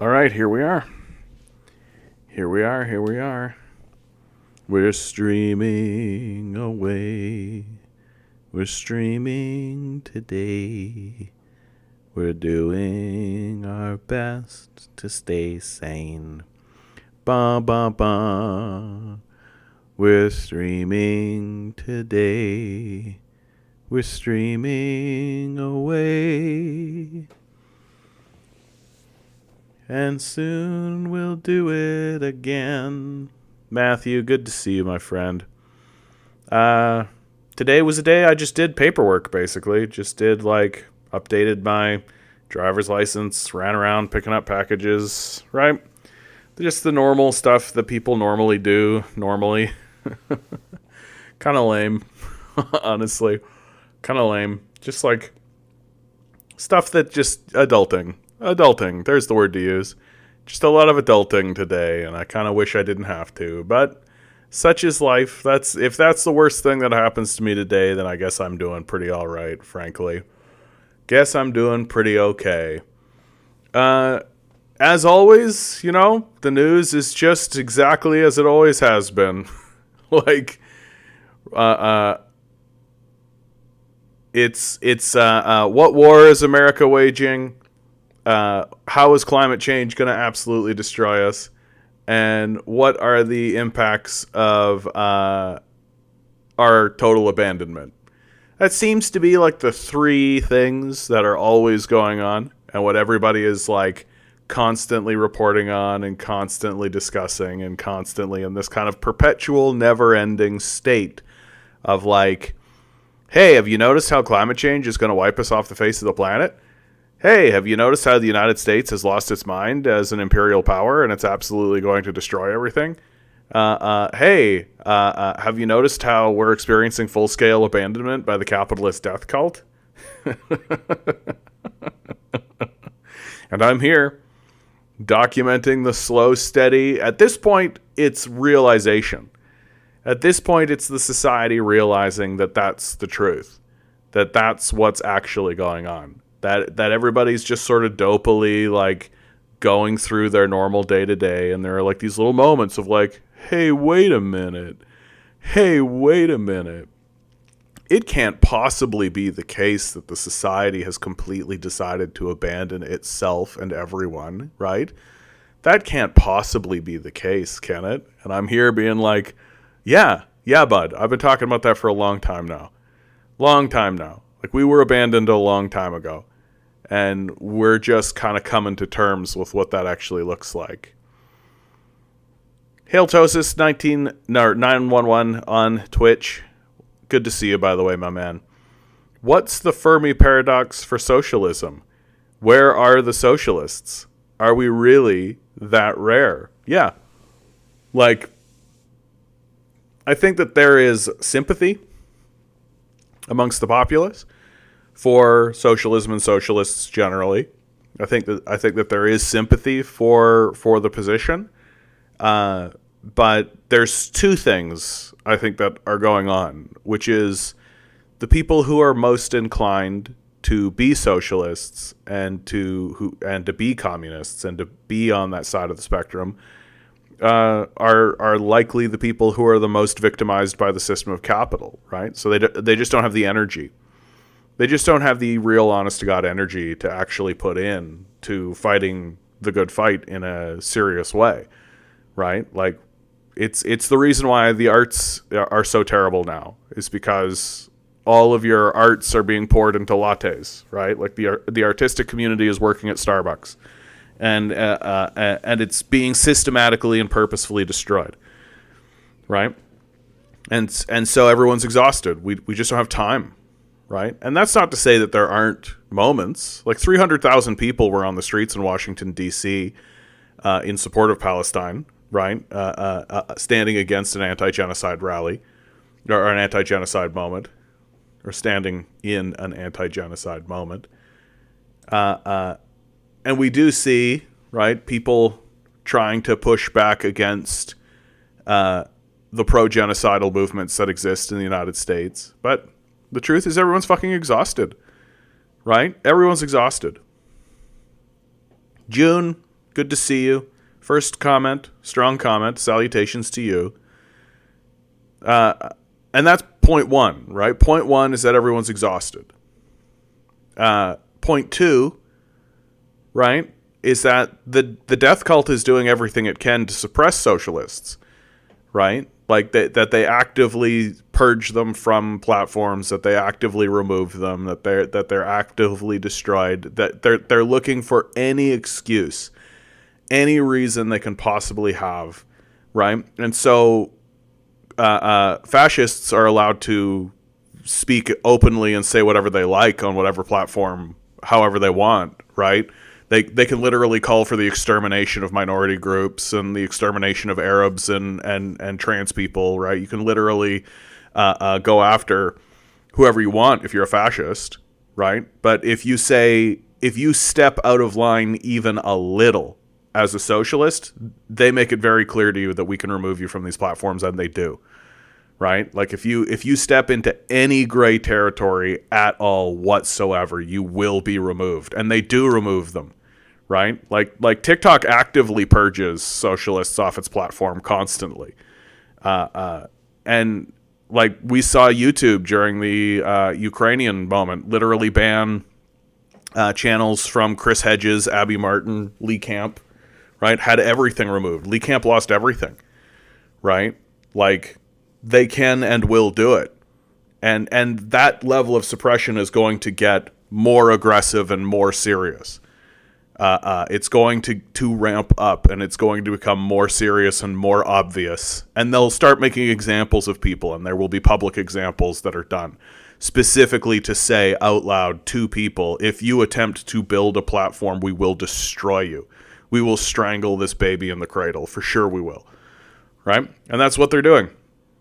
All right, here we are. Here we are. Here we are. We're streaming away. We're streaming today. We're doing our best to stay sane. Ba ba ba. We're streaming today. We're streaming away. And soon we'll do it again. Matthew, good to see you, my friend. Today was a day I just did paperwork, basically. Just did, updated my driver's license, ran around picking up packages, right? Just the normal stuff that people normally do, normally. Kind of lame, honestly. Kind of lame. Just stuff that just adulting. Adulting, there's the word to use. Just a lot of adulting today, and I kind of wish I didn't have to, but such is life. If that's the worst thing that happens to me today, then I guess I'm doing pretty all right, frankly. Guess I'm doing pretty okay. As always, the news is just exactly as it always has been. It's what war is America waging? How is climate change going to absolutely destroy us? And what are the impacts of our total abandonment? That seems to be the three things that are always going on, and what everybody is constantly reporting on and constantly discussing and constantly in this kind of perpetual never-ending state of hey, have you noticed how climate change is going to wipe us off the face of the planet? Hey, have you noticed how the United States has lost its mind as an imperial power and it's absolutely going to destroy everything? Hey, have you noticed how we're experiencing full-scale abandonment by the capitalist death cult? And I'm here documenting the slow, steady. At this point, it's realization. At this point, it's the society realizing that that's the truth, that that's what's actually going on. That everybody's just sort of dopily going through their normal day to day, and there are these little moments of hey, wait a minute. Hey, wait a minute. It can't possibly be the case that the society has completely decided to abandon itself and everyone, right? That can't possibly be the case, can it? And I'm here being yeah, bud. I've been talking about that for a long time now. Long time now. We were abandoned a long time ago. And we're just kind of coming to terms with what that actually looks like. Hailtosis 911 on Twitch. Good to see you, by the way, my man. What's the Fermi paradox for socialism? Where are the socialists? Are we really that rare? Yeah. I think that there is sympathy amongst the populace for socialism and socialists generally. I think that there is sympathy for the position. But there's two things I think that are going on, which is the people who are most inclined to be socialists and to be communists and to be on that side of the spectrum are likely the people who are the most victimized by the system of capital, right? So they just don't have the energy. They just don't have the real honest-to-God energy to actually put in to fighting the good fight in a serious way, right? It's the reason why the arts are so terrible now, is because all of your arts are being poured into lattes, right? The artistic community is working at Starbucks, and it's being systematically and purposefully destroyed, right? And so everyone's exhausted. We just don't have time. Right? And that's not to say that there aren't moments. 300,000 people were on the streets in Washington, D.C. In support of Palestine, right? Standing against an anti-genocide rally, or an anti-genocide moment, or standing in an anti-genocide moment. And we do see, right, people trying to push back against the pro-genocidal movements that exist in the United States. But the truth is everyone's fucking exhausted, right? Everyone's exhausted. June Good to see you. First comment, strong comment, salutations to you. And that's point one, right? Point one is that everyone's exhausted. Point two, right, is that the death cult is doing everything it can to suppress socialists, right? Like that they actively purge them from platforms, that they actively remove them, that they're actively destroyed, that they're looking for any excuse, any reason they can possibly have, right? And so fascists are allowed to speak openly and say whatever they like on whatever platform, however they want, right? They can literally call for the extermination of minority groups and the extermination of Arabs and trans people, right? You can literally go after whoever you want if you're a fascist, right? But if you step out of line even a little as a socialist, they make it very clear to you that we can remove you from these platforms, and they do, right? Like if you step into any gray territory at all whatsoever, you will be removed, and they do remove them. Right? Like TikTok actively purges socialists off its platform constantly. And like we saw YouTube during the Ukrainian moment literally ban channels from Chris Hedges, Abby Martin, Lee Camp, right? Had everything removed. Lee Camp lost everything, right? Like they can and will do it. And that level of suppression is going to get more aggressive and more serious. It's going to ramp up, and it's going to become more serious and more obvious. And they'll start making examples of people, and there will be public examples that are done specifically to say out loud to people, if you attempt to build a platform, we will destroy you. We will strangle this baby in the cradle. For sure we will. Right? And that's what they're doing.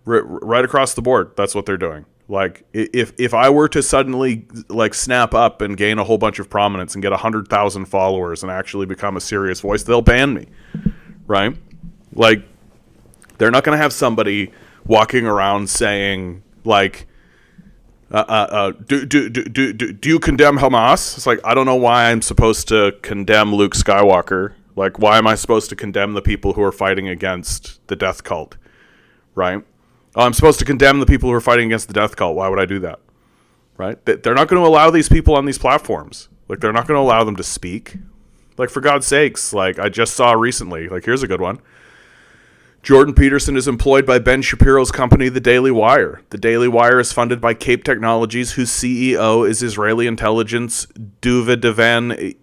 Right across the board, that's what they're doing. Like, if I were to suddenly, like, snap up and gain a whole bunch of prominence and get 100,000 followers and actually become a serious voice, they'll ban me, right? Like, they're not going to have somebody walking around saying, like, do you condemn Hamas? It's like, I don't know why I'm supposed to condemn Luke Skywalker. Like, why am I supposed to condemn the people who are fighting against the death cult, right? Oh, I'm supposed to condemn the people who are fighting against the death cult. Why would I do that? Right? They're not going to allow these people on these platforms. Like, they're not going to allow them to speak. Like, for God's sakes, like, I just saw recently, like, here's a good one. Jordan Peterson is employed by Ben Shapiro's company, The Daily Wire. The Daily Wire is funded by Cape Technologies, whose CEO is Israeli intelligence Duva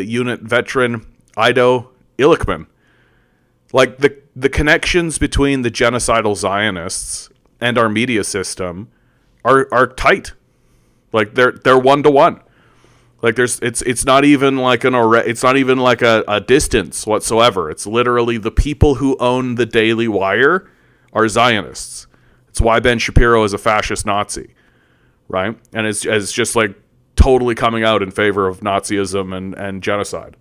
unit veteran Ido Illichman. Like, the connections between the genocidal Zionists and our media system are tight. Like, they're one-to-one. Like, it's not even like it's not even like a distance whatsoever. It's literally the people who own the Daily Wire are Zionists. It's why Ben Shapiro is a fascist Nazi, right? And it's just like totally coming out in favor of Nazism and genocide.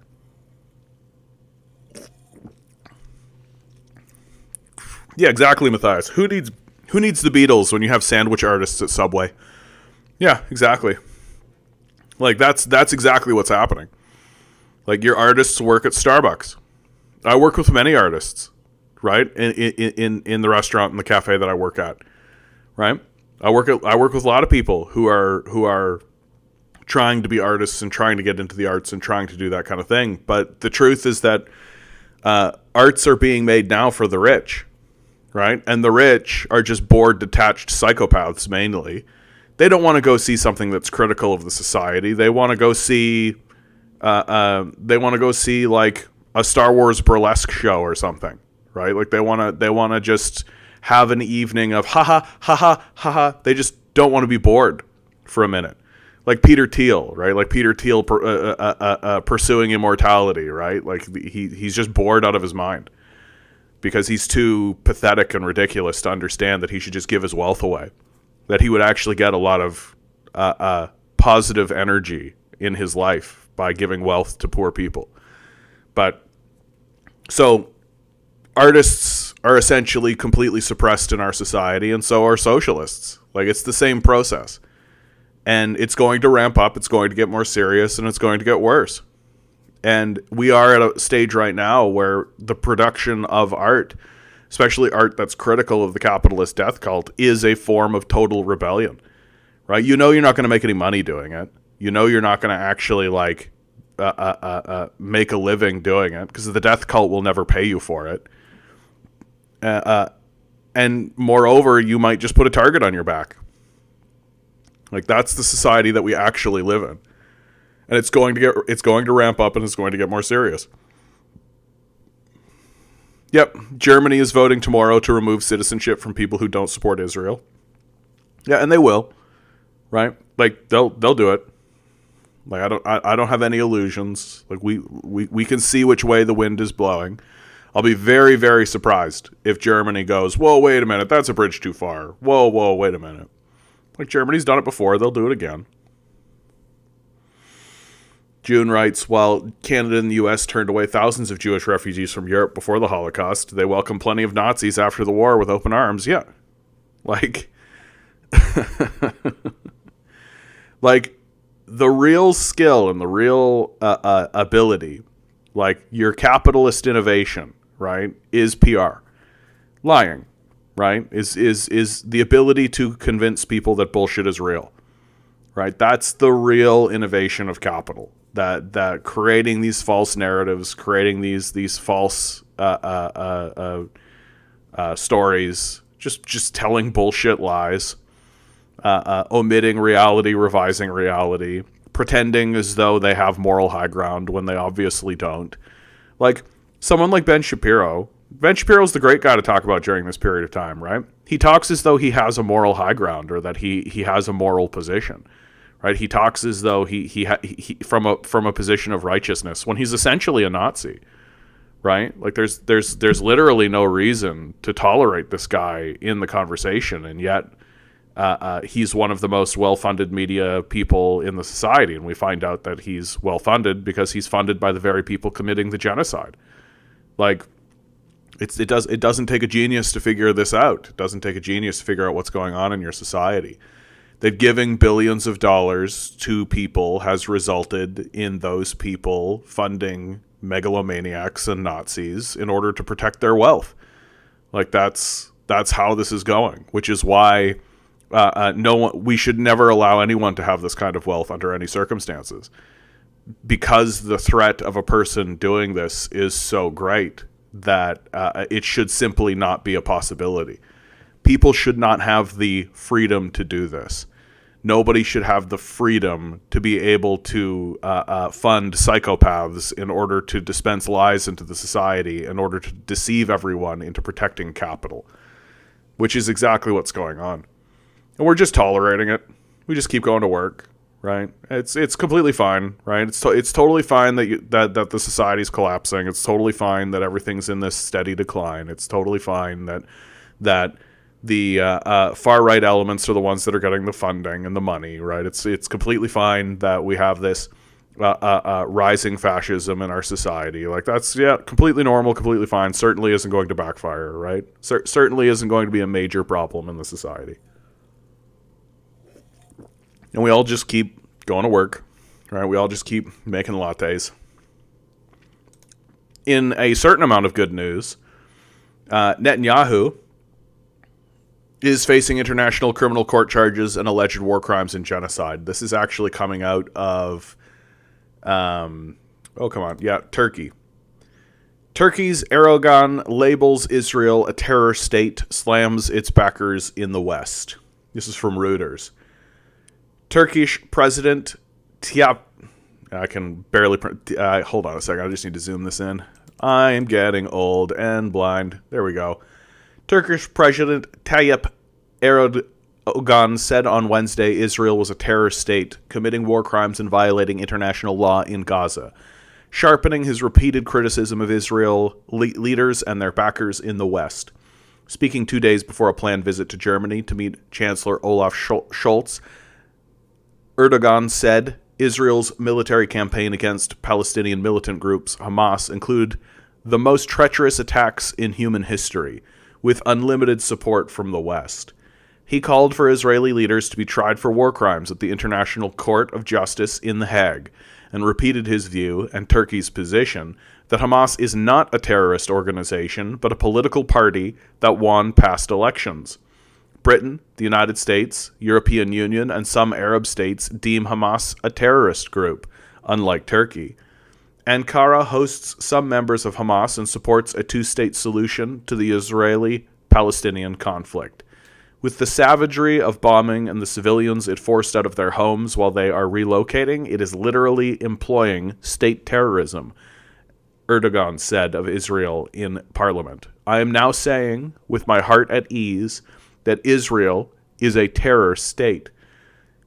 Yeah, exactly, Matthias. Who needs the Beatles when you have sandwich artists at Subway? Yeah, exactly. Like, that's exactly what's happening. Like, your artists work at Starbucks. I work with many artists, right? In the restaurant and the cafe that I work at, right? I work with a lot of people who are trying to be artists and trying to get into the arts and trying to do that kind of thing. But the truth is that arts are being made now for the rich. Right? And the rich are just bored, detached psychopaths mainly. They don't want to go see something that's critical of the society. They want to go see like a Star Wars burlesque show or something, right? Like they want to just have an evening of ha ha. They just don't want to be bored for a minute. Like Peter Thiel, right? Like Peter Thiel pursuing immortality, right? Like he's just bored out of his mind. Because he's too pathetic and ridiculous to understand that he should just give his wealth away. That he would actually get a lot of positive energy in his life by giving wealth to poor people. But, so, artists are essentially completely suppressed in our society, and so are socialists. Like, it's the same process. And it's going to ramp up, it's going to get more serious, and it's going to get worse. And we are at a stage right now where the production of art, especially art that's critical of the capitalist death cult, is a form of total rebellion, right? You know you're not going to make any money doing it. You know you're not going to actually like make a living doing it because the death cult will never pay you for it. And moreover, you might just put a target on your back. Like, that's the society that we actually live in. And it's going to ramp up and it's going to get more serious. Yep, Germany is voting tomorrow to remove citizenship from people who don't support Israel. Yeah, and they will, right? Like they'll do it. Like I don't have any illusions. Like we can see which way the wind is blowing. I'll be very, very surprised if Germany goes, whoa, wait a minute, that's a bridge too far. Whoa, wait a minute. Like, Germany's done it before, they'll do it again. June writes, while Canada and the U.S. turned away thousands of Jewish refugees from Europe before the Holocaust, they welcomed plenty of Nazis after the war with open arms. Yeah. Like, like, the real skill and the real ability, like your capitalist innovation, right, is PR. Lying, right, is the ability to convince people that bullshit is real, right? That's the real innovation of capital. That creating these false narratives, creating these false stories, just telling bullshit lies, omitting reality, revising reality, pretending as though they have moral high ground when they obviously don't. Like, someone like Ben Shapiro. Ben Shapiro's the great guy to talk about during this period of time, right? He talks as though he has a moral high ground or that he has a moral position, right? He talks as though he from a position of righteousness when he's essentially a Nazi, right? Like there's literally no reason to tolerate this guy in the conversation, and yet he's one of the most well-funded media people in the society, and we find out that he's well-funded because he's funded by the very people committing the genocide. Like, it doesn't take a genius to figure this out. It doesn't take a genius to figure out what's going on in your society. That giving billions of dollars to people has resulted in those people funding megalomaniacs and Nazis in order to protect their wealth. Like, that's how this is going, which is why we should never allow anyone to have this kind of wealth under any circumstances, because the threat of a person doing this is so great that it should simply not be a possibility. People should not have the freedom to do this. Nobody should have the freedom to be able to fund psychopaths in order to dispense lies into the society, in order to deceive everyone into protecting capital, which is exactly what's going on. And we're just tolerating it. We just keep going to work, right? It's completely fine, right? It's totally fine that the society's collapsing. It's totally fine that everything's in this steady decline. It's totally fine that the far right elements are the ones that are getting the funding and the money, right? It's completely fine that we have this rising fascism in our society. Like, that's completely normal, completely fine. Certainly isn't going to backfire, right? Certainly isn't going to be a major problem in the society. And we all just keep going to work, right? We all just keep making lattes. In a certain amount of good news, Netanyahu is facing international criminal court charges and alleged war crimes and genocide. This is actually coming out of, Turkey. Turkey's Erdogan labels Israel a terror state, slams its backers in the West. This is from Reuters. Turkish President Tayyip... I can barely... hold on a second. I just need to zoom this in. I am getting old and blind. There we go. Turkish President Tayyip Erdogan said on Wednesday Israel was a terror state, committing war crimes and violating international law in Gaza, sharpening his repeated criticism of Israel leaders and their backers in the West. Speaking 2 days before a planned visit to Germany to meet Chancellor Olaf Scholz, Erdogan said Israel's military campaign against Palestinian militant groups, Hamas, include the most treacherous attacks in human history, with unlimited support from the West. He called for Israeli leaders to be tried for war crimes at the International Court of Justice in The Hague, and repeated his view and Turkey's position that Hamas is not a terrorist organization, but a political party that won past elections. Britain, the United States, European Union, and some Arab states deem Hamas a terrorist group, unlike Turkey. Ankara hosts some members of Hamas and supports a two-state solution to the Israeli-Palestinian conflict. With the savagery of bombing and the civilians it forced out of their homes while they are relocating, it is literally employing state terrorism, Erdogan said of Israel in parliament. I am now saying, with my heart at ease, that Israel is a terror state.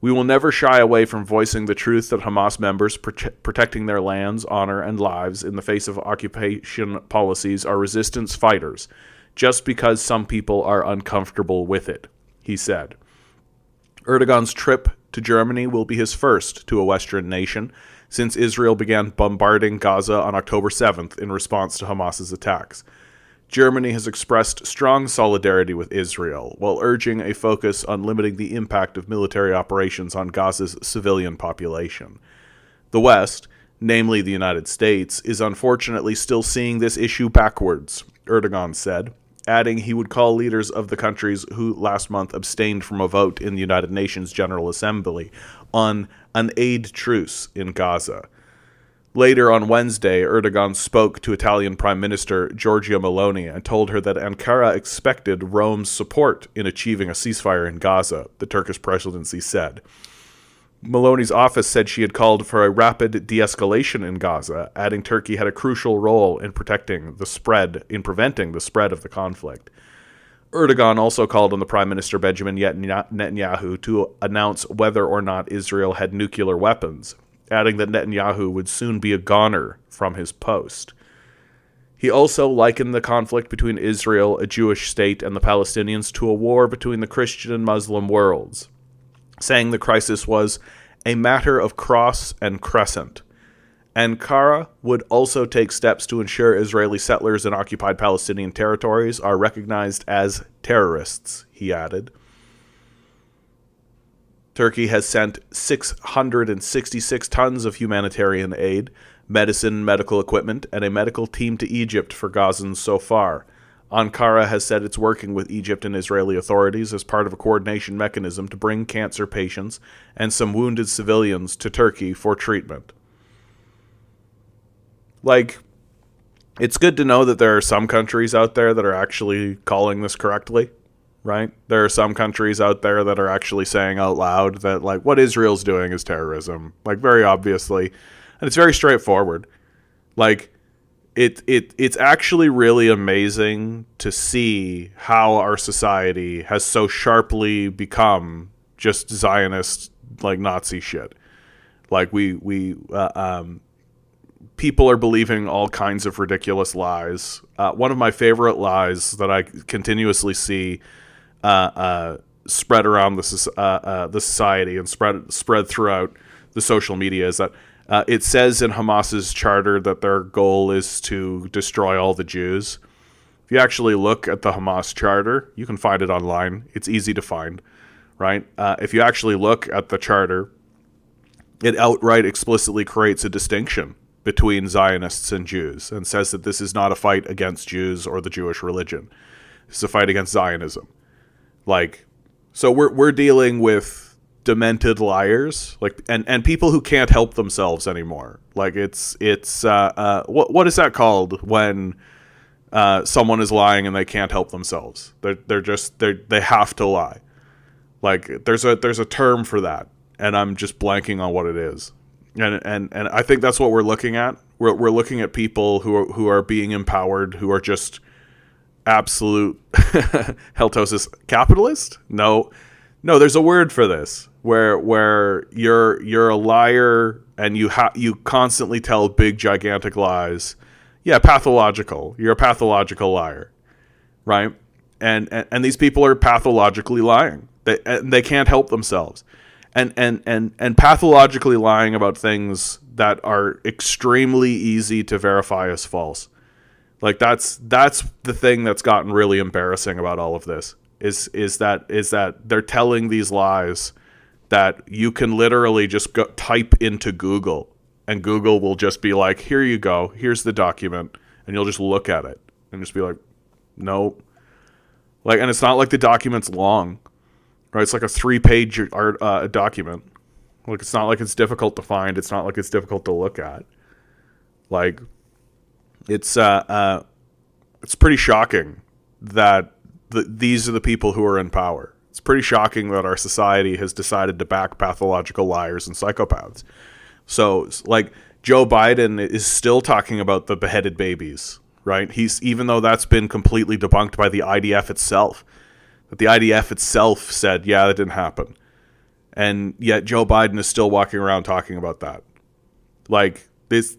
We will never shy away from voicing the truth that Hamas members protecting their lands, honor, and lives in the face of occupation policies are resistance fighters, just because some people are uncomfortable with it, he said. Erdogan's trip to Germany will be his first to a Western nation since Israel began bombarding Gaza on October 7th in response to Hamas's attacks. Germany has expressed strong solidarity with Israel, while urging a focus on limiting the impact of military operations on Gaza's civilian population. The West, namely the United States, is unfortunately still seeing this issue backwards, Erdogan said, adding he would call leaders of the countries who last month abstained from a vote in the United Nations General Assembly on an aid truce in Gaza. Later on Wednesday, Erdogan spoke to Italian Prime Minister Giorgia Meloni and told her that Ankara expected Rome's support in achieving a ceasefire in Gaza, the Turkish presidency said. Meloni's office said she had called for a rapid de-escalation in Gaza, adding Turkey had a crucial role in preventing the spread of the conflict. Erdogan also called on the Prime Minister Benjamin Netanyahu to announce whether or not Israel had nuclear weapons, adding that Netanyahu would soon be a goner from his post. He also likened the conflict between Israel, a Jewish state, and the Palestinians to a war between the Christian and Muslim worlds, saying the crisis was a matter of cross and crescent. Ankara would also take steps to ensure Israeli settlers in occupied Palestinian territories are recognized as terrorists, he added. Turkey has sent 666 tons of humanitarian aid, medicine, medical equipment, and a medical team to Egypt for Gazans so far. Ankara has said it's working with Egypt and Israeli authorities as part of a coordination mechanism to bring cancer patients and some wounded civilians to Turkey for treatment. It's good to know that there are some countries out there that are actually calling this correctly. Right? There are some countries out there that are actually saying out loud that, what Israel's doing is terrorism. Very obviously. And it's very straightforward. It's actually really amazing to see how our society has so sharply become just Zionist, Nazi shit. People are believing all kinds of ridiculous lies. One of my favorite lies that I continuously see spread around the society and spread throughout the social media is that it says in Hamas's charter that their goal is to destroy all the Jews. If you actually look at the Hamas charter, you can find it online. It's easy to find, right? If you actually look at the charter, it outright explicitly creates a distinction between Zionists and Jews and says that this is not a fight against Jews or the Jewish religion. It's a fight against Zionism. So we're dealing with demented liars, and people who can't help themselves anymore. What is that called when someone is lying and they can't help themselves? They have to lie. There's a term for that, and I'm just blanking on what it is. And I think that's what we're looking at. We're looking at people who are being empowered, who are just absolute halitosis capitalist. No, there's a word for this where you're a liar and you constantly tell big gigantic lies. Yeah, pathological. You're a pathological liar, right? And these people are pathologically lying. They can't help themselves, and pathologically lying about things that are extremely easy to verify as false. That's the thing that's gotten really embarrassing about all of this. is that they're telling these lies that you can literally just go type into Google, and Google will just be like, here you go, here's the document, and you'll just look at it and just be like, nope. Like, and it's not like the document's long, right? It's like a 3-page document. Like, it's not like it's difficult to find. It's not like it's difficult to look at. Like, it's pretty shocking that these are the people who are in power. It's pretty shocking that our society has decided to back pathological liars and psychopaths. So, like, Joe Biden is still talking about the beheaded babies, right? Even though that's been completely debunked by the IDF itself. That the IDF itself said, yeah, that didn't happen. And yet Joe Biden is still walking around talking about that. Like, this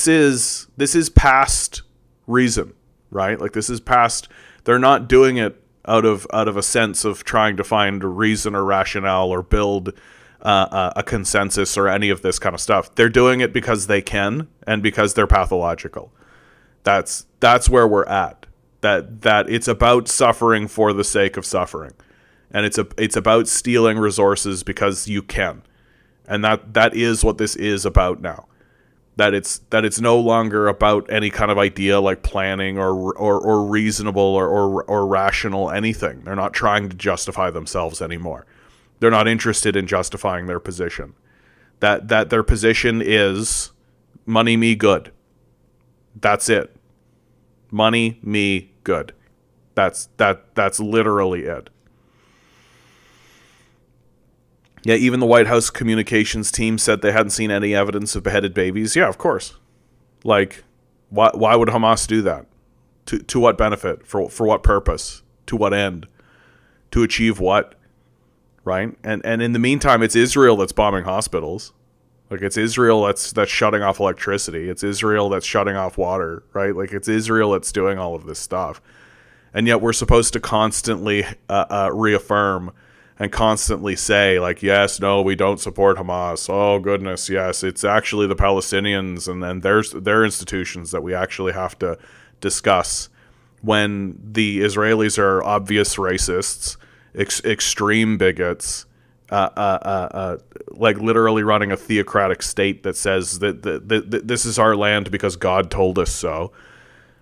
is past reason, right? Like, this is past. They're not doing it out of a sense of trying to find a reason or rationale or build a consensus or any of this kind of stuff. They're doing it because they can and because they're pathological. That's where we're at. That it's about suffering for the sake of suffering, and it's about stealing resources because you can, and that is what this is about now. That it's no longer about any kind of idea like planning or reasonable or rational anything. They're not trying to justify themselves anymore. They're not interested in justifying their position. That their position is money me good. That's it. Money me good. That's literally it. Yeah, even the White House communications team said they hadn't seen any evidence of beheaded babies. Yeah, of course. Like, why would Hamas do that? To what benefit? For what purpose? To what end? To achieve what? Right? And in the meantime, it's Israel that's bombing hospitals. Like, it's Israel that's shutting off electricity. It's Israel that's shutting off water, right? Like, it's Israel that's doing all of this stuff. And yet we're supposed to constantly reaffirm and constantly say, like, yes, no, we don't support Hamas. Oh, goodness, yes, it's actually the Palestinians and their institutions that we actually have to discuss, when the Israelis are obvious racists, extreme bigots, like literally running a theocratic state that says that this is our land because God told us so,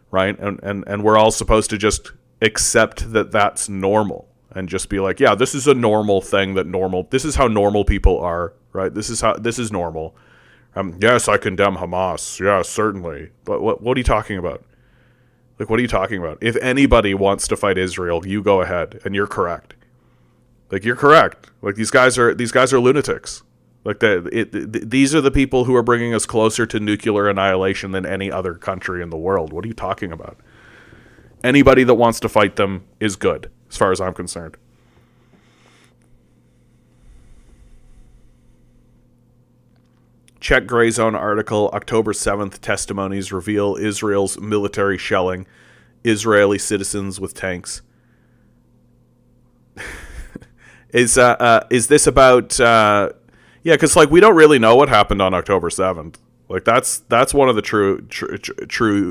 right? And we're all supposed to just accept that that's normal. And just be like, yeah, this is a normal thing. This is how normal people are, right? This is normal. Yes, I condemn Hamas. Yeah, certainly. But what are you talking about? Like, what are you talking about? If anybody wants to fight Israel, you go ahead, and you're correct. Like, you're correct. Like, these guys are lunatics. Like, these are the people who are bringing us closer to nuclear annihilation than any other country in the world. What are you talking about? Anybody that wants to fight them is good, as far as I'm concerned. Check Gray Zone article, October 7th, testimonies reveal Israel's military shelling Israeli citizens with tanks. Is this about... yeah, because, like, we don't really know what happened on October 7th. Like, that's one of the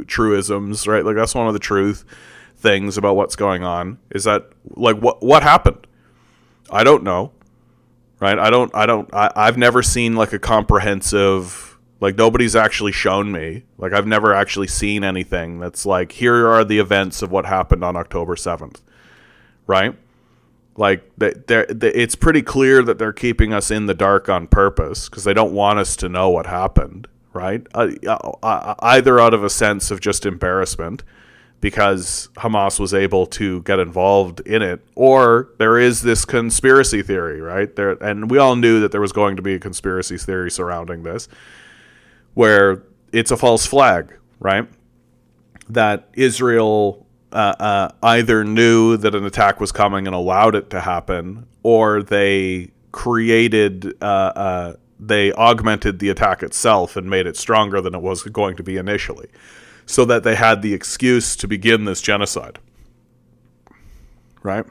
truisms, right? Like, that's one of the truth things about what's going on, is that, like, what happened? I don't know, right? I've never seen, like, a comprehensive, like, nobody's actually shown me, like, I've never actually seen anything that's like, here are the events of what happened on October 7th, right? Like, it's pretty clear that they're keeping us in the dark on purpose because they don't want us to know what happened, right? Either out of a sense of just embarrassment because Hamas was able to get involved in it, or there is this conspiracy theory, right? And we all knew that there was going to be a conspiracy theory surrounding this, where it's a false flag, right? That Israel either knew that an attack was coming and allowed it to happen, or they they augmented the attack itself and made it stronger than it was going to be initially, so that they had the excuse to begin this genocide, right?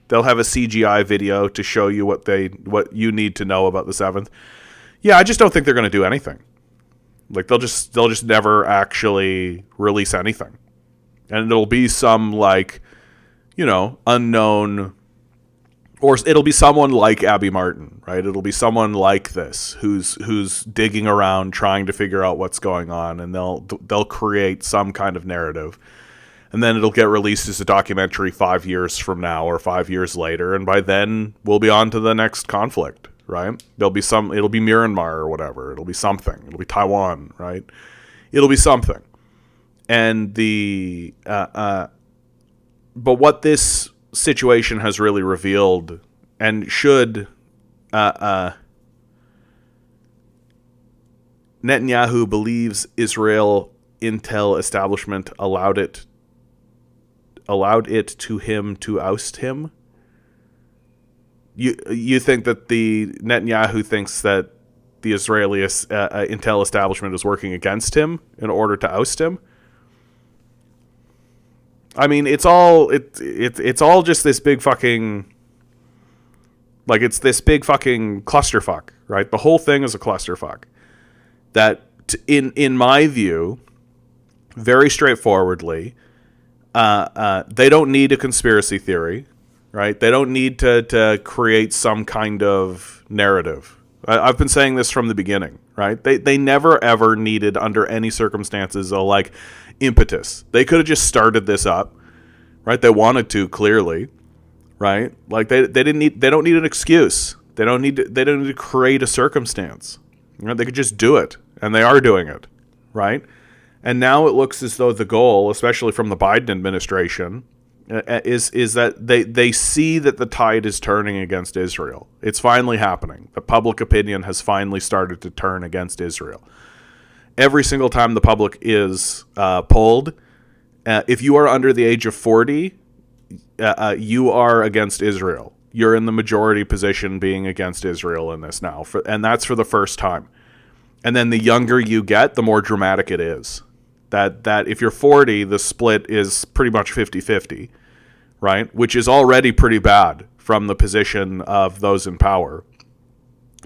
They'll have a CGI video to show you what you need to know about the 7th. Yeah, I just don't think they're going to do anything. Like, they'll just never actually release anything. And it'll be some, like, unknown, or it'll be someone like Abby Martin, right? It'll be someone like this who's digging around trying to figure out what's going on, and they'll create some kind of narrative. And then it'll get released as a documentary 5 years from now or 5 years later, and by then we'll be on to the next conflict, right? It'll be Myanmar or whatever. It'll be something. It'll be Taiwan, right? It'll be something. And but what this situation has really revealed, and should Netanyahu believes Israel intel establishment allowed it to him to oust him? You think that the Netanyahu thinks that the Israeli intel establishment is working against him in order to oust him? I mean, it's all just this big fucking, like, it's this big fucking clusterfuck, right? The whole thing is a clusterfuck. That in my view, very straightforwardly, they don't need a conspiracy theory, right? They don't need to create some kind of narrative. I've been saying this from the beginning, right? They never ever needed, under any circumstances, a impetus. They could have just started this up, right? They wanted to, clearly, right? Like they don't need an excuse. They don't need to create a circumstance. They could just do it, and they are doing it, right? And now it looks as though the goal, especially from the Biden administration, is that they see that the tide is turning against Israel. It's finally happening. The public opinion has finally started to turn against Israel. Every single time the public is polled, if you are under the age of 40, you are against Israel. You're in the majority position being against Israel in this now, and that's for the first time. And then the younger you get, the more dramatic it is. That if you're 40, the split is pretty much 50-50, right? Which is already pretty bad from the position of those in power.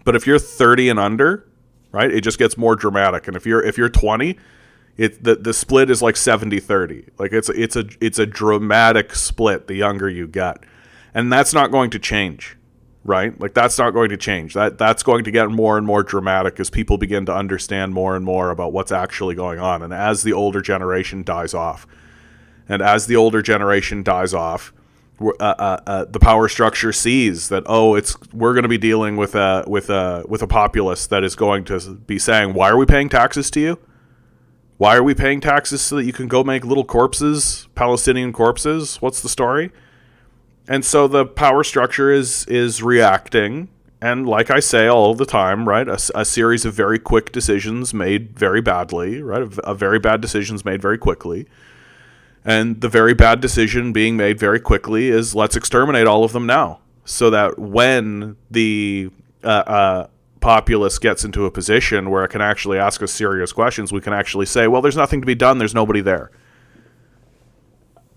But if you're 30 and under, right, it just gets more dramatic. And if you're 20, the split is like 70-30. Like it's a dramatic split the younger you get. And that's not going to change, right? Like that's not going to change. That's going to get more and more dramatic as people begin to understand more and more about what's actually going on, and as the older generation dies off. And as the older generation dies off, the power structure sees that, we're going to be dealing with a populace that is going to be saying, why are we paying taxes to you? Why are we paying taxes so that you can go make little corpses, Palestinian corpses? What's the story? And so the power structure is reacting, and like I say all the time, right, a series of very quick decisions made very badly, right, a very bad decisions made very quickly. And the very bad decision being made very quickly is, let's exterminate all of them now, so that when the populace gets into a position where it can actually ask us serious questions, we can actually say, well, there's nothing to be done, there's nobody there,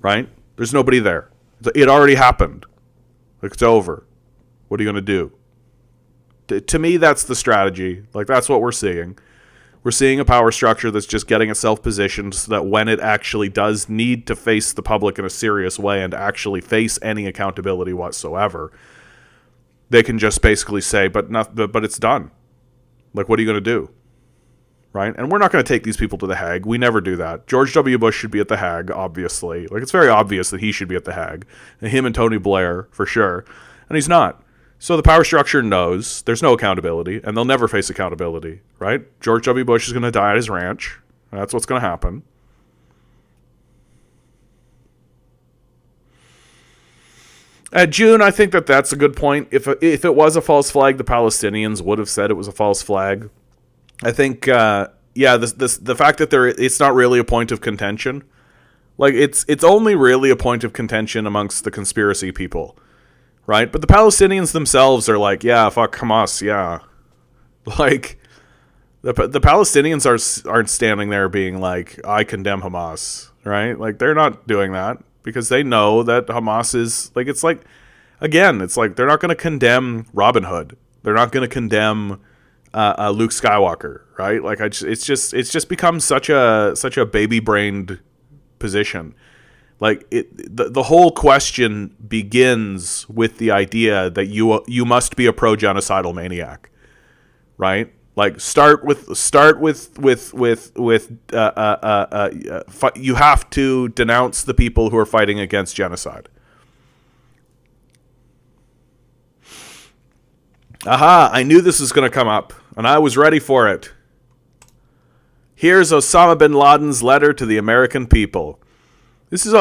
right? There's nobody there. It already happened. Like, it's over. What are you going to do? To me, that's the strategy. Like, that's what we're seeing. We're seeing a power structure that's just getting itself positioned so that when it actually does need to face the public in a serious way and actually face any accountability whatsoever, they can just basically say, but it's done. Like, what are you going to do? Right? And we're not going to take these people to the Hague. We never do that. George W. Bush should be at the Hague, obviously. Like, it's very obvious that he should be at the Hague. And him and Tony Blair, for sure. And he's not. So the power structure knows there's no accountability, and they'll never face accountability, right? George W. Bush is going to die at his ranch. That's what's going to happen. At June, I think that's a good point. If it was a false flag, the Palestinians would have said it was a false flag. I think, the fact that it's not really a point of contention. Like, it's only really a point of contention amongst the conspiracy people, right? But the Palestinians themselves are like, yeah, fuck Hamas, yeah. Like, the Palestinians aren't standing there being like, I condemn Hamas, right? Like, they're not doing that because they know that Hamas is, like, it's like, again, it's like they're not going to condemn Robin Hood. They're not going to condemn Luke Skywalker, right? Like, it's just become such a baby-brained position. Like the whole question begins with the idea that you must be a pro-genocidal maniac, right? Like you have to denounce the people who are fighting against genocide. Aha, I knew this was going to come up, and I was ready for it. Here's Osama Bin Laden's letter to the American people. This is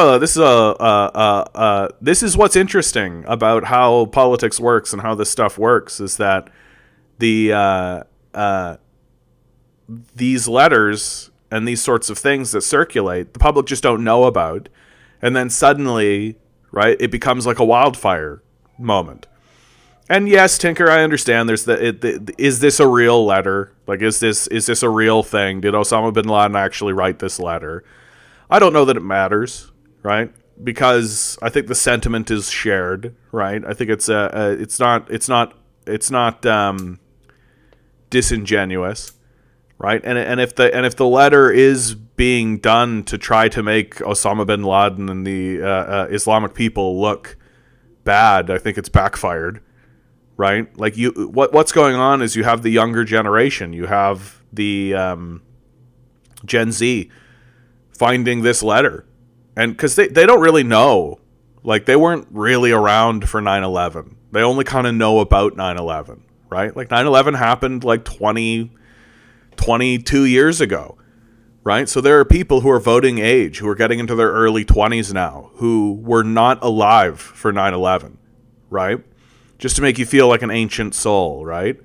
what's interesting about how politics works and how this stuff works, is that these letters and these sorts of things that circulate, the public just don't know about, and then suddenly, right, it becomes like a wildfire moment. And yes, Tinker, I understand. There's is this a real letter? Like, is this a real thing? Did Osama bin Laden actually write this letter? I don't know that it matters, right? Because I think the sentiment is shared, right? I think it's not disingenuous, right? And if the letter is being done to try to make Osama bin Laden and the Islamic people look bad, I think it's backfired, right? Like, what's going on is you have the younger generation, you have the Gen Z finding this letter, and because they don't really know, like, they weren't really around for 9/11. They only kind of know about 9/11, right? Like, 9/11 happened like 22 years ago, right? So there are people who are voting age, who are getting into their early 20s now, who were not alive for 9/11, right? Just to make you feel like an ancient soul, right?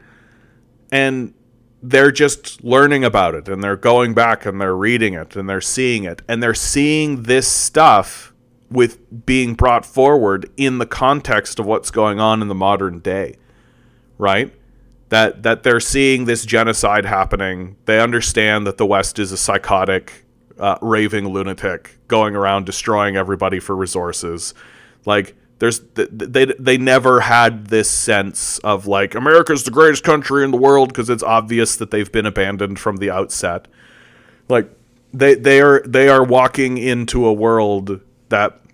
And they're just learning about it, and they're going back and they're reading it and they're seeing it, and they're seeing this stuff with being brought forward in the context of what's going on in the modern day, right? That they're seeing this genocide happening. They understand that the West is a psychotic, raving lunatic going around destroying everybody for resources. Like, they never had this sense of, like, America's the greatest country in the world, because it's obvious that they've been abandoned from the outset. Like, they are walking into a world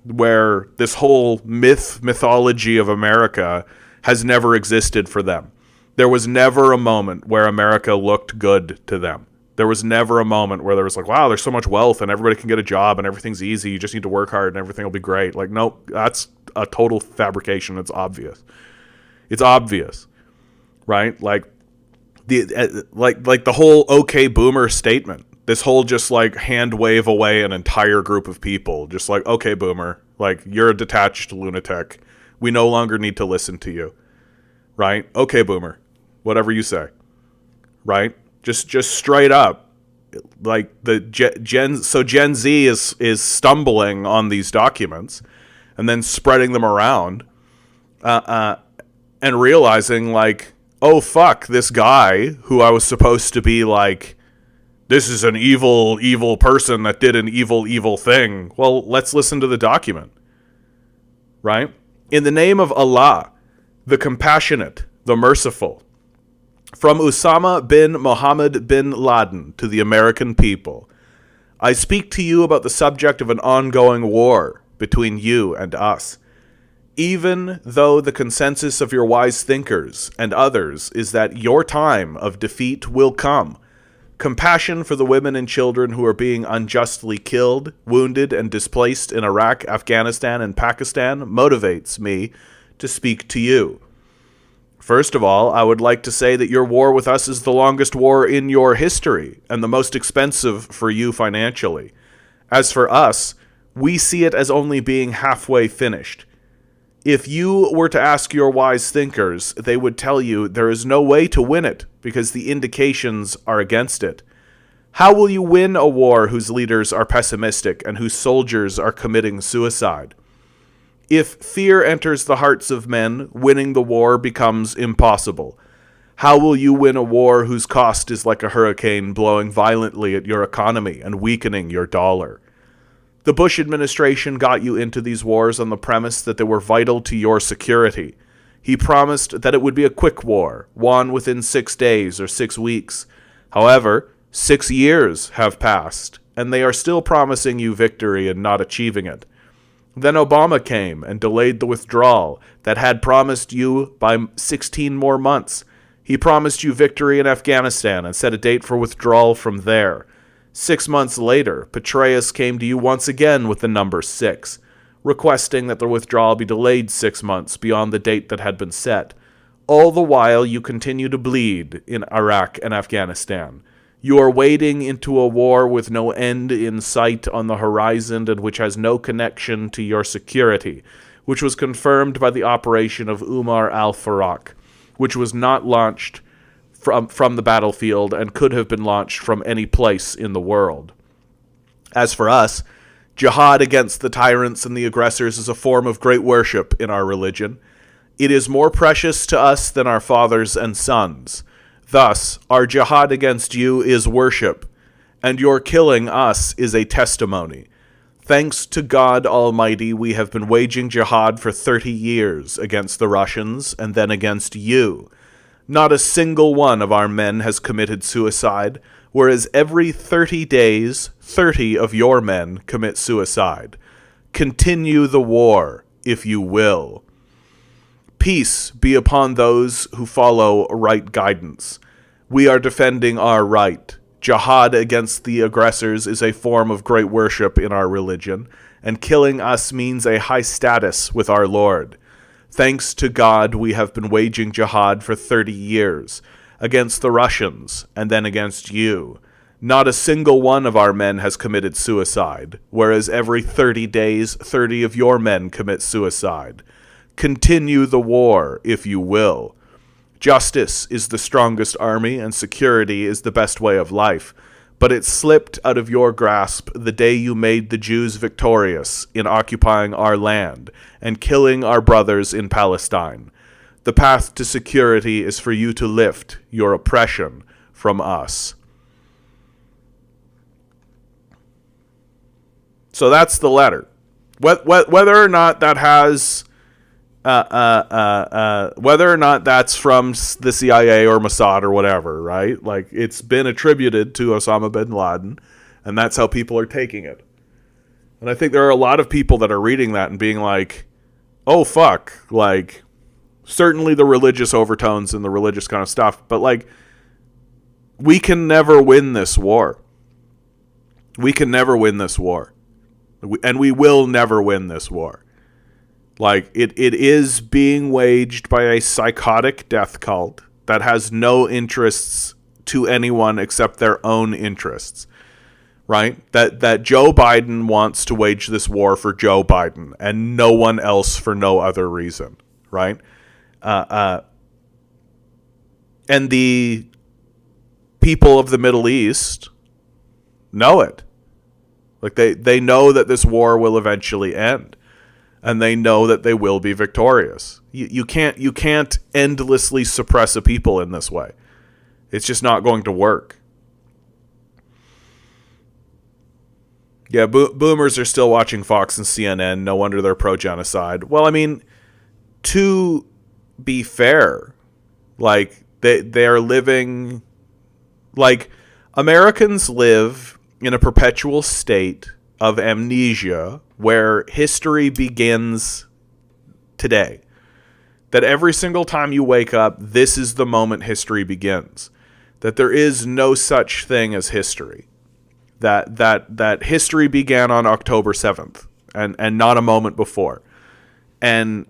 where this whole mythology of America has never existed for them. There was never a moment where America looked good to them. There was never a moment where there was like, wow, there's so much wealth and everybody can get a job and everything's easy. You just need to work hard and everything will be great. Like, nope, that's a total fabrication. It's obvious. It's obvious, right? Like the whole "okay, boomer" statement. This whole just like hand wave away an entire group of people. Just like, okay, boomer, like, you're a detached lunatic. We no longer need to listen to you, right? Okay, boomer, whatever you say, right? Just straight up, like the Gen Z is stumbling on these documents and then spreading them around, and realizing, like, oh fuck, this guy who I was supposed to be like, this is an evil person that did an evil thing. Well, let's listen to the document, right? In the name of Allah, the compassionate, the merciful. From Osama bin Mohammed bin Laden to the American people, I speak to you about the subject of an ongoing war between you and us. Even though the consensus of your wise thinkers and others is that your time of defeat will come, compassion for the women and children who are being unjustly killed, wounded, and displaced in Iraq, Afghanistan, and Pakistan motivates me to speak to you. First of all, I would like to say that your war with us is the longest war in your history and the most expensive for you financially. As for us, we see it as only being halfway finished. If you were to ask your wise thinkers, they would tell you there is no way to win it because the indications are against it. How will you win a war whose leaders are pessimistic and whose soldiers are committing suicide? If fear enters the hearts of men, winning the war becomes impossible. How will you win a war whose cost is like a hurricane blowing violently at your economy and weakening your dollar? The Bush administration got you into these wars on the premise that they were vital to your security. He promised that it would be a quick war, won within 6 days or 6 weeks. However, 6 years have passed, and they are still promising you victory and not achieving it. Then Obama came and delayed the withdrawal that had promised you by 16 more months. He promised you victory in Afghanistan and set a date for withdrawal from there. 6 months later, Petraeus came to you once again with the number 6, requesting that the withdrawal be delayed 6 months beyond the date that had been set. All the while, you continue to bleed in Iraq and Afghanistan. You are wading into a war with no end in sight on the horizon and which has no connection to your security, which was confirmed by the operation of Umar al-Faraq, which was not launched from the battlefield and could have been launched from any place in the world. As for us, jihad against the tyrants and the aggressors is a form of great worship in our religion. It is more precious to us than our fathers and sons. Thus, our jihad against you is worship, and your killing us is a testimony. Thanks to God Almighty, we have been waging jihad for 30 years against the Russians and then against you. Not a single one of our men has committed suicide, whereas every 30 days, 30 of your men commit suicide. Continue the war, if you will. Peace be upon those who follow right guidance. We are defending our right. Jihad against the aggressors is a form of great worship in our religion, and killing us means a high status with our Lord. Thanks to God, we have been waging jihad for 30 years, against the Russians, and then against you. Not a single one of our men has committed suicide, whereas every 30 days, 30 of your men commit suicide. Continue the war, if you will. Justice is the strongest army, and security is the best way of life. But it slipped out of your grasp the day you made the Jews victorious in occupying our land and killing our brothers in Palestine. The path to security is for you to lift your oppression from us. So that's the letter. Whether or not that has... whether or not that's from the CIA or Mossad or whatever, right? Like, it's been attributed to Osama bin Laden, and that's how people are taking it. And I think there are a lot of people that are reading that and being like, oh, fuck. Like, certainly the religious overtones and the religious kind of stuff, but, like, we can never win this war. We can never win this war. And we will never win this war. Like, it is being waged by a psychotic death cult that has no interests to anyone except their own interests, right? That Joe Biden wants to wage this war for Joe Biden and no one else for no other reason, right? And the people of the Middle East know it. Like, they know that this war will eventually end. And they know that they will be victorious. You can't endlessly suppress a people in this way. It's just not going to work. Yeah, boomers are still watching Fox and CNN. No wonder they're pro-genocide. Well, I mean, to be fair, like, they are living... Like, Americans live in a perpetual state of amnesia where history begins today. That every single time you wake up, this is the moment history begins. That there is no such thing as history. That history began on October 7th and not a moment before. And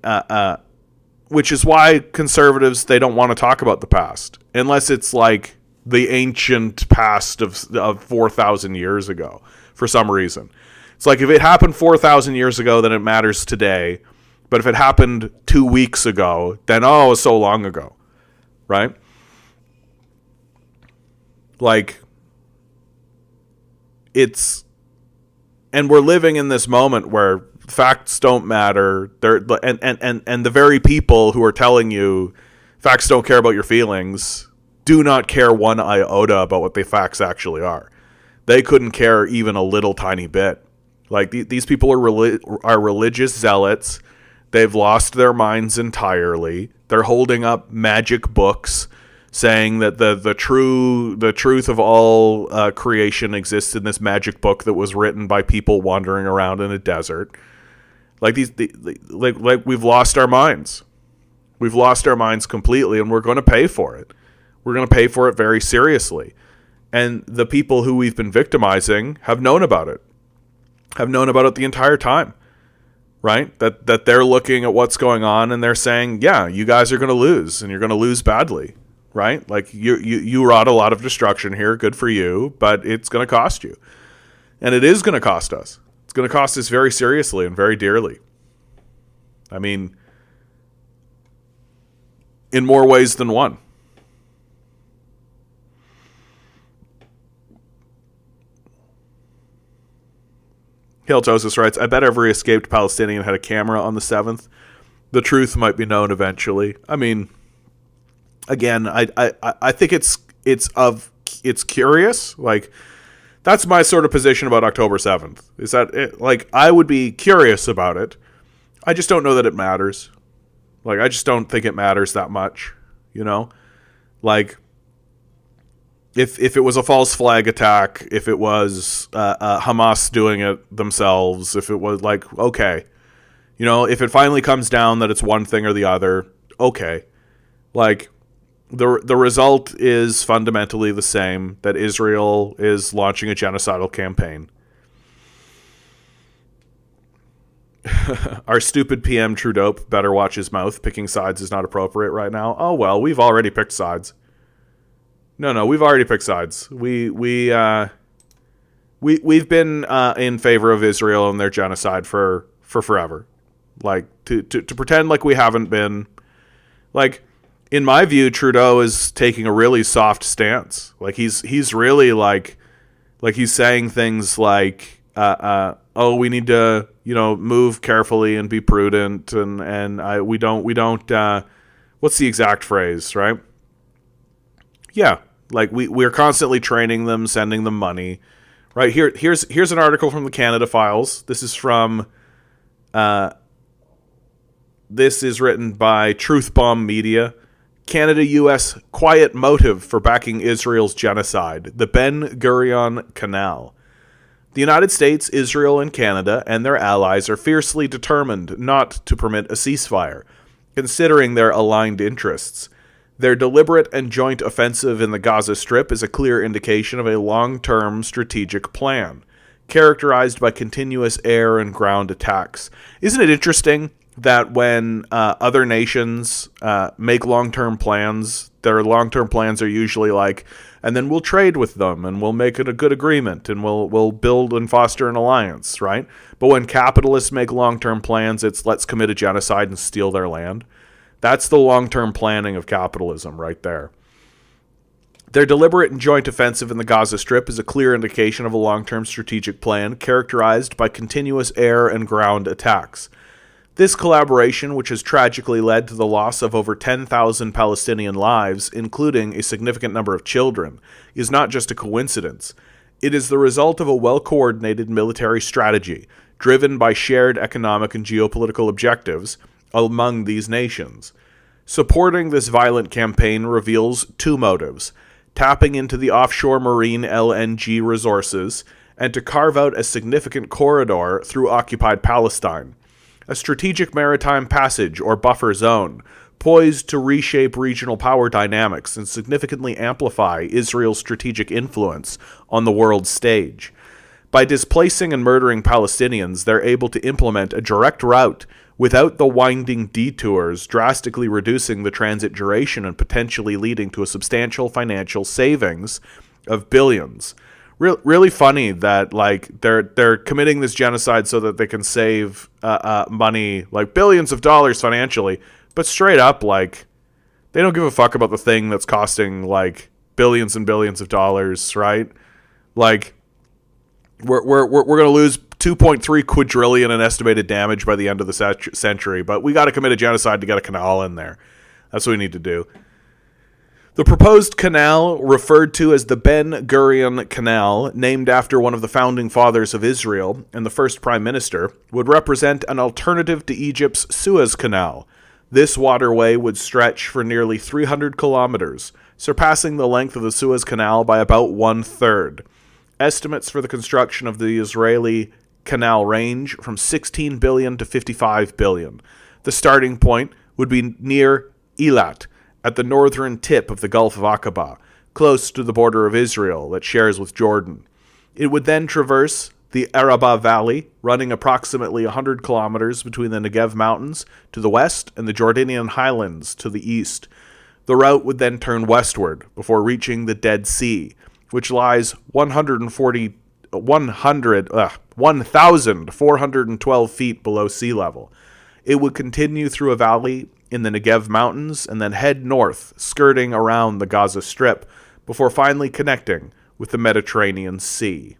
which is why conservatives, they don't want to talk about the past unless it's like the ancient past of 4,000 years ago for some reason. It's like, if it happened 4,000 years ago, then it matters today. But if it happened 2 weeks ago, then, oh, it was so long ago. Right? Like, it's... And we're living in this moment where facts don't matter. And the very people who are telling you facts don't care about your feelings do not care one iota about what the facts actually are. They couldn't care even a little tiny bit. Like, these people are religious zealots. They've lost their minds entirely. They're holding up magic books saying that the truth of all creation exists in this magic book that was written by people wandering around in a desert. Like like we've lost our minds. We've lost our minds completely, and we're going to pay for it. We're going to pay for it very seriously. And the people who we've been victimizing have known about it. Have known about it the entire time. Right? That they're looking at what's going on and they're saying, yeah, you guys are going to lose, and you're going to lose badly. Right? Like you wrought a lot of destruction here. Good for you, but it's going to cost you. And it is going to cost us. It's going to cost us very seriously and very dearly. I mean, in more ways than one. Hiltosis writes, I bet every escaped Palestinian had a camera on the 7th. The truth might be known eventually. I mean, again, I think it's curious. Like, that's my sort of position about October 7th. Is that it, like, I would be curious about it. I just don't know that it matters. Like, I just don't think it matters that much, you know? Like, if it was a false flag attack, if it was Hamas doing it themselves, if it was like, okay. You know, if it finally comes down that it's one thing or the other, okay. Like, the result is fundamentally the same, that Israel is launching a genocidal campaign. Our stupid PM Trudeau better watch his mouth. Picking sides is not appropriate right now. Oh, well, we've already picked sides. No, we've already picked sides. We've been in favor of Israel and their genocide for forever. Like, to pretend like we haven't been, like, in my view, Trudeau is taking a really soft stance. Like, he's really like he's saying things like, oh, we need to, you know, move carefully and be prudent, and we don't what's the exact phrase, right? Yeah, like we're constantly training them, sending them money. Right, here's an article from the Canada Files. This is from this is written by Truth Bomb Media. Canada-U.S. quiet motive for backing Israel's genocide, the Ben Gurion Canal. The United States, Israel, and Canada and their allies are fiercely determined not to permit a ceasefire, considering their aligned interests. Their deliberate and joint offensive in the Gaza Strip is a clear indication of a long-term strategic plan, characterized by continuous air and ground attacks. Isn't it interesting that when other nations make long-term plans, their long-term plans are usually like, and then we'll trade with them, and we'll make it a good agreement, and we'll build and foster an alliance, right? But when capitalists make long-term plans, it's let's commit a genocide and steal their land. That's the long-term planning of capitalism right there. Their deliberate and joint offensive in the Gaza Strip is a clear indication of a long-term strategic plan characterized by continuous air and ground attacks. This collaboration, which has tragically led to the loss of over 10,000 Palestinian lives, including a significant number of children, is not just a coincidence. It is the result of a well-coordinated military strategy, driven by shared economic and geopolitical objectives among these nations. Supporting this violent campaign reveals two motives: tapping into the offshore marine LNG resources, and to carve out a significant corridor through occupied Palestine. A strategic maritime passage or buffer zone, poised to reshape regional power dynamics and significantly amplify Israel's strategic influence on the world stage. By displacing and murdering Palestinians, they're able to implement a direct route without the winding detours, drastically reducing the transit duration and potentially leading to a substantial financial savings of billions. Really funny that like they're committing this genocide so that they can save money, like billions of dollars financially, but straight up like they don't give a fuck about the thing that's costing like billions and billions of dollars, right? Like we're gonna lose 2.3 quadrillion in estimated damage by the end of the century, but we got to commit a genocide to get a canal in there. That's what we need to do. The proposed canal, referred to as the Ben Gurion Canal, named after one of the founding fathers of Israel and the first prime minister, would represent an alternative to Egypt's Suez Canal. This waterway would stretch for nearly 300 kilometers, surpassing the length of the Suez Canal by about one-third. Estimates for the construction of the Israeli canal range from 16 billion to 55 billion. The starting point would be near Eilat, at the northern tip of the Gulf of Aqaba, close to the border of Israel that shares with Jordan. It would then traverse the Araba Valley, running approximately 100 kilometers between the Negev Mountains to the west and the Jordanian Highlands to the east. The route would then turn westward before reaching the Dead Sea, which lies 1,412 feet below sea level. It would continue through a valley in the Negev Mountains and then head north, skirting around the Gaza Strip, before finally connecting with the Mediterranean Sea.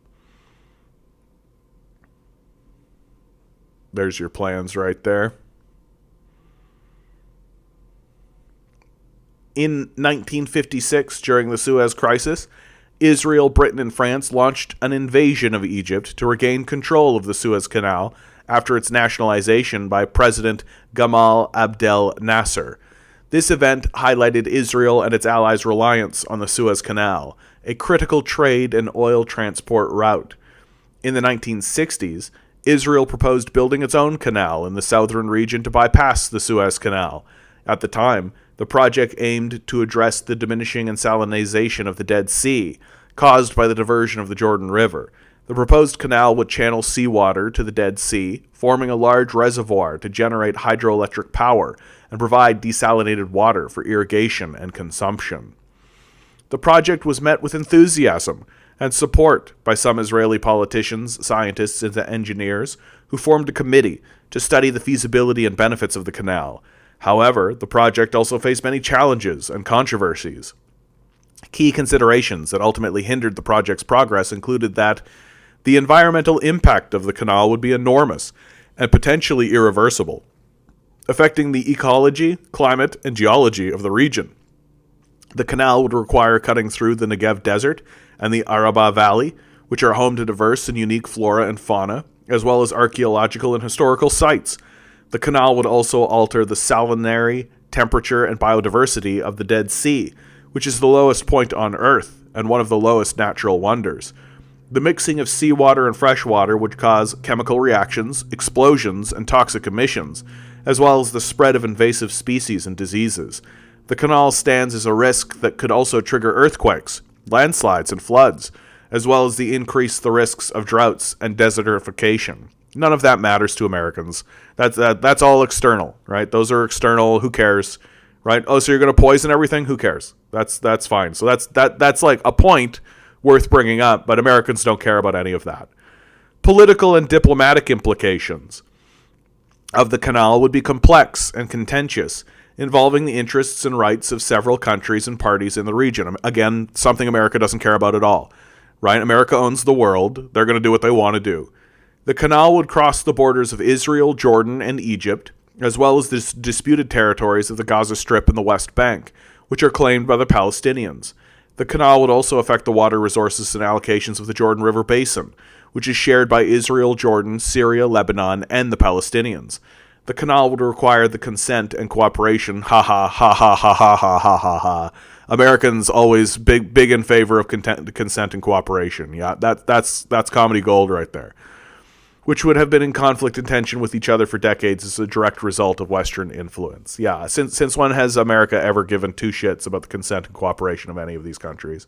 There's your plans right there. In 1956, during the Suez Crisis, Israel, Britain, and France launched an invasion of Egypt to regain control of the Suez Canal after its nationalization by President Gamal Abdel Nasser. This event highlighted Israel and its allies' reliance on the Suez Canal, a critical trade and oil transport route. In the 1960s, Israel proposed building its own canal in the southern region to bypass the Suez Canal. At the time, the project aimed to address the diminishing and salinization of the Dead Sea, caused by the diversion of the Jordan River. The proposed canal would channel seawater to the Dead Sea, forming a large reservoir to generate hydroelectric power and provide desalinated water for irrigation and consumption. The project was met with enthusiasm and support by some Israeli politicians, scientists, and engineers who formed a committee to study the feasibility and benefits of the canal. However, the project also faced many challenges and controversies. Key considerations that ultimately hindered the project's progress included that the environmental impact of the canal would be enormous and potentially irreversible, affecting the ecology, climate, and geology of the region. The canal would require cutting through the Negev Desert and the Araba Valley, which are home to diverse and unique flora and fauna, as well as archaeological and historical sites. The canal would also alter the salinity, temperature, and biodiversity of the Dead Sea, which is the lowest point on Earth and one of the lowest natural wonders. The mixing of seawater and freshwater would cause chemical reactions, explosions, and toxic emissions, as well as the spread of invasive species and diseases. The canal stands as a risk that could also trigger earthquakes, landslides, and floods, as well as increase the risks of droughts and desertification. None of that matters to Americans. That's all external, right? Those are external. Who cares, right? Oh, so you're going to poison everything? Who cares? That's fine. So that's like a point worth bringing up, but Americans don't care about any of that. Political and diplomatic implications of the canal would be complex and contentious, involving the interests and rights of several countries and parties in the region. Again, something America doesn't care about at all, right? America owns the world. They're going to do what they want to do. The canal would cross the borders of Israel, Jordan, and Egypt, as well as the disputed territories of the Gaza Strip and the West Bank, which are claimed by the Palestinians. The canal would also affect the water resources and allocations of the Jordan River Basin, which is shared by Israel, Jordan, Syria, Lebanon, and the Palestinians. The canal would require the consent and cooperation. Ha ha ha ha ha ha ha ha ha ha. Americans always big in favor of consent and cooperation. Yeah, that's comedy gold right there. Which would have been in conflict and tension with each other for decades as a direct result of Western influence. Yeah, since when has America ever given two shits about the consent and cooperation of any of these countries?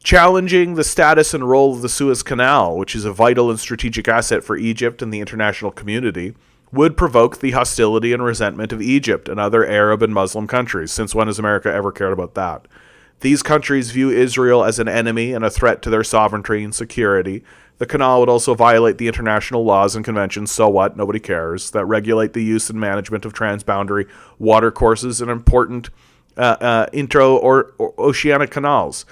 Challenging the status and role of the Suez Canal, which is a vital and strategic asset for Egypt and the international community, would provoke the hostility and resentment of Egypt and other Arab and Muslim countries. Since when has America ever cared about that? These countries view Israel as an enemy and a threat to their sovereignty and security. The canal would also violate the international laws and conventions, so what, nobody cares, that regulate the use and management of transboundary watercourses and important intra-oceanic canals.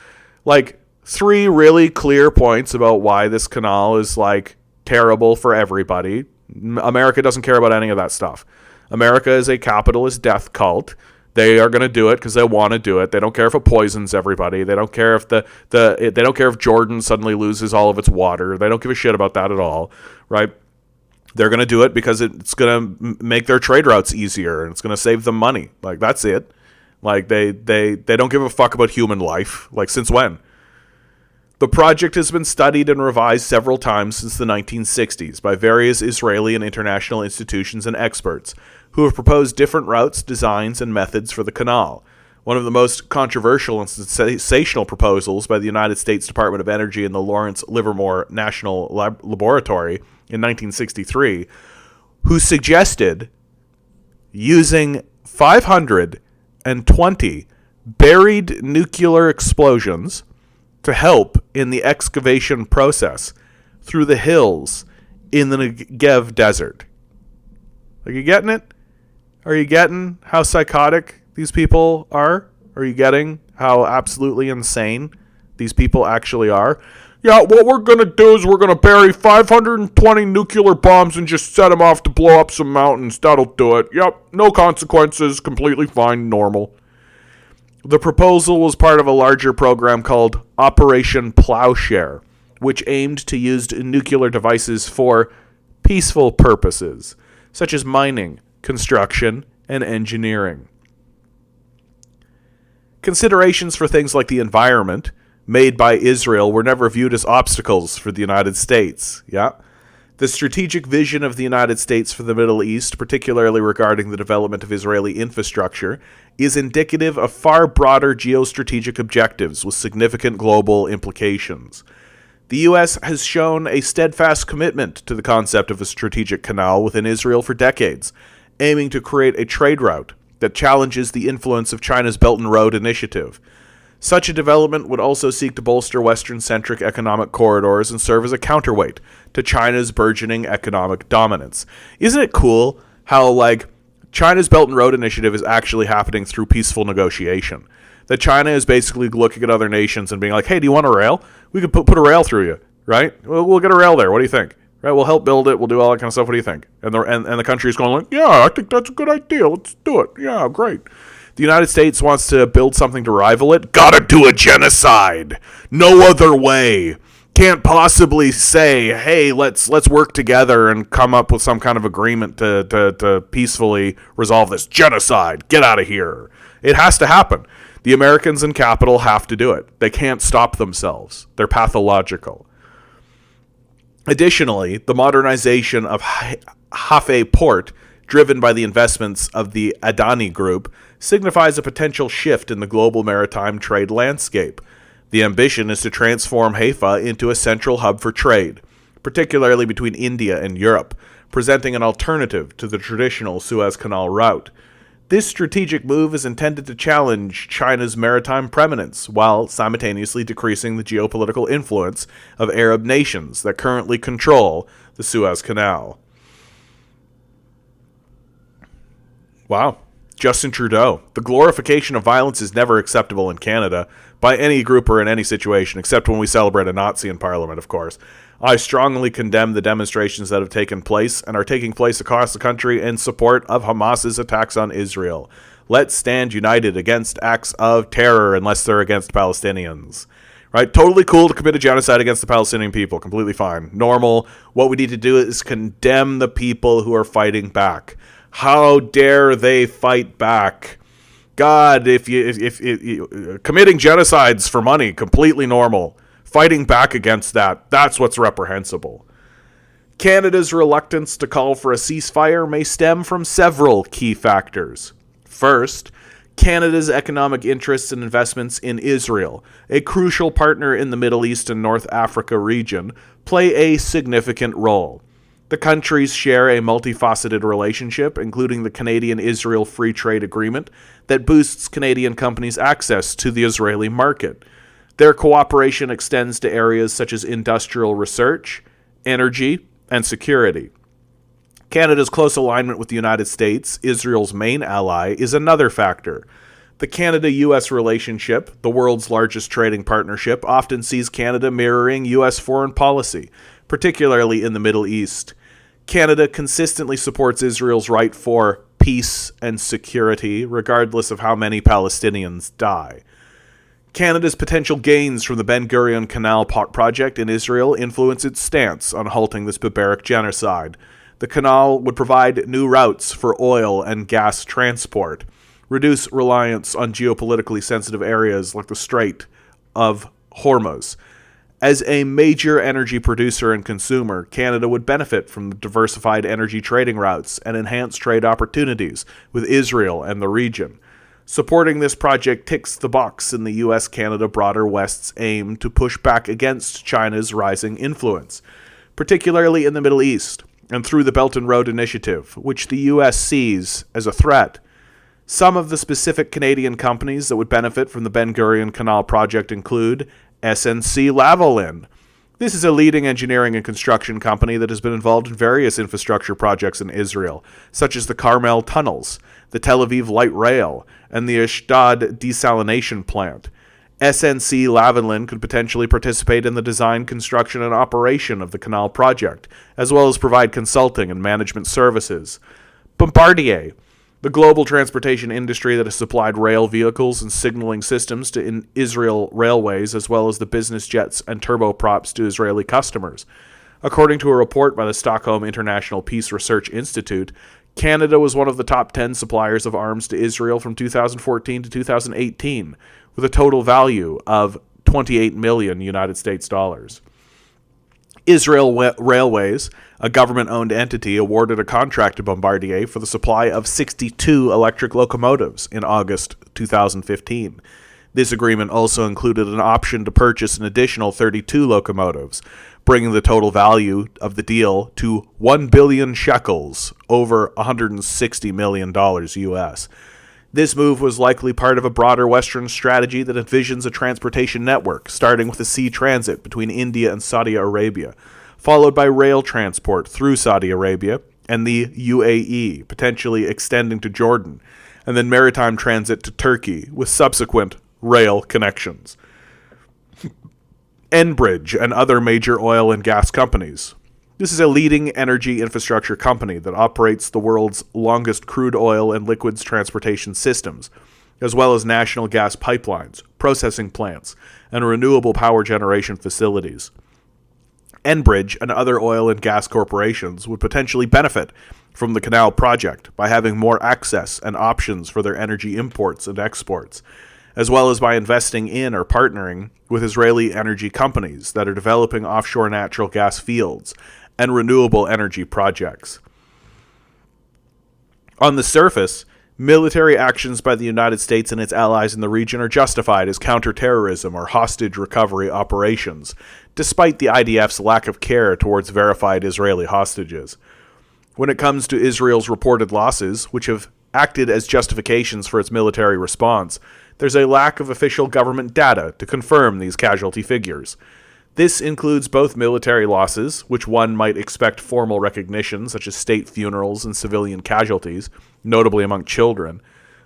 Like, 3 really clear points about why this canal is, like, terrible for everybody. America doesn't care about any of that stuff. America is a capitalist death cult. They are going to do it because they want to do it. They don't care if it poisons everybody. They don't care if they don't care if Jordan suddenly loses all of its water. They don't give a shit about that at all, right? They're going to do it because it's going to make their trade routes easier and it's going to save them money. Like, that's it. Like, they don't give a fuck about human life. Like, since when? The project has been studied and revised several times since the 1960s by various Israeli and international institutions and experts who have proposed different routes, designs, and methods for the canal. One of the most controversial and sensational proposals by the United States Department of Energy and the Lawrence Livermore National Laboratory in 1963, who suggested using 520 buried nuclear explosions to help in the excavation process through the hills in the Negev desert. Are you getting it? Are you getting how psychotic these people are? Are you getting how absolutely insane these people actually are? Yeah, what we're going to do is we're going to bury 520 nuclear bombs and just set them off to blow up some mountains. That'll do it. Yep, no consequences, completely fine, normal. The proposal was part of a larger program called Operation Plowshare, which aimed to use nuclear devices for peaceful purposes, such as mining, construction, and engineering. Considerations for things like the environment made by Israel were never viewed as obstacles for the United States. Yeah. The strategic vision of the United States for the Middle East, particularly regarding the development of Israeli infrastructure, is indicative of far broader geostrategic objectives with significant global implications. The U.S. has shown a steadfast commitment to the concept of a strategic canal within Israel for decades, aiming to create a trade route that challenges the influence of China's Belt and Road Initiative. Such a development would also seek to bolster Western-centric economic corridors and serve as a counterweight to China's burgeoning economic dominance. Isn't it cool how, China's Belt and Road Initiative is actually happening through peaceful negotiation? That China is basically looking at other nations and being like, hey, do you want a rail? We could put a rail through you, right? We'll get a rail there. What do you think? Right, we'll help build it. We'll do all that kind of stuff. What do you think? And the country is going like, yeah, I think that's a good idea. Let's do it. Yeah, great. The United States wants to build something to rival it. Gotta do a genocide. No other way. Can't possibly say, hey, let's work together and come up with some kind of agreement to peacefully resolve this genocide. Get out of here. It has to happen. The Americans in capital have to do it. They can't stop themselves. They're pathological. Additionally, the modernization of Adani Port, driven by the investments of the Adani Group, signifies a potential shift in the global maritime trade landscape. The ambition is to transform Haifa into a central hub for trade, particularly between India and Europe, presenting an alternative to the traditional Suez Canal route. This strategic move is intended to challenge China's maritime preeminence while simultaneously decreasing the geopolitical influence of Arab nations that currently control the Suez Canal. Wow. Justin Trudeau. The glorification of violence is never acceptable in Canada by any group or in any situation, except when we celebrate a Nazi in Parliament, of course. I strongly condemn the demonstrations that have taken place and are taking place across the country in support of Hamas's attacks on Israel. Let's stand united against acts of terror unless they're against Palestinians. Right? Totally cool to commit a genocide against the Palestinian people. Completely fine. Normal. What we need to do is condemn the people who are fighting back. How dare they fight back? God, if committing genocides for money, completely normal. Fighting back against that's what's reprehensible. Canada's reluctance to call for a ceasefire may stem from several key factors. First, Canada's economic interests and investments in Israel, a crucial partner in the Middle East and North Africa region, play a significant role. The countries share a multifaceted relationship, including the Canadian-Israel Free Trade Agreement, that boosts Canadian companies' access to the Israeli market. Their cooperation extends to areas such as industrial research, energy, and security. Canada's close alignment with the United States, Israel's main ally, is another factor. The Canada-U.S. relationship, the world's largest trading partnership, often sees Canada mirroring U.S. foreign policy, particularly in the Middle East. Canada consistently supports Israel's right for peace and security, regardless of how many Palestinians die. Canada's potential gains from the Ben Gurion Canal project in Israel influence its stance on halting this barbaric genocide. The canal would provide new routes for oil and gas transport, reduce reliance on geopolitically sensitive areas like the Strait of Hormuz, As a major energy producer and consumer, Canada would benefit from the diversified energy trading routes and enhanced trade opportunities with Israel and the region. Supporting this project ticks the box in the US-Canada broader West's aim to push back against China's rising influence, particularly in the Middle East, and through the Belt and Road Initiative, which the US sees as a threat. Some of the specific Canadian companies that would benefit from the Ben Gurion Canal project include SNC-Lavalin. This is a leading engineering and construction company that has been involved in various infrastructure projects in Israel, such as the Carmel Tunnels, the Tel Aviv Light Rail, and the Ashdod Desalination Plant. SNC-Lavalin could potentially participate in the design, construction, and operation of the canal project, as well as provide consulting and management services. Bombardier, the global transportation industry that has supplied rail vehicles and signaling systems to Israel railways, as well as the business jets and turboprops to Israeli customers. According to a report by the Stockholm International Peace Research Institute, Canada was one of the top 10 suppliers of arms to Israel from 2014 to 2018, with a total value of 28 million United States dollars. Israel Railways, a government-owned entity, awarded a contract to Bombardier for the supply of 62 electric locomotives in August 2015. This agreement also included an option to purchase an additional 32 locomotives, bringing the total value of the deal to 1 billion shekels, over $160 million US. This move was likely part of a broader Western strategy that envisions a transportation network, starting with a sea transit between India and Saudi Arabia, followed by rail transport through Saudi Arabia and the UAE, potentially extending to Jordan, and then maritime transit to Turkey, with subsequent rail connections. Enbridge and other major oil and gas companies. This is a leading energy infrastructure company that operates the world's longest crude oil and liquids transportation systems, as well as national gas pipelines, processing plants, and renewable power generation facilities. Enbridge and other oil and gas corporations would potentially benefit from the canal project by having more access and options for their energy imports and exports, as well as by investing in or partnering with Israeli energy companies that are developing offshore natural gas fields and renewable energy projects. On the surface, military actions by the United States and its allies in the region are justified as counterterrorism or hostage recovery operations, despite the IDF's lack of care towards verified Israeli hostages. When it comes to Israel's reported losses, which have acted as justifications for its military response, there's a lack of official government data to confirm these casualty figures. This includes both military losses, which one might expect formal recognition, such as state funerals and civilian casualties, notably among children.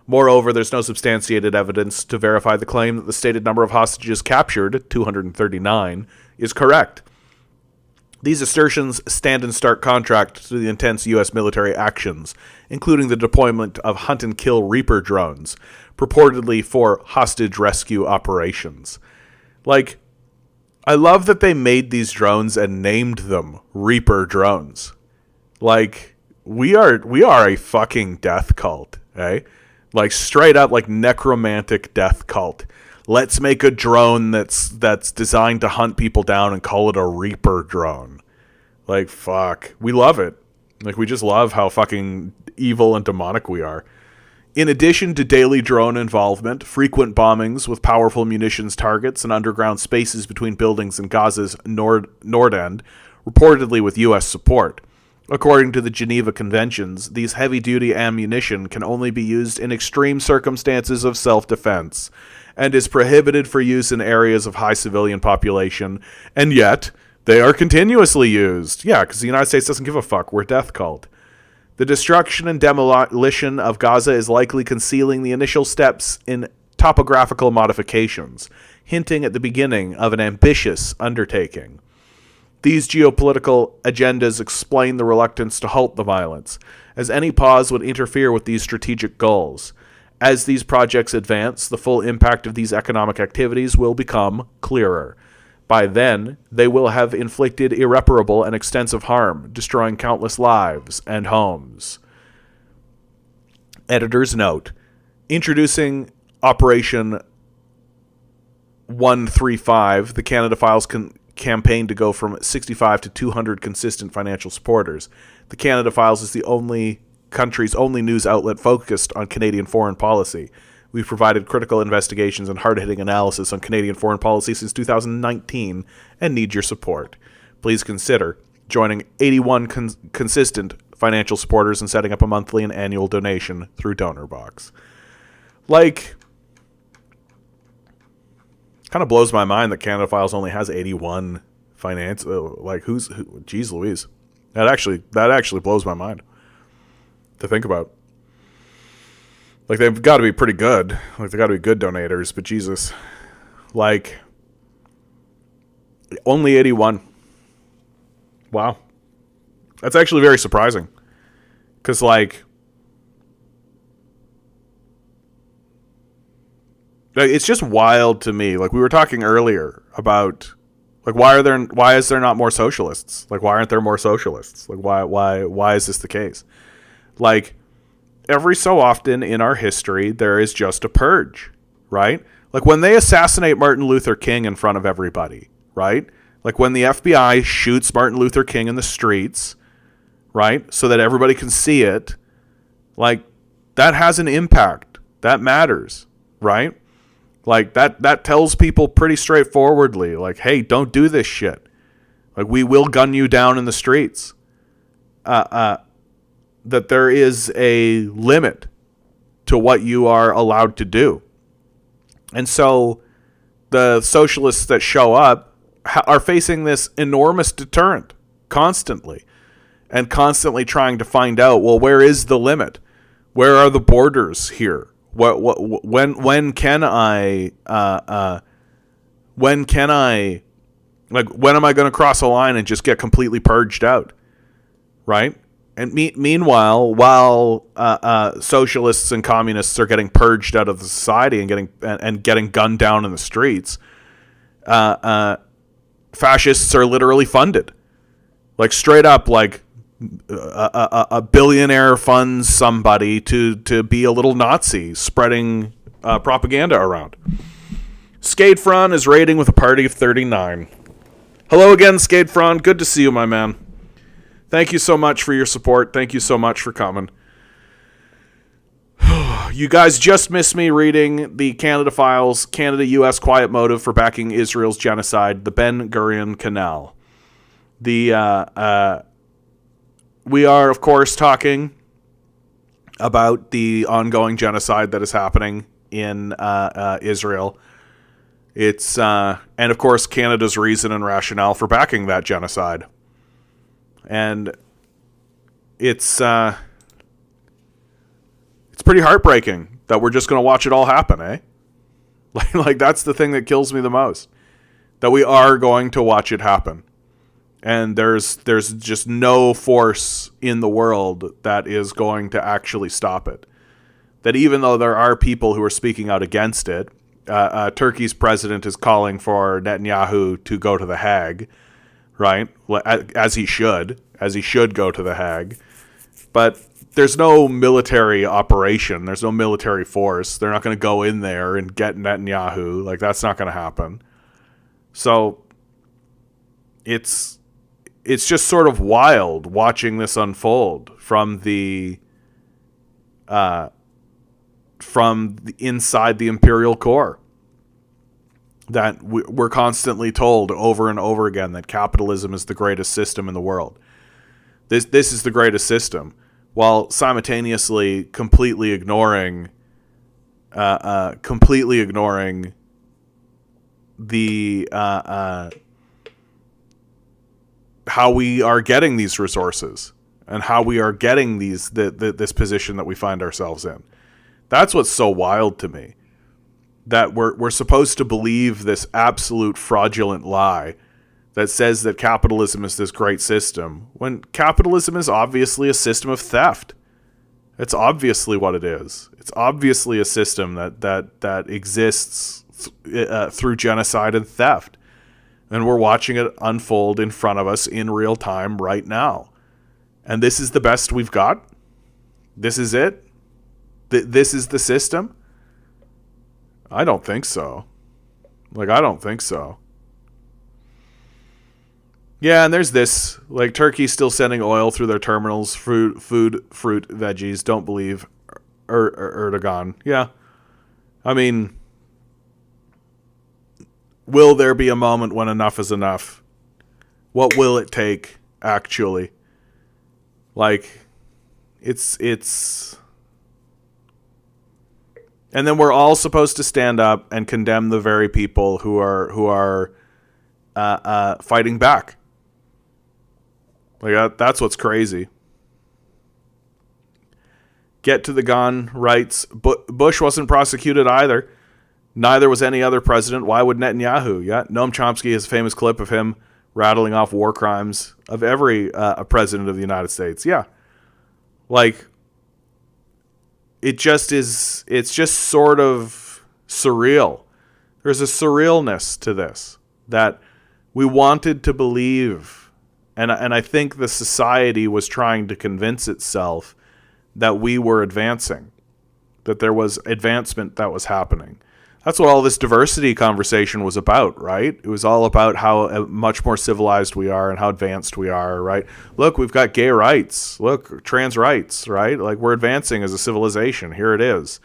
Moreover, there's no substantiated evidence to verify the claim that the stated number of hostages captured, 239, is correct. These assertions stand in stark contrast to the intense U.S. military actions, including the deployment of hunt-and-kill Reaper drones, purportedly for hostage rescue operations. I love that they made these drones and named them Reaper drones. We are a fucking death cult, eh? Straight up, necromantic death cult. Let's make a drone that's designed to hunt people down and call it a Reaper drone. Fuck. We love it. We just love how fucking evil and demonic we are. In addition to daily drone involvement, frequent bombings with powerful munitions targets and underground spaces between buildings in Gaza's north end, reportedly with U.S. support. According to the Geneva Conventions, these heavy-duty ammunition can only be used in extreme circumstances of self-defense, and is prohibited for use in areas of high civilian population, and yet they are continuously used. Yeah, because the United States doesn't give a fuck. We're a death cult. The destruction and demolition of Gaza is likely concealing the initial steps in topographical modifications, hinting at the beginning of an ambitious undertaking. These geopolitical agendas explain the reluctance to halt the violence, as any pause would interfere with these strategic goals. As these projects advance, the full impact of these economic activities will become clearer. By then, they will have inflicted irreparable and extensive harm, destroying countless lives and homes. Editor's note: introducing Operation 135, the Canada Files campaign to go from 65 to 200 consistent financial supporters. The Canada Files is the country's only news outlet focused on Canadian foreign policy. We've provided critical investigations and hard-hitting analysis on Canadian foreign policy since 2019 and need your support. Please consider joining 81 consistent financial supporters and setting up a monthly and annual donation through DonorBox. Like, kind of blows my mind that Canada Files only has 81 finance. Like, who? Geez Louise. That actually blows my mind to think about. Like, they've got to be pretty good. Like, they've got to be good donators, but Jesus. Like, only 81. Wow. That's actually very surprising. Because, like, it's just wild to me. Like, we were talking earlier about, like, why is there not more socialists? Like, why aren't there more socialists? Like, why is this the case? Like, every so often in our history, there is just a purge, right? Like, when they assassinate Martin Luther King in front of everybody, right? Like, when the FBI shoots Martin Luther King in the streets, right? So that everybody can see it, like, that has an impact. That matters, right? Like, that tells people pretty straightforwardly, like, hey, don't do this shit. Like, we will gun you down in the streets. That there is a limit to what you are allowed to do. And so the socialists that show up are facing this enormous deterrent constantly, and constantly trying to find out, well, where is the limit? Where are the borders here? When can I when am I going to cross a line and just get completely purged out, right? And meanwhile, while socialists and communists are getting purged out of the society and getting gunned down in the streets, fascists are literally funded, like, straight up, like, a billionaire funds somebody to be a little Nazi spreading propaganda around. Skadefron is rating with a party of 39. Hello again, Skadefron. Good to see you, my man. Thank you so much for your support. Thank you so much for coming. You guys just missed me reading the Canada Files, Canada-U.S. Quiet Motive for Backing Israel's Genocide, the Ben Gurion Canal. We are, of course, talking about the ongoing genocide that is happening in Israel. It's and, of course, Canada's reason and rationale for backing that genocide. And it's pretty heartbreaking that we're just going to watch it all happen, eh? Like, that's the thing that kills me the most. That we are going to watch it happen. And there's just no force in the world that is going to actually stop it. That even though there are people who are speaking out against it, Turkey's president is calling for Netanyahu to go to The Hague, right? As he should go to The Hague. But there's no military operation. There's no military force. They're not going to go in there and get Netanyahu. Like, that's not going to happen. So it's just sort of wild watching this unfold from inside the imperial core. That we're constantly told over and over again that capitalism is the greatest system in the world. This is the greatest system, while simultaneously completely ignoring the how we are getting these resources and how we are getting this position that we find ourselves in. That's what's so wild to me. That we're supposed to believe this absolute fraudulent lie that says that capitalism is this great system, when capitalism is obviously a system of theft. It's obviously what it is. It's obviously a system that exists through genocide and theft. And we're watching it unfold in front of us in real time right now. And this is the best we've got? This is it? This is the system? I don't think so. I don't think so. Yeah, and there's this, like, Turkey's still sending oil through their terminals, fruit, veggies. Don't believe Erdogan. Yeah. I mean, will there be a moment when enough is enough? What will it take, actually? Like, it's... And then we're all supposed to stand up and condemn the very people who are fighting back. Like, that's what's crazy. Get to the gun rights. Bush wasn't prosecuted either. Neither was any other president. Why would Netanyahu? Yeah, Noam Chomsky has a famous clip of him rattling off war crimes of every president of the United States. Yeah. Like, it's just sort of surreal. There's a surrealness to this that we wanted to believe. And I think the society was trying to convince itself that we were advancing, that there was advancement that was happening. That's what all this diversity conversation was about, right? It was all about how much more civilized we are and how advanced we are, right? Look, we've got gay rights. Look, trans rights, right? Like, we're advancing as a civilization. Here it is.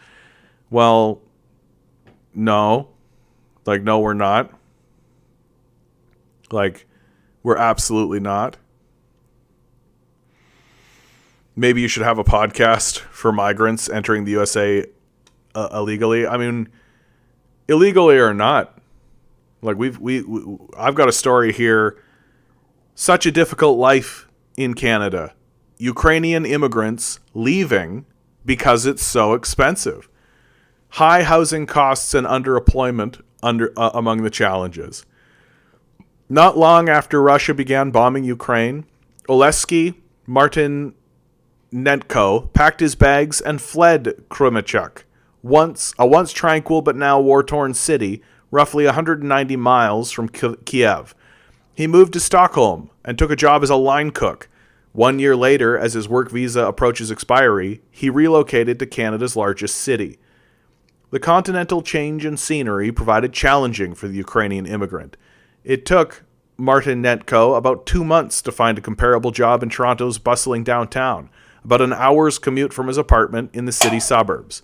Well, no. Like, no, we're not. Like, we're absolutely not. Maybe you should have a podcast for migrants entering the USA illegally. I mean, illegally or not. Like, I've got a story here. Such a difficult life in Canada. Ukrainian immigrants leaving because it's so expensive. High housing costs and underemployment among the challenges. Not long after Russia began bombing Ukraine, Oleksiy Martynenko packed his bags and fled Kremenchuk, a once tranquil but now war-torn city, roughly 190 miles from Kiev. He moved to Stockholm and took a job as a line cook. 1 year later, as his work visa approaches expiry, he relocated to Canada's largest city. The continental change in scenery provided challenging for the Ukrainian immigrant. It took Martynenko about 2 months to find a comparable job in Toronto's bustling downtown, about an hour's commute from his apartment in the city suburbs.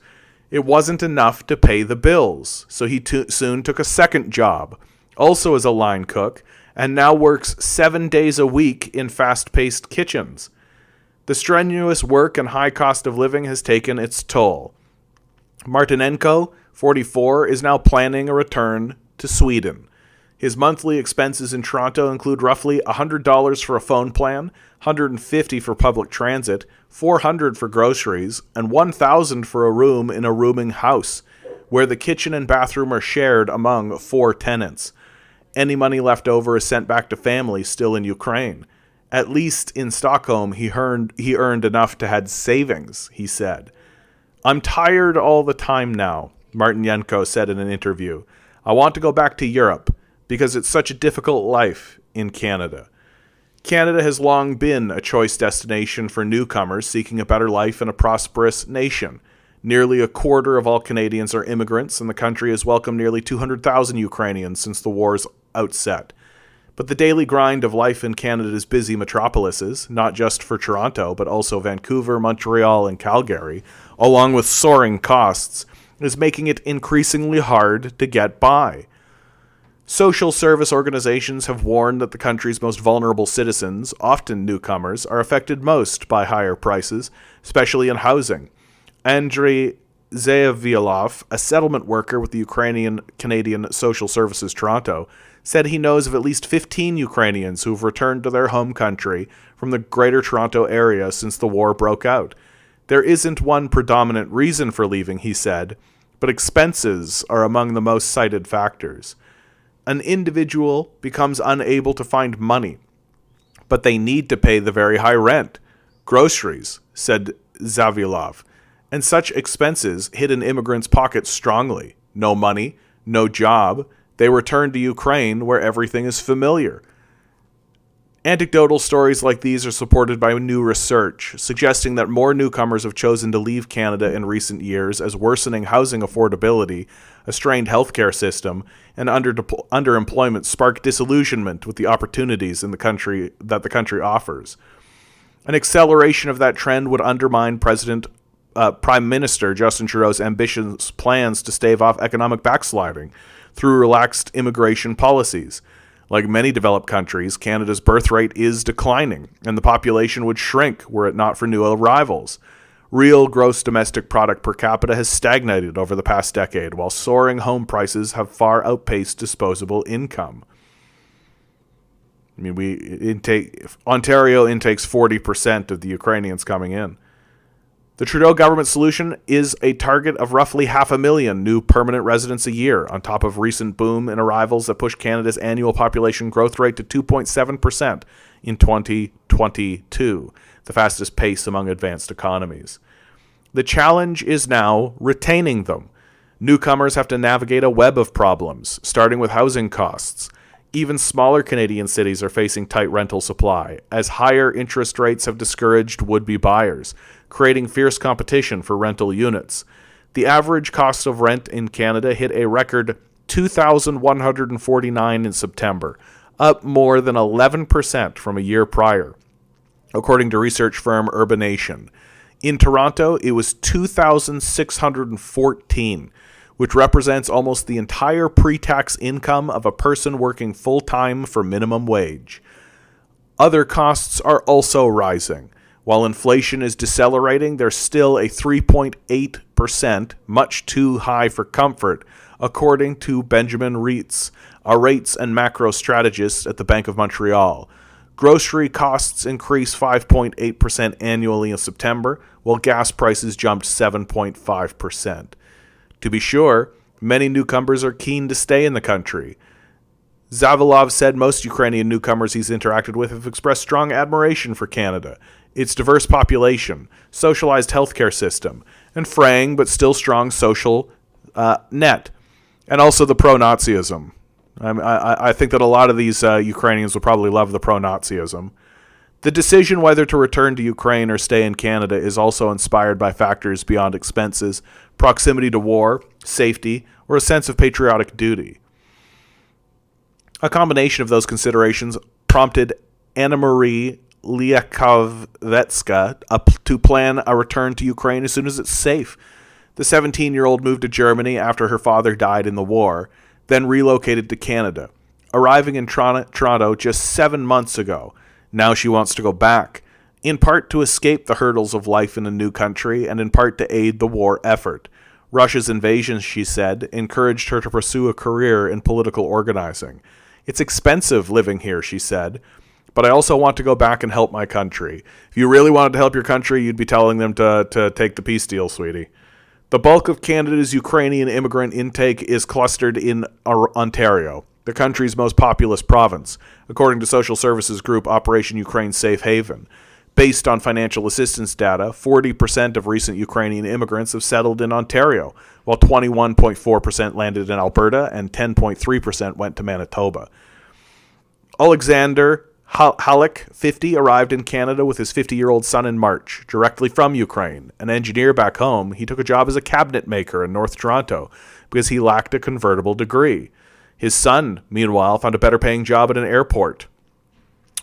It wasn't enough to pay the bills, so he soon took a second job, also as a line cook, and now works 7 days a week in fast-paced kitchens. The strenuous work and high cost of living has taken its toll. Martynenko, 44, is now planning a return to Sweden. His monthly expenses in Toronto include roughly $100 for a phone plan, $150 for public transit, $400 for groceries, and $1,000 for a room in a rooming house, where the kitchen and bathroom are shared among 4 tenants. Any money left over is sent back to family still in Ukraine. At least in Stockholm, he earned enough to have savings, he said. "I'm tired all the time now," Martynenko said in an interview. "I want to go back to Europe, because it's such a difficult life in Canada." Canada has long been a choice destination for newcomers seeking a better life in a prosperous nation. Nearly a quarter of all Canadians are immigrants, and the country has welcomed nearly 200,000 Ukrainians since the war's outset. But the daily grind of life in Canada's busy metropolises, not just for Toronto, but also Vancouver, Montreal, and Calgary, along with soaring costs, is making it increasingly hard to get by. Social service organizations have warned that the country's most vulnerable citizens, often newcomers, are affected most by higher prices, especially in housing. Andrei Zayavilov, a settlement worker with the Ukrainian-Canadian Social Services Toronto, said he knows of at least 15 Ukrainians who have returned to their home country from the Greater Toronto area since the war broke out. There isn't one predominant reason for leaving, he said, but expenses are among the most cited factors. An individual becomes unable to find money, but they need to pay the very high rent, groceries, said Zavilov, and such expenses hit an immigrant's pocket strongly. No money, no job. They return to Ukraine where everything is familiar. Anecdotal stories like these are supported by new research, suggesting that more newcomers have chosen to leave Canada in recent years as worsening housing affordability, a strained healthcare system, and underemployment spark disillusionment with the opportunities in the country that the country offers. An acceleration of that trend would undermine Prime Minister Justin Trudeau's ambitious plans to stave off economic backsliding through relaxed immigration policies. Like many developed countries, Canada's birth rate is declining, and the population would shrink were it not for new arrivals. Real gross domestic product per capita has stagnated over the past decade, while soaring home prices have far outpaced disposable income. I mean, Ontario intakes 40% of the Ukrainians coming in. The Trudeau government solution is a target of roughly 500,000 new permanent residents a year, on top of recent boom in arrivals that pushed Canada's annual population growth rate to 2.7% in 2022, the fastest pace among advanced economies. The challenge is now retaining them. Newcomers have to navigate a web of problems, starting with housing costs. Even smaller Canadian cities are facing tight rental supply, as higher interest rates have discouraged would-be buyers, creating fierce competition for rental units. The average cost of rent in Canada hit a record $2,149 in September, up more than 11% from a year prior, according to research firm Urbanation. In Toronto, it was $2,614, which represents almost the entire pre-tax income of a person working full-time for minimum wage. Other costs are also rising. While inflation is decelerating, there's still a 3.8%, much too high for comfort, according to Benjamin Reitz, a rates and macro strategist at the Bank of Montreal. Grocery costs increased 5.8% annually in September, while gas prices jumped 7.5%. To be sure, many newcomers are keen to stay in the country. Zavalov said most Ukrainian newcomers he's interacted with have expressed strong admiration for Canada, its diverse population, socialized healthcare system, and fraying but still strong social net, and also the pro-Nazism. I think that a lot of these Ukrainians would probably love the pro-Nazism. The decision whether to return to Ukraine or stay in Canada is also inspired by factors beyond expenses, proximity to war, safety, or a sense of patriotic duty. A combination of those considerations prompted Anna Marie Liakovvetska to plan a return to Ukraine as soon as it's safe. The 17-year-old moved to Germany after her father died in the war, then relocated to Canada, arriving in Toronto just 7 months ago. Now she wants to go back, in part to escape the hurdles of life in a new country and in part to aid the war effort. Russia's invasion, she said, encouraged her to pursue a career in political organizing. It's expensive living here, she said, but I also want to go back and help my country. If you really wanted to help your country, you'd be telling them to take the peace deal, sweetie. The bulk of Canada's Ukrainian immigrant intake is clustered in Ontario, the country's most populous province, according to social services group Operation Ukraine Safe Haven. Based on financial assistance data, 40% of recent Ukrainian immigrants have settled in Ontario, while 21.4% landed in Alberta and 10.3% went to Manitoba. Alexander Halleck, 50, arrived in Canada with his 50-year-old son in March, directly from Ukraine. An engineer back home, he took a job as a cabinet maker in North Toronto because he lacked a convertible degree. His son, meanwhile, found a better-paying job at an airport.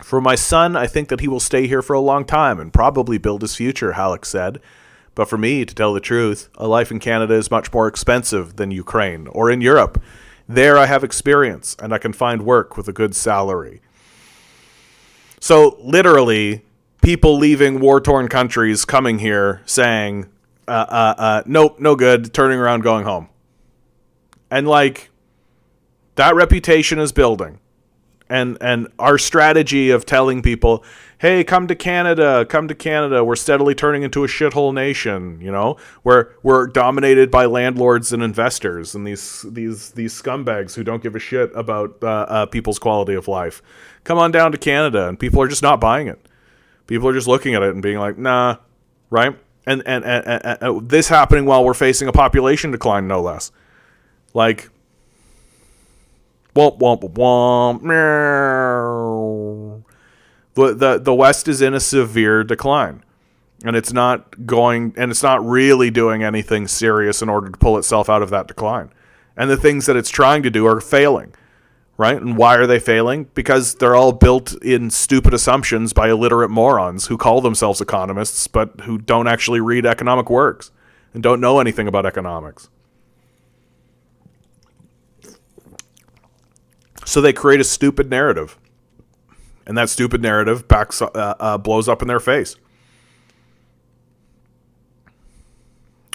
For my son, I think that he will stay here for a long time and probably build his future, Halleck said. But for me, to tell the truth, a life in Canada is much more expensive than Ukraine or in Europe. There I have experience, and I can find work with a good salary. So, literally, people leaving war-torn countries coming here saying, nope, no good, turning around, going home. And, that reputation is building. And our strategy of telling people, hey, come to Canada, we're steadily turning into a shithole nation, we're dominated by landlords and investors and these scumbags who don't give a shit about people's quality of life. Come on down to Canada, and people are just not buying it. People are just looking at it and being like, nah, right? And this happening while we're facing a population decline, no less. Womp, womp, womp. The West is in a severe decline. And it's not really doing anything serious in order to pull itself out of that decline. And the things that it's trying to do are failing, right? And why are they failing? Because they're all built in stupid assumptions by illiterate morons who call themselves economists, but who don't actually read economic works and don't know anything about economics. So they create a stupid narrative. And that stupid narrative blows up in their face.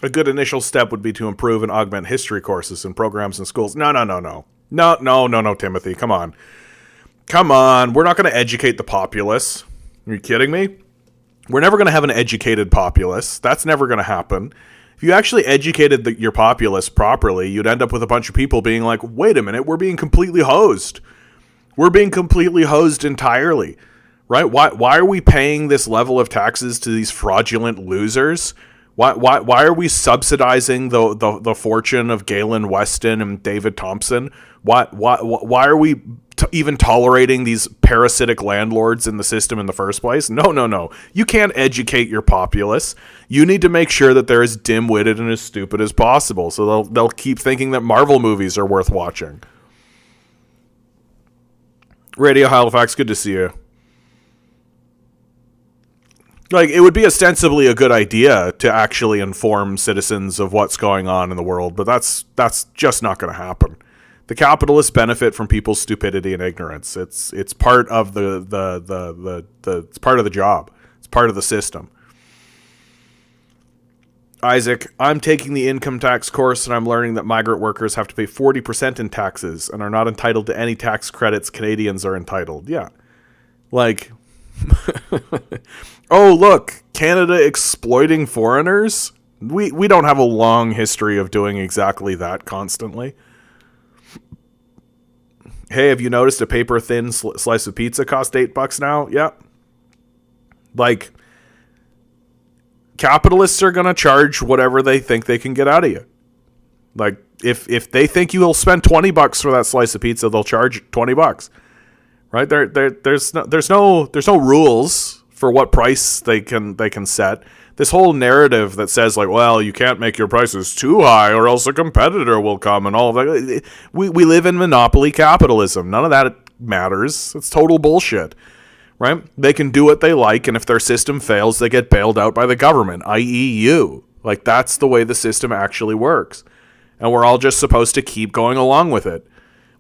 A good initial step would be to improve and augment history courses and programs in schools. No, Timothy. Come on. We're not going to educate the populace. Are you kidding me? We're never going to have an educated populace. That's never going to happen. If you actually educated your populace properly, you'd end up with a bunch of people being like, wait a minute, we're being completely hosed. We're being completely hosed entirely, right? Why are we paying this level of taxes to these fraudulent losers? Why are we subsidizing the fortune of Galen Weston and David Thompson? Why are we even tolerating these parasitic landlords in the system in the first place? No. You can't educate your populace. You need to make sure that they're as dim-witted and as stupid as possible, so they'll keep thinking that Marvel movies are worth watching. Radio Halifax, good to see you. Like, it would be ostensibly a good idea to actually inform citizens of what's going on in the world, but that's just not going to happen. The capitalists benefit from people's stupidity and ignorance. It's part of it's part of the job. It's part of the system. Isaac, I'm taking the income tax course and I'm learning that migrant workers have to pay 40% in taxes and are not entitled to any tax credits Canadians are entitled. Yeah. Like, oh, look, Canada exploiting foreigners? We don't have a long history of doing exactly that constantly. Hey, have you noticed a paper-thin slice of pizza cost $8 now? Yeah. Like, capitalists are going to charge whatever they think they can get out of you. Like, if they think you will spend $20 for that slice of pizza, they'll charge $20. Right? There's no rules for what price they can set. This whole narrative that says, like, well, you can't make your prices too high or else a competitor will come and all of that. We live in monopoly capitalism. None of that matters. It's total bullshit. Right? They can do what they like, and if their system fails, they get bailed out by the government, i.e. you. Like, that's the way the system actually works. And we're all just supposed to keep going along with it.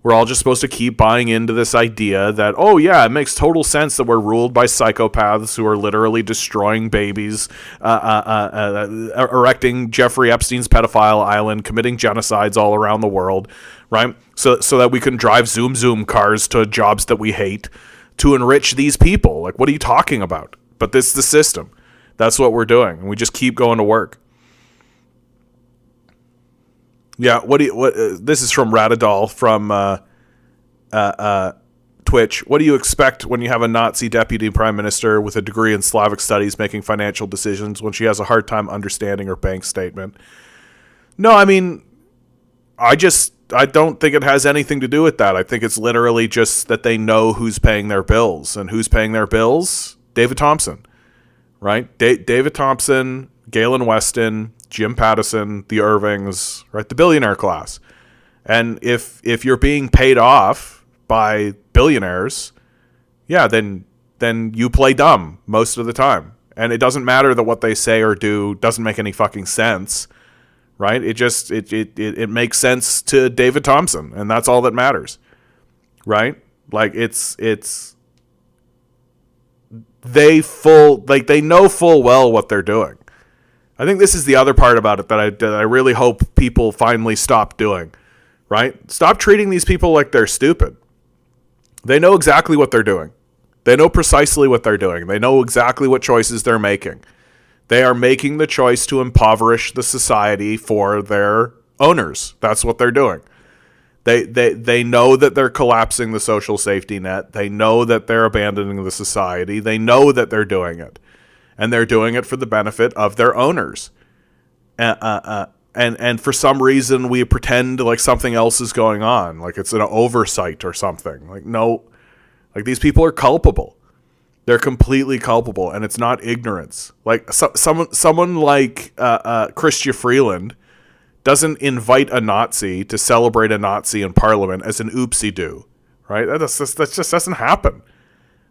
We're all just supposed to keep buying into this idea that, oh yeah, it makes total sense that we're ruled by psychopaths who are literally destroying babies, erecting Jeffrey Epstein's pedophile island, committing genocides all around the world, right? So that we can drive Zoom cars to jobs that we hate to enrich these people. Like, what are you talking about? But this is the system. That's what we're doing. And we just keep going to work. Yeah, this is from Radadol from Twitch. What do you expect when you have a Nazi deputy prime minister with a degree in Slavic studies making financial decisions when she has a hard time understanding her bank statement? No, I mean, I don't think it has anything to do with that. I think it's literally just that they know who's paying their bills. And who's paying their bills? David Thompson, right? David Thompson, Galen Weston, Jim Pattison, the Irvings, right? The billionaire class. And if you're being paid off by billionaires, yeah, then you play dumb most of the time. And it doesn't matter that what they say or do doesn't make any fucking sense, right? It makes sense to David Thompson, and that's all that matters, right? Like, they know full well what they're doing. I think this is the other part about it that I really hope people finally stop doing, right? Stop treating these people like they're stupid. They know exactly what they're doing. They know precisely what they're doing. They know exactly what choices they're making. They are making the choice to impoverish the society for their owners. That's what they're doing. They know that they're collapsing the social safety net. They know that they're abandoning the society. They know that they're doing it. And they're doing it for the benefit of their owners. And for some reason, we pretend like something else is going on. Like it's an oversight or something. Like, no. Like, these people are culpable. They're completely culpable, and it's not ignorance. Like someone like Chrystia Freeland doesn't invite a Nazi to celebrate a Nazi in Parliament as an oopsie-doo, right? That just doesn't happen.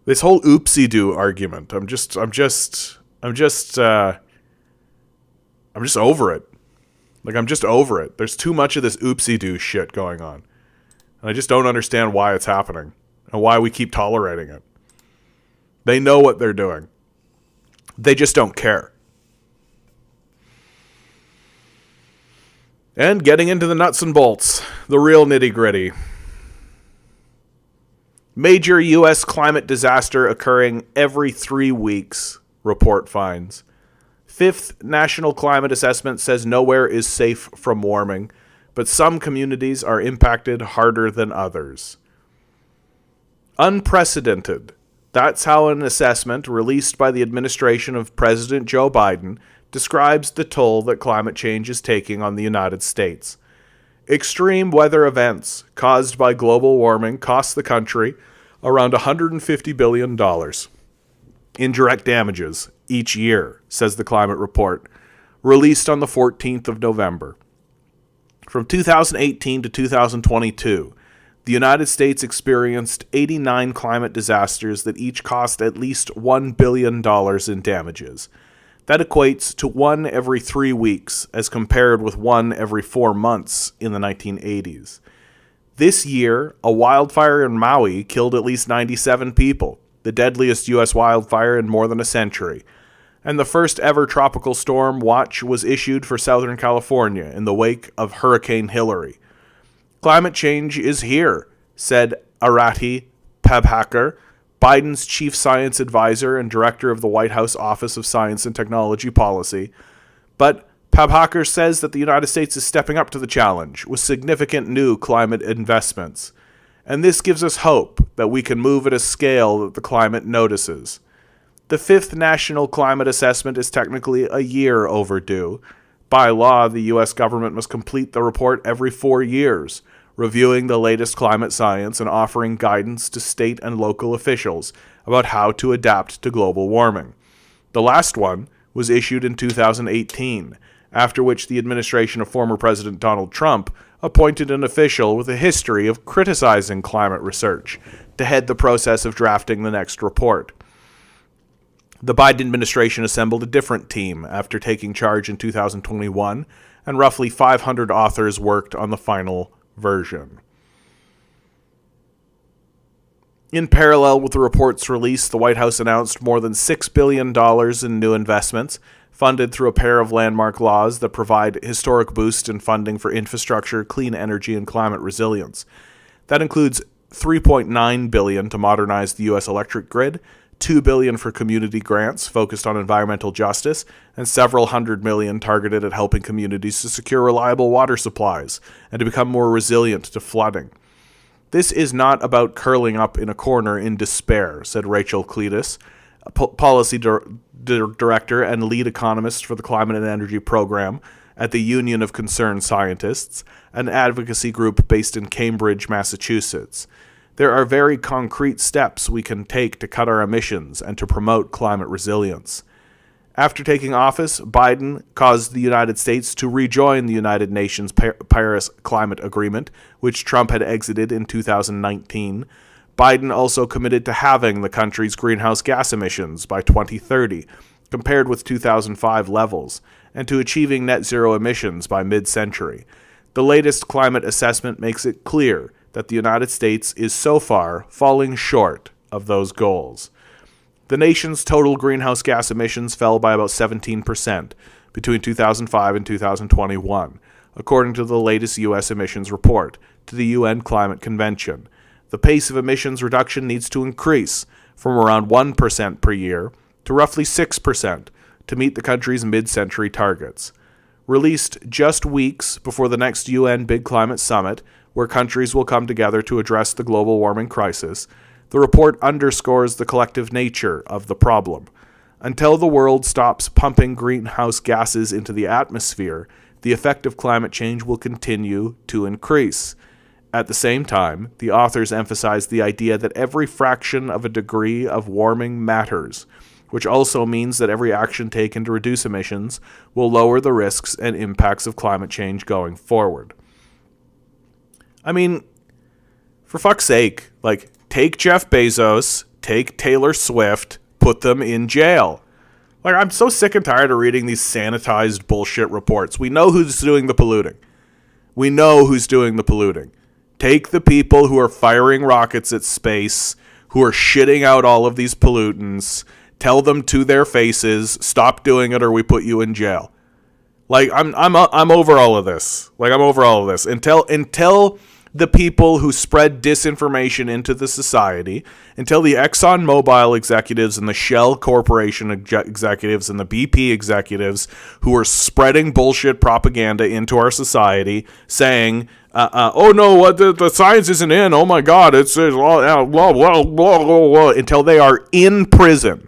This whole oopsie-doo argument, I'm just over it. Like, I'm just over it. There's too much of this oopsie-doo shit going on, and I just don't understand why it's happening and why we keep tolerating it. They know what they're doing. They just don't care. And getting into the nuts and bolts, the real nitty-gritty. Major U.S. climate disaster occurring every 3 weeks, report finds. Fifth National Climate Assessment says nowhere is safe from warming, but some communities are impacted harder than others. Unprecedented. That's how an assessment released by the administration of President Joe Biden describes the toll that climate change is taking on the United States. Extreme weather events caused by global warming cost the country around $150 billion in direct damages each year, says the climate report, released on the 14th of November. From 2018 to 2022, the United States experienced 89 climate disasters that each cost at least $1 billion in damages. That equates to 1 every 3 weeks, as compared with 1 every 4 months in the 1980s. This year, a wildfire in Maui killed at least 97 people, the deadliest U.S. wildfire in more than a century. And the first ever tropical storm watch was issued for Southern California in the wake of Hurricane Hillary. Climate change is here, said Arati Pabhakar, Biden's chief science advisor and director of the White House Office of Science and Technology Policy. But Pabhakar says that the United States is stepping up to the challenge with significant new climate investments. And this gives us hope that we can move at a scale that the climate notices. The fifth National Climate Assessment is technically a year overdue. By law, the U.S. government must complete the report every 4 years, reviewing the latest climate science and offering guidance to state and local officials about how to adapt to global warming. The last one was issued in 2018, after which the administration of former President Donald Trump appointed an official with a history of criticizing climate research to head the process of drafting the next report. The Biden administration assembled a different team after taking charge in 2021, and roughly 500 authors worked on the final version. In parallel with the report's release, the White House announced more than $6 billion in new investments, funded through a pair of landmark laws that provide historic boost in funding for infrastructure, clean energy, and climate resilience. That includes $3.9 billion to modernize the U.S. electric grid, $2 billion for community grants focused on environmental justice, and several $100 million targeted at helping communities to secure reliable water supplies and to become more resilient to flooding. This is not about curling up in a corner in despair, said Rachel Cletus, policy director and lead economist for the Climate and Energy Program at the Union of Concerned Scientists, an advocacy group based in Cambridge, Massachusetts. There are very concrete steps we can take to cut our emissions and to promote climate resilience. After taking office, Biden caused the United States to rejoin the United Nations Paris Climate Agreement, which Trump had exited in 2019. Biden also committed to halving the country's greenhouse gas emissions by 2030, compared with 2005 levels, and to achieving net zero emissions by mid-century. The latest climate assessment makes it clear that the United States is so far falling short of those goals. The nation's total greenhouse gas emissions fell by about 17% between 2005 and 2021, according to the latest U.S. emissions report to the UN Climate Convention. The pace of emissions reduction needs to increase from around 1% per year to roughly 6% to meet the country's mid-century targets. Released just weeks before the next UN Big Climate Summit, where countries will come together to address the global warming crisis, the report underscores the collective nature of the problem. Until the world stops pumping greenhouse gases into the atmosphere, the effect of climate change will continue to increase. At the same time, the authors emphasize the idea that every fraction of a degree of warming matters, which also means that every action taken to reduce emissions will lower the risks and impacts of climate change going forward. I mean, for fuck's sake, like, take Jeff Bezos, take Taylor Swift, put them in jail. Like, I'm so sick and tired of reading these sanitized bullshit reports. We know who's doing the polluting. We know who's doing the polluting. Take the people who are firing rockets at space, who are shitting out all of these pollutants, tell them to their faces, stop doing it or we put you in jail. Like, I'm over all of this. Like, I'm over all of this. Until the people who spread disinformation into the society, until the ExxonMobil executives and the Shell Corporation executives and the BP executives who are spreading bullshit propaganda into our society saying, oh no, what the science isn't in, oh my God, it's blah, blah, blah, blah, until they are in prison,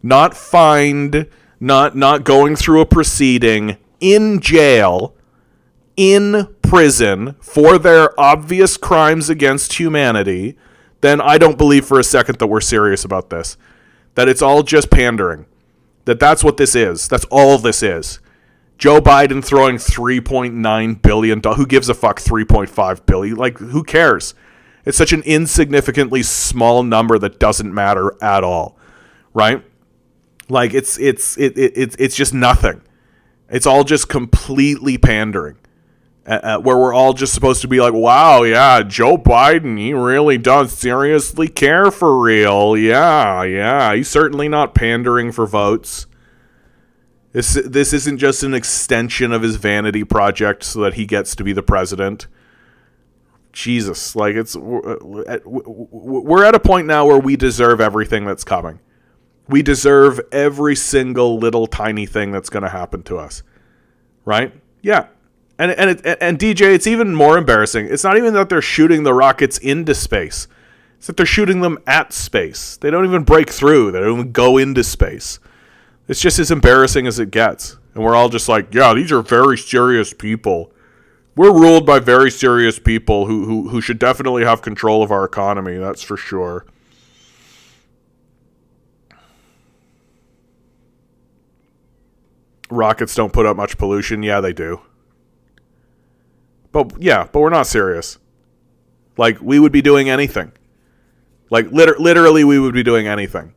not fined, not going through a proceeding, in jail, in prison for their obvious crimes against humanity, then I don't believe for a second that we're serious about this. That it's all just pandering. That's what this is. That's all this is. Joe Biden throwing $3.9 billion. Who gives a fuck, $3.5 billion? Like, who cares? It's such an insignificantly small number that doesn't matter at all. Right? Like, it's just nothing. It's all just completely pandering. Where we're all just supposed to be like, wow, yeah, Joe Biden, he really does seriously care for real. Yeah, he's certainly not pandering for votes. This isn't just an extension of his vanity project so that he gets to be the president. Jesus, like, we're at a point now where we deserve everything that's coming. We deserve every single little tiny thing that's going to happen to us. Right? Yeah. And DJ, it's even more embarrassing. It's not even that they're shooting the rockets into space. It's that they're shooting them at space. They don't even break through. They don't even go into space. It's just as embarrassing as it gets. And we're all just like, yeah, these are very serious people. We're ruled by very serious people who should definitely have control of our economy. That's for sure. Rockets don't put out much pollution. Yeah, they do. But we're not serious. Like, we would be doing anything. Like, literally, we would be doing anything.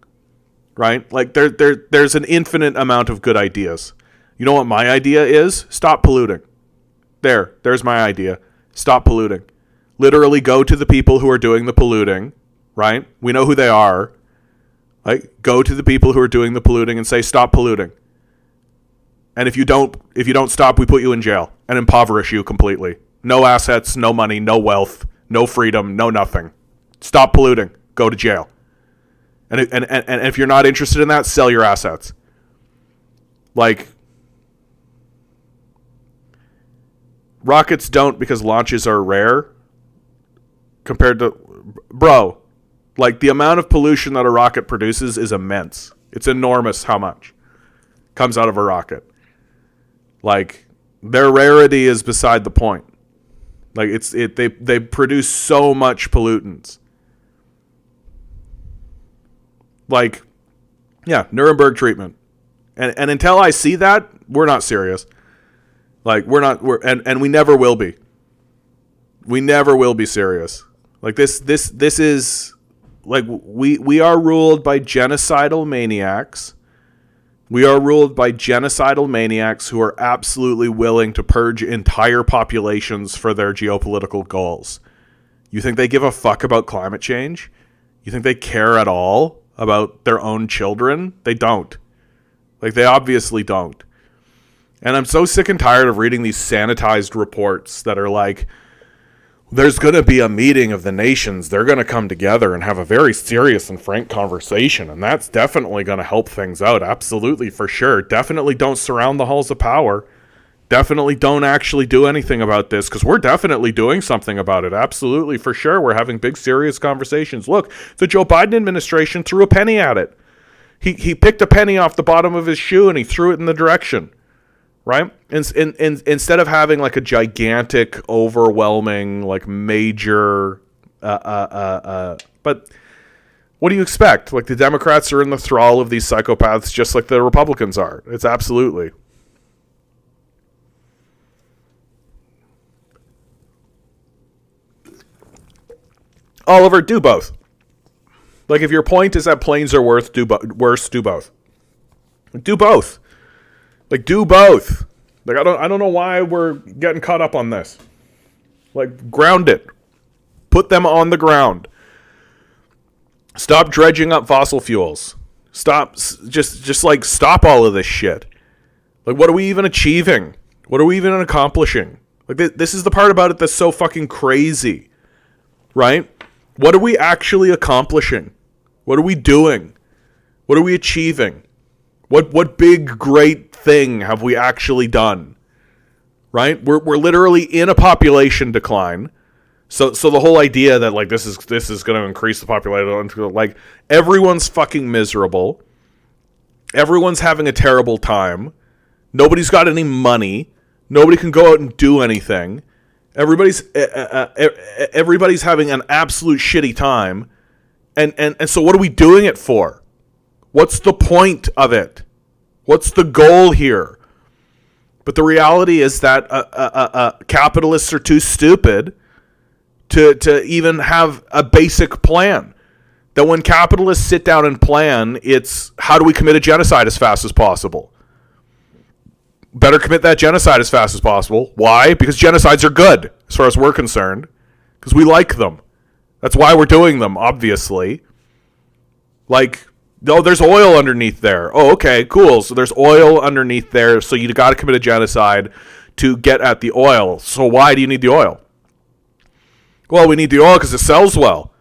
Right? Like, there's an infinite amount of good ideas. You know what my idea is? Stop polluting. There's my idea. Stop polluting. Literally go to the people who are doing the polluting. Right? We know who they are. Like, go to the people who are doing the polluting and say, stop polluting. And if you don't stop, we put you in jail and impoverish you completely. No assets, no money, no wealth, no freedom, no nothing. Stop polluting. Go to jail. And if you're not interested in that, sell your assets. Like, rockets don't because launches are rare compared to, bro, like, the amount of pollution that a rocket produces is immense. It's enormous how much comes out of a rocket. Like, their rarity is beside the point. Like, they produce so much pollutants. Like, yeah, Nuremberg treatment. And until I see that, we're not serious. Like, and we never will be. We never will be serious. Like, this is, like, we are ruled by genocidal maniacs. We are ruled by genocidal maniacs who are absolutely willing to purge entire populations for their geopolitical goals. You think they give a fuck about climate change? You think they care at all about their own children? They don't. Like, they obviously don't. And I'm so sick and tired of reading these sanitized reports that are like, there's going to be a meeting of the nations. They're going to come together and have a very serious and frank conversation. And that's definitely going to help things out. Absolutely, for sure. Definitely don't surround the halls of power. Definitely don't actually do anything about this, because we're definitely doing something about it. Absolutely, for sure. We're having big, serious conversations. Look, the Joe Biden administration threw a penny at it. He picked a penny off the bottom of his shoe and he threw it in the direction. right? Instead of having like a gigantic, overwhelming, like major, but what do you expect? Like the Democrats are in the thrall of these psychopaths just like the Republicans are. It's absolutely. Oliver, do both. Like if your point is that planes are worse, do both. Do both. Like do both. Like I don't know why we're getting caught up on this. Like ground it. Put them on the ground. Stop dredging up fossil fuels. Stop stop all of this shit. Like what are we even achieving? What are we even accomplishing? Like this is the part about it that's so fucking crazy. Right? What are we actually accomplishing? What are we doing? What are we achieving? What big great thing have we actually done? Right? We're literally in a population decline. So the whole idea that like this is going to increase the population, like everyone's fucking miserable. Everyone's having a terrible time. Nobody's got any money. Nobody can go out and do anything. Everybody's having an absolute shitty time. And so what are we doing it for? What's the point of it? What's the goal here? But the reality is that capitalists are too stupid to even have a basic plan. That when capitalists sit down and plan, it's how do we commit a genocide as fast as possible? Better commit that genocide as fast as possible. Why? Because genocides are good, as far as we're concerned. Because we like them. That's why we're doing them, obviously. Like, oh, there's oil underneath there. Oh, okay, cool. So there's oil underneath there, so you got to commit a genocide to get at the oil. So why do you need the oil? Well, we need the oil because it sells well.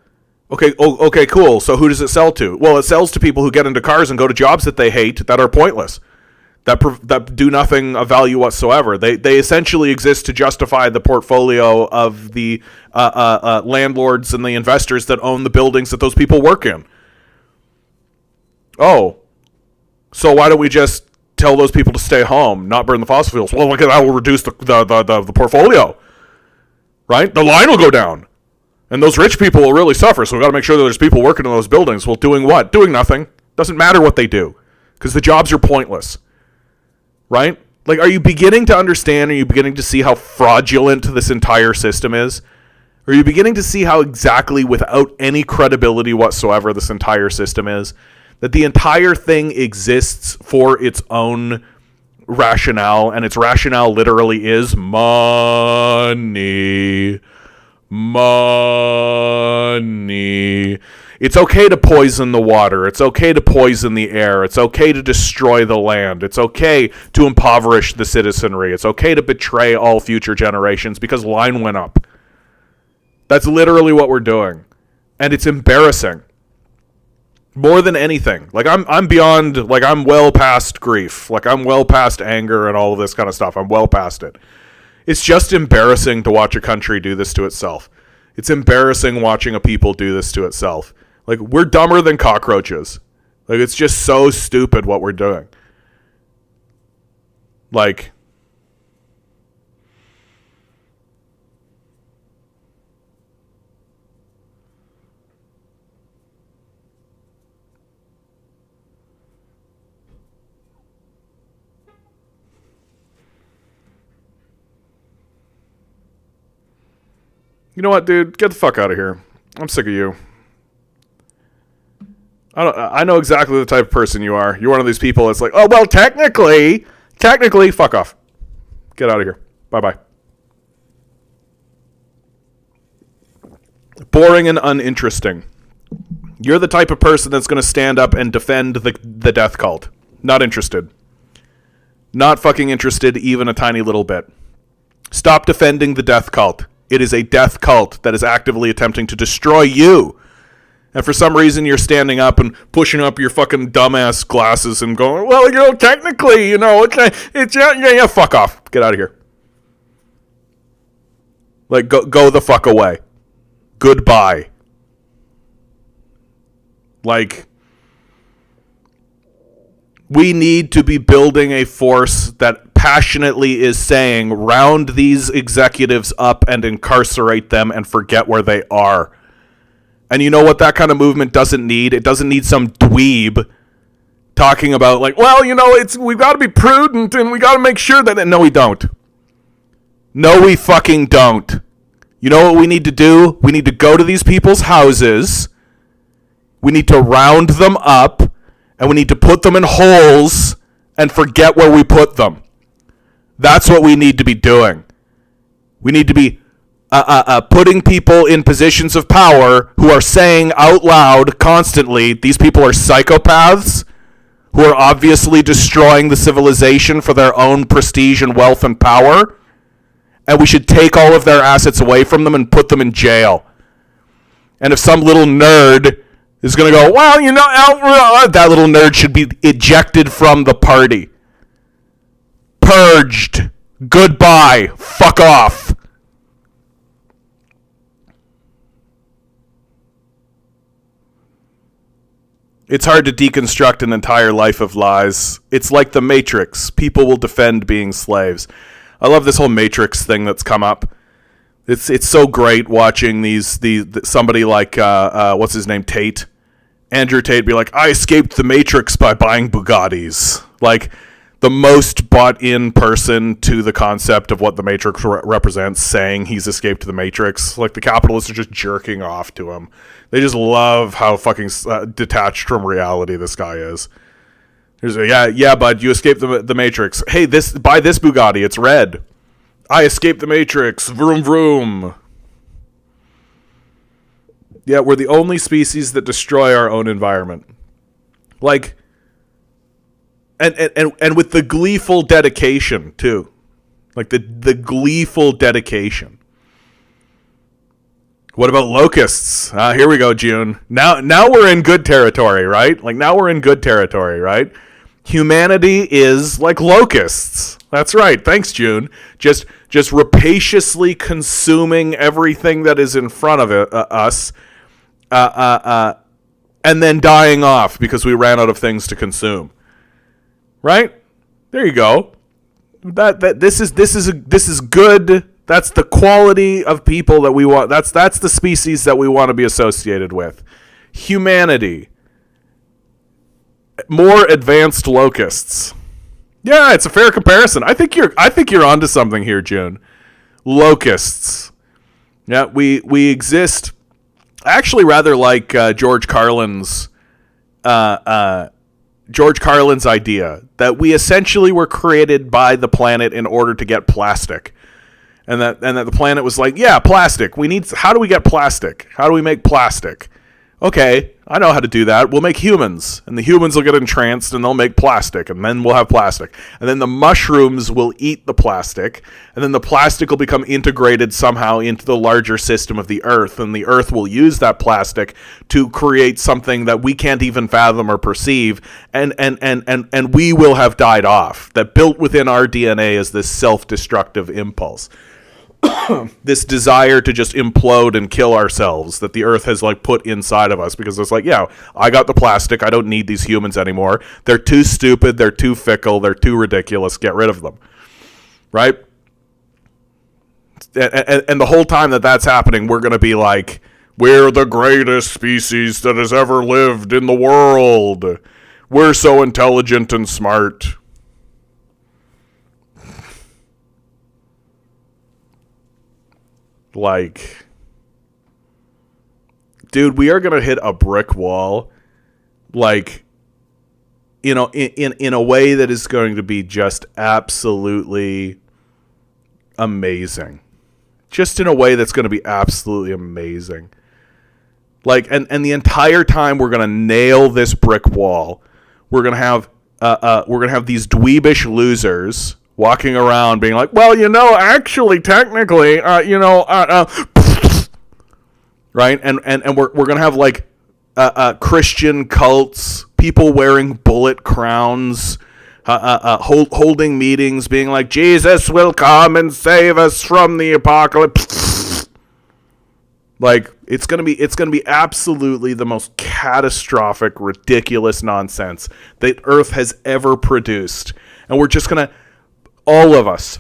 Okay, cool. So who does it sell to? Well, it sells to people who get into cars and go to jobs that they hate that are pointless. That do nothing of value whatsoever. They essentially exist to justify the portfolio of the landlords and the investors that own the buildings that those people work in. Oh, so why don't we just tell those people to stay home, not burn the fossil fuels? Well, look at that will reduce the portfolio, right? The line will go down, and those rich people will really suffer. So we got to make sure that there's people working in those buildings. Well, doing what? Doing nothing. Doesn't matter what they do, because the jobs are pointless. Right? Like, are you beginning to understand? Are you beginning to see how fraudulent this entire system is? Are you beginning to see how exactly without any credibility whatsoever this entire system is? That the entire thing exists for its own rationale, and its rationale literally is money. Money. It's okay to poison the water. It's okay to poison the air. It's okay to destroy the land. It's okay to impoverish the citizenry. It's okay to betray all future generations because line went up. That's literally what we're doing. And it's embarrassing. More than anything. Like I'm beyond, like I'm well past grief. Like I'm well past anger and all of this kind of stuff. I'm well past it. It's just embarrassing to watch a country do this to itself. It's embarrassing watching a people do this to itself. Like, we're dumber than cockroaches. Like, it's just so stupid what we're doing. Like, you know what, dude? Get the fuck out of here. I'm sick of you. I know exactly the type of person you are. You're one of these people that's like, oh, well, technically, fuck off. Get out of here. Bye-bye. Boring and uninteresting. You're the type of person that's going to stand up and defend the death cult. Not interested. Not fucking interested even a tiny little bit. Stop defending the death cult. It is a death cult that is actively attempting to destroy you. And for some reason, you're standing up and pushing up your fucking dumbass glasses and going, well, technically, it's yeah, fuck off. Get out of here. Like, go the fuck away. Goodbye. Like, we need to be building a force that passionately is saying, round these executives up and incarcerate them and forget where they are. And you know what that kind of movement doesn't need? It doesn't need some dweeb talking about like, well, we've got to be prudent and we got to make sure that... No, we don't. No, we fucking don't. You know what we need to do? We need to go to these people's houses. We need to round them up and we need to put them in holes and forget where we put them. That's what we need to be doing. We need to be putting people in positions of power who are saying out loud constantly, these people are psychopaths who are obviously destroying the civilization for their own prestige and wealth and power, and we should take all of their assets away from them and put them in jail. And if some little nerd is going to go, well, that little nerd should be ejected from the party. Purged. Goodbye. Fuck off. It's hard to deconstruct an entire life of lies. It's like the Matrix. People will defend being slaves. I love this whole Matrix thing that's come up. It's so great watching somebody like what's his name, Tate, Andrew Tate, be like, I escaped the Matrix by buying Bugattis. Like the most bought in person to the concept of what the Matrix represents, saying he's escaped the Matrix. Like the capitalists are just jerking off to him. They just love how fucking detached from reality this guy is. Here's yeah, bud, you escaped the Matrix. Hey, buy this Bugatti, it's red. I escaped the Matrix. Vroom vroom. Yeah, we're the only species that destroy our own environment. Like, and with the gleeful dedication too. Like the gleeful dedication. What about locusts? Here we go, June. Now we're in good territory, right? Like now we're in good territory, right? Humanity is like locusts. That's right. Thanks, June. Just rapaciously consuming everything that is in front of us, and then dying off because we ran out of things to consume. Right? There you go. This is good. That's the quality of people that we want. That's the species that we want to be associated with. Humanity. More advanced locusts. Yeah, it's a fair comparison. I think you're onto something here, June. Locusts. Yeah, we exist. I actually rather like George Carlin's idea that we essentially were created by the planet in order to get plastic. And that the planet was like, yeah, plastic. How do we get plastic? How do we make plastic? Okay, I know how to do that. We'll make humans, and the humans will get entranced, and they'll make plastic, and then we'll have plastic. And then the mushrooms will eat the plastic, and then the plastic will become integrated somehow into the larger system of the Earth, and the Earth will use that plastic to create something that we can't even fathom or perceive, and we will have died off. That built within our DNA is this self-destructive impulse. This desire to just implode and kill ourselves that the Earth has like put inside of us, because it's like, yeah, I got the plastic. I don't need these humans anymore. They're too stupid. They're too fickle. They're too ridiculous. Get rid of them. Right? And the whole time that's happening, we're going to be like, we're the greatest species that has ever lived in the world. We're so intelligent and smart. Like, dude, we are going to hit a brick wall, like, in a way that is going to be just absolutely amazing. Just in a way that's going to be absolutely amazing. Like, and the entire time we're going to nail this brick wall. We're going to have these dweebish losers walking around being like, well, actually, technically, right? And we're going to have like Christian cults, people wearing bullet crowns, holding meetings, being like, Jesus will come and save us from the apocalypse. Like, it's gonna be absolutely the most catastrophic, ridiculous nonsense that Earth has ever produced, and we're just gonna all of us,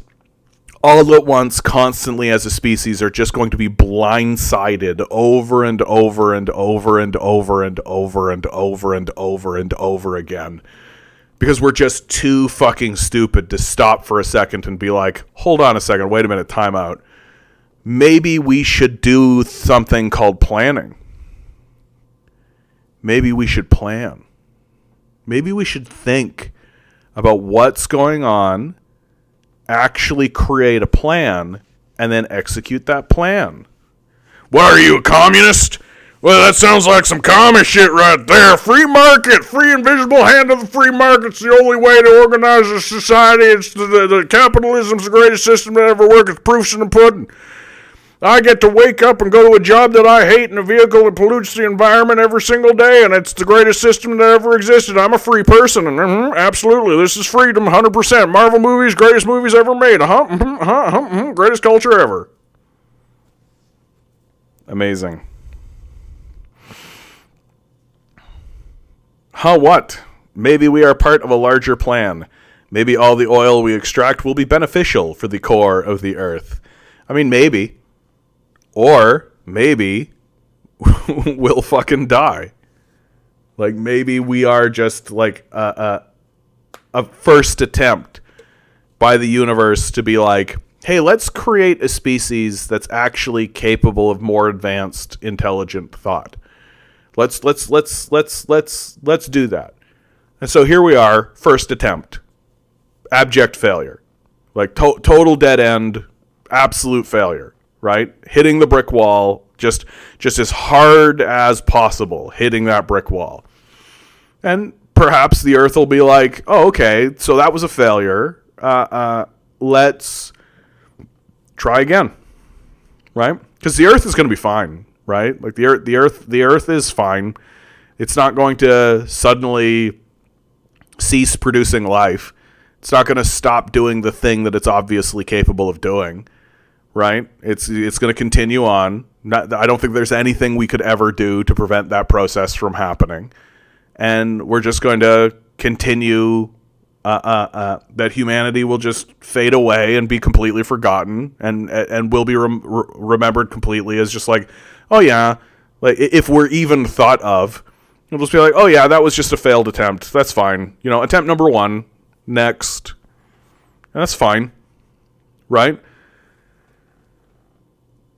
all at once, constantly as a species, are just going to be blindsided over and over and over and over and over and over and over and over again. Because we're just too fucking stupid to stop for a second and be like, hold on a second, wait a minute, time out. Maybe we should do something called planning. Maybe we should plan. Maybe we should think about what's going on, actually create a plan, and then execute that plan. What are you, a communist? Well, that sounds like some commie shit right there. Free market, free invisible hand of the free market's the only way to organize a society. It's the capitalism's the greatest system that ever worked. It's proofs in the pudding. I get to wake up and go to a job that I hate in a vehicle that pollutes the environment every single day, and it's the greatest system that ever existed. I'm a free person, and absolutely, this is freedom, 100%. Marvel movies, greatest movies ever made. Greatest culture ever. Amazing. What? Maybe we are part of a larger plan. Maybe all the oil we extract will be beneficial for the core of the earth. I mean, maybe. Or maybe we'll fucking die. Like, maybe we are just like a first attempt by the universe to be like, hey, let's create a species that's actually capable of more advanced, intelligent thought. Let's do that. And so here we are, first attempt. Abject failure. Like total dead end, absolute failure. Right? Hitting the brick wall, just as hard as possible, hitting that brick wall. And perhaps the Earth will be like, oh, okay, so that was a failure. Let's try again. Right? Because the Earth is going to be fine, right? Like the Earth is fine. It's not going to suddenly cease producing life. It's not going to stop doing the thing that it's obviously capable of doing. Right? It's going to continue on. I don't think there's anything we could ever do to prevent that process from happening. And we're just going to continue that humanity will just fade away and be completely forgotten and will be remembered completely as just like, oh yeah, like if we're even thought of, we'll just be like, oh yeah, that was just a failed attempt. That's fine. You know, attempt number 1, next. And that's fine. Right?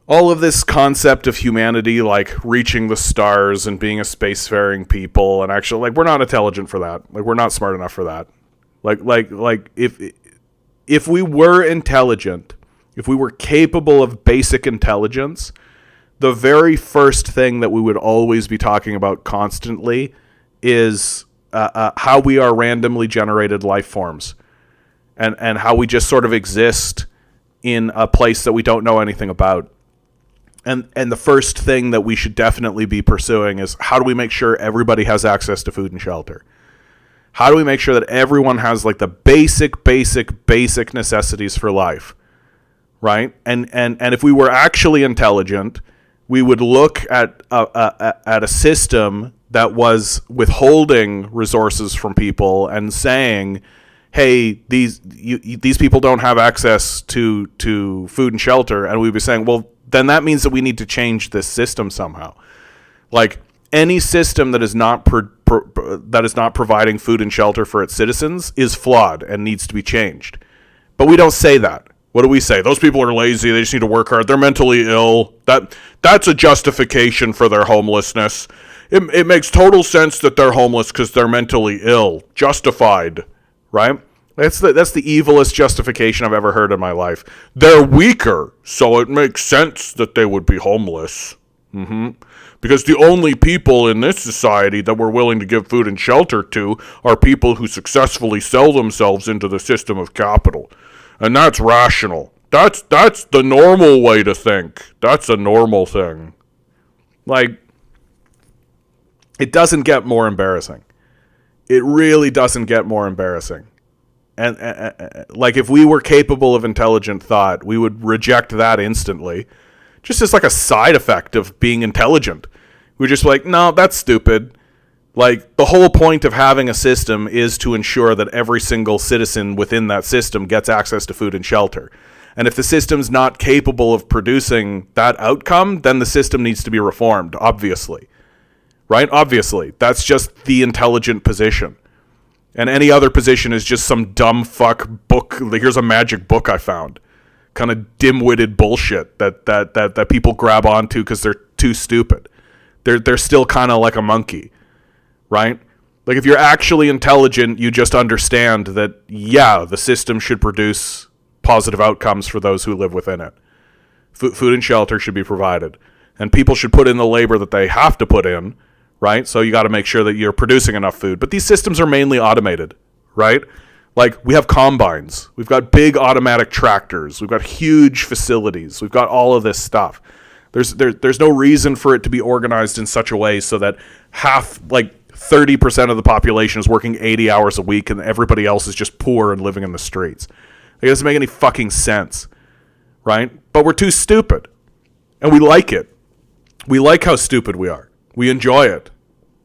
All of this concept of humanity, like reaching the stars and being a spacefaring people, and actually, like, we're not intelligent for that. Like, we're not smart enough for that. Like, if we were intelligent, if we were capable of basic intelligence, the very first thing that we would always be talking about constantly is how we are randomly generated life forms, and how we just sort of exist in a place that we don't know anything about. And the first thing that we should definitely be pursuing is how do we make sure everybody has access to food and shelter? How do we make sure that everyone has like the basic necessities for life, right? And if we were actually intelligent, we would look at a system that was withholding resources from people and saying, hey, these people don't have access to food and shelter, and we'd be saying, well, then that means that we need to change this system somehow. Like, any system that is not providing food and shelter for its citizens is flawed and needs to be changed. But we don't say that. What do we say? Those people are lazy. They just need to work hard. They're mentally ill. That's a justification for their homelessness. It makes total sense that they're homeless because they're mentally ill. Justified, right? That's the evilest justification I've ever heard in my life. They're weaker, so it makes sense that they would be homeless. Because the only people in this society that we're willing to give food and shelter to are people who successfully sell themselves into the system of capital. And that's rational. That's the normal way to think. That's a normal thing. Like, it doesn't get more embarrassing. It really doesn't get more embarrassing. And like, if we were capable of intelligent thought, we would reject that instantly. Just as like a side effect of being intelligent. We're just like, no, that's stupid. Like, the whole point of having a system is to ensure that every single citizen within that system gets access to food and shelter. And if the system's not capable of producing that outcome, then the system needs to be reformed, obviously. Right? Obviously. That's just the intelligent position. And any other position is just some dumb fuck book. Here's a magic book I found. Kind of dim-witted bullshit that people grab onto because they're too stupid. They're still kind of like a monkey. Right? Like, if you're actually intelligent, you just understand that, yeah, the system should produce positive outcomes for those who live within it. Food and shelter should be provided. And people should put in the labor that they have to put in, right? So you got to make sure that you're producing enough food. But these systems are mainly automated, right? Like, we have combines. We've got big automatic tractors. We've got huge facilities. We've got all of this stuff. There's no reason for it to be organized in such a way so that 30% of the population is working 80 hours a week and everybody else is just poor and living in the streets. It doesn't make any fucking sense, right? But we're too stupid, and we like it. We like how stupid we are. We enjoy it.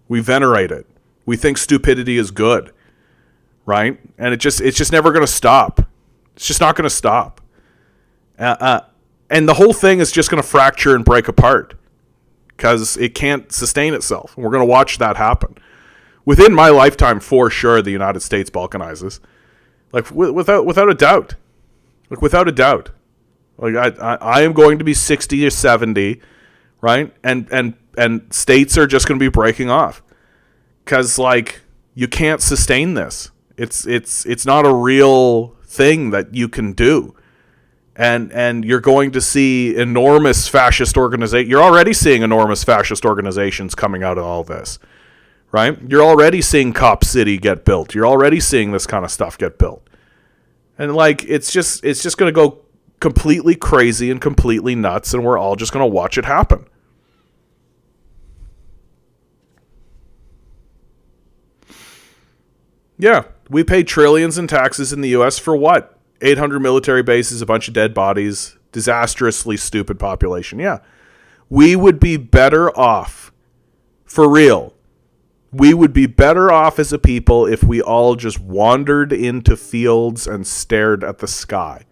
We venerate it. We think stupidity is good, right? And it's just never going to stop. It's just not going to stop. And the whole thing is just going to fracture and break apart because it can't sustain itself. And we're going to watch that happen. Within my lifetime, for sure, the United States balkanizes. Like, without a doubt. Like, without a doubt. Like, I am going to be 60 or 70, right? And states are just going to be breaking off. Because, like, you can't sustain this. It's not a real thing that you can do. And you're going to see enormous fascist organizations. You're already seeing enormous fascist organizations coming out of all this. Right? You're already seeing Cop City get built. You're already seeing this kind of stuff get built. And, like, it's just going to go completely crazy and completely nuts, and we're all just going to watch it happen. Yeah, we pay trillions in taxes in the U.S. for what? 800 military bases, a bunch of dead bodies, disastrously stupid population. Yeah. We would be better off, for real. We would be better off as a people if we all just wandered into fields and stared at the sky.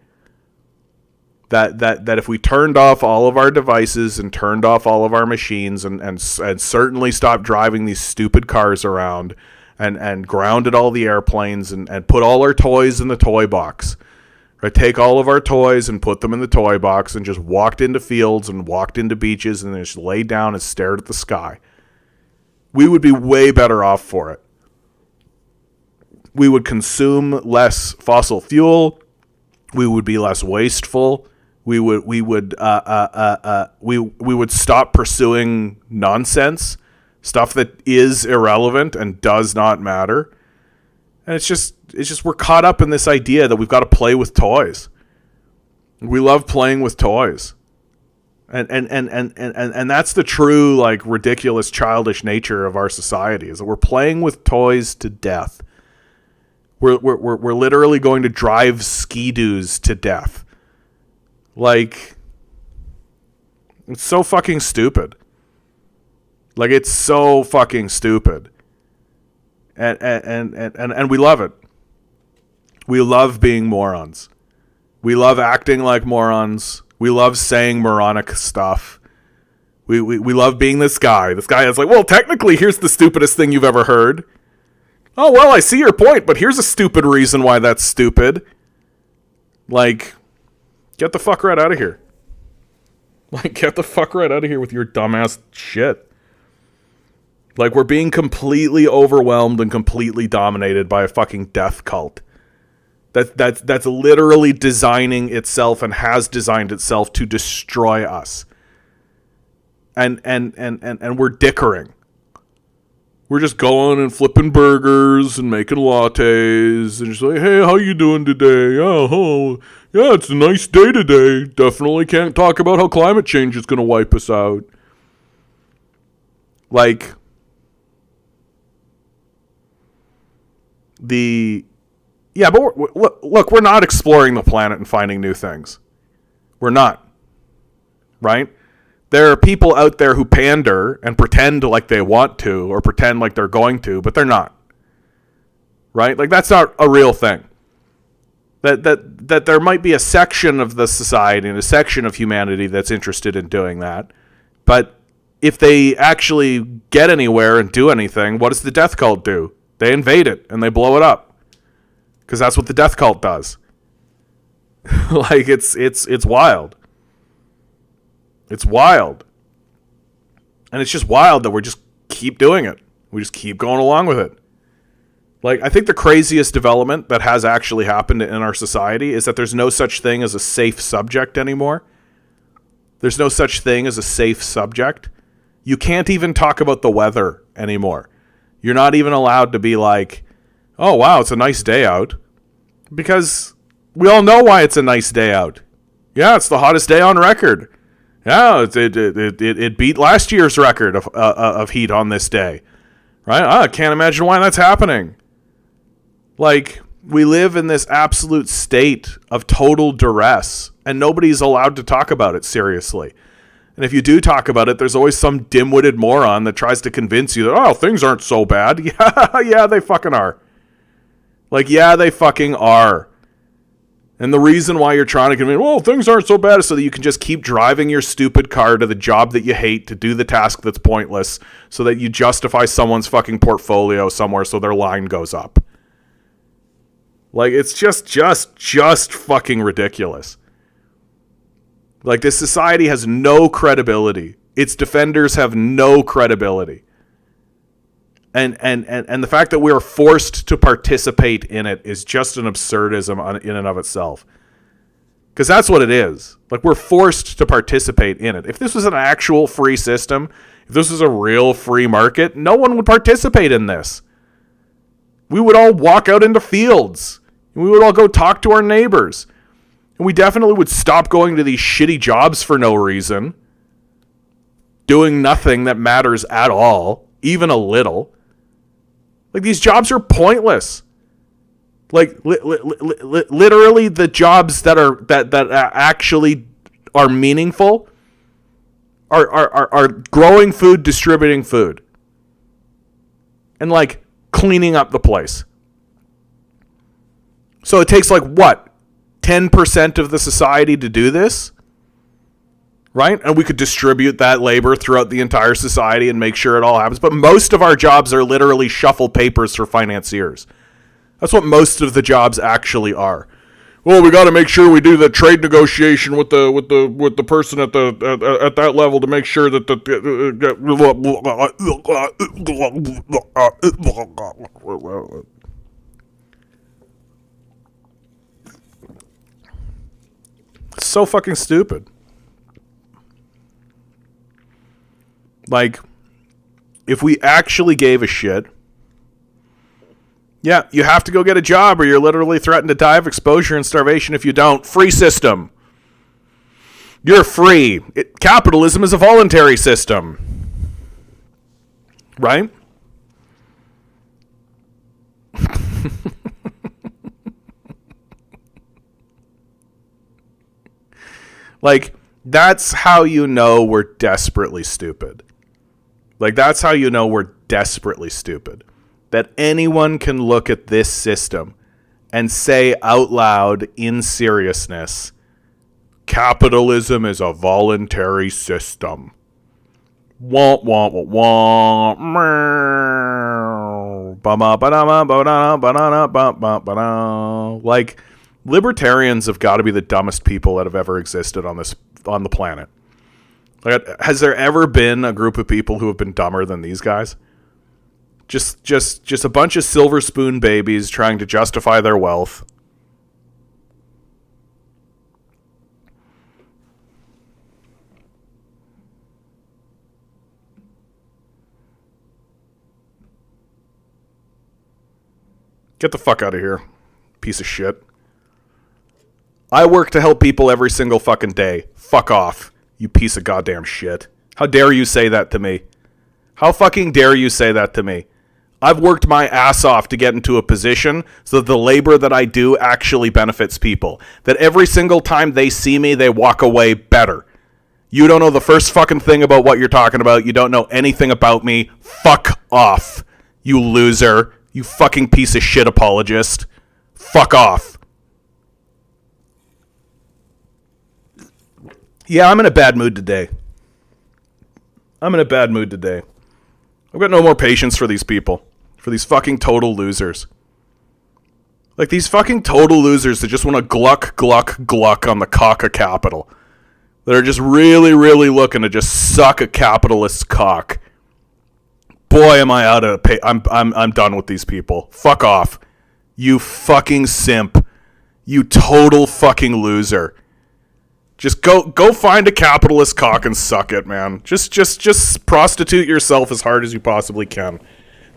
That if we turned off all of our devices and turned off all of our machines and certainly stopped driving these stupid cars around and grounded all the airplanes and put all our toys in the toy box. Right? Take all of our toys and put them in the toy box and just walked into fields and walked into beaches and then just laid down and stared at the sky. We would be way better off for it. We would consume less fossil fuel. We would be less wasteful. We would stop pursuing nonsense, stuff that is irrelevant and does not matter. And it's just we're caught up in this idea that we've got to play with toys. We love playing with toys. And that's the true, like, ridiculous, childish nature of our society, is that we're playing with toys to death. We're literally going to drive ski-doos to death. Like, it's so fucking stupid. Like, it's so fucking stupid. And we love it. We love being morons. We love acting like morons. We love saying moronic stuff. We love being this guy. This guy is like, well, technically, here's the stupidest thing you've ever heard. Oh, well, I see your point, but here's a stupid reason why that's stupid. Like, get the fuck right out of here. Like, get the fuck right out of here with your dumbass shit. Like, we're being completely overwhelmed and completely dominated by a fucking death cult. That's literally designing itself and has designed itself to destroy us. And we're dickering. We're just going and flipping burgers and making lattes and just like, hey, how you doing today? Oh, yeah, it's a nice day today. Definitely can't talk about how climate change is going to wipe us out. Like, yeah, but look, we're not exploring the planet and finding new things. We're not. Right? There are people out there who pander and pretend like they want to or pretend like they're going to, but they're not. Right? Like, that's not a real thing. That there might be a section of the society and a section of humanity that's interested in doing that. But if they actually get anywhere and do anything, what does the death cult do? They invade it and they blow it up. Because that's what the death cult does. Like, it's wild. It's wild. And it's just wild that we just keep doing it. We just keep going along with it. Like, I think the craziest development that has actually happened in our society is that there's no such thing as a safe subject anymore. There's no such thing as a safe subject. You can't even talk about the weather anymore. You're not even allowed to be like, oh, wow, it's a nice day out. Because we all know why it's a nice day out. Yeah, it's the hottest day on record. Yeah, it beat last year's record of heat on this day. Right? I can't imagine why that's happening. Like, we live in this absolute state of total duress, and nobody's allowed to talk about it seriously. And if you do talk about it, there's always some dim-witted moron that tries to convince you that, oh, things aren't so bad. Yeah, they fucking are. Like, yeah, they fucking are. And the reason why you're trying to convince, well, things aren't so bad, is so that you can just keep driving your stupid car to the job that you hate to do the task that's pointless, so that you justify someone's fucking portfolio somewhere so their line goes up. Like, it's just fucking ridiculous. Like, this society has no credibility. Its defenders have no credibility. And the fact that we are forced to participate in it is just an absurdism in and of itself. Because that's what it is. Like, we're forced to participate in it. If this was an actual free system, if this was a real free market, no one would participate in this. We would all walk out into fields. And we would all go talk to our neighbors. And we definitely would stop going to these shitty jobs for no reason. Doing nothing that matters at all. Even a little. Like, these jobs are pointless. Like, literally the jobs that actually are meaningful are growing food, distributing food. And, like, cleaning up the place. So it takes, like, what? 10% of the society to do this? Right? And we could distribute that labor throughout the entire society and make sure it all happens. But most of our jobs are literally shuffle papers for financiers. That's what most of the jobs actually are. Well, we got to make sure we do the trade negotiation with the person at that level to make sure that it's so fucking stupid. Like, if we actually gave a shit, yeah, you have to go get a job or you're literally threatened to die of exposure and starvation if you don't. Free system. You're free. Capitalism is a voluntary system. Right? Like, that's how you know we're desperately stupid. Like, that's how you know we're desperately stupid. That anyone can look at this system and say out loud in seriousness, capitalism is a voluntary system. Womp, womp, womp, womp. Like, libertarians have got to be the dumbest people that have ever existed on the planet. Like, has there ever been a group of people who have been dumber than these guys? Just a bunch of silver spoon babies trying to justify their wealth. Get the fuck out of here, piece of shit. I work to help people every single fucking day. Fuck off, you piece of goddamn shit. How dare you say that to me? How fucking dare you say that to me? I've worked my ass off to get into a position so that the labor that I do actually benefits people. That every single time they see me, they walk away better. You don't know the first fucking thing about what you're talking about. You don't know anything about me. Fuck off, you loser. You fucking piece of shit apologist. Fuck off. Yeah, I'm in a bad mood today. I've got no more patience for these people. For these fucking total losers. Like, these fucking total losers that just want to gluck, gluck, gluck on the cock of capital. That are just really, really looking to just suck a capitalist's cock. Boy, am I out of I'm done with these people. Fuck off. You fucking simp. You total fucking loser. Just go find a capitalist cock and suck it, man. Just prostitute yourself as hard as you possibly can.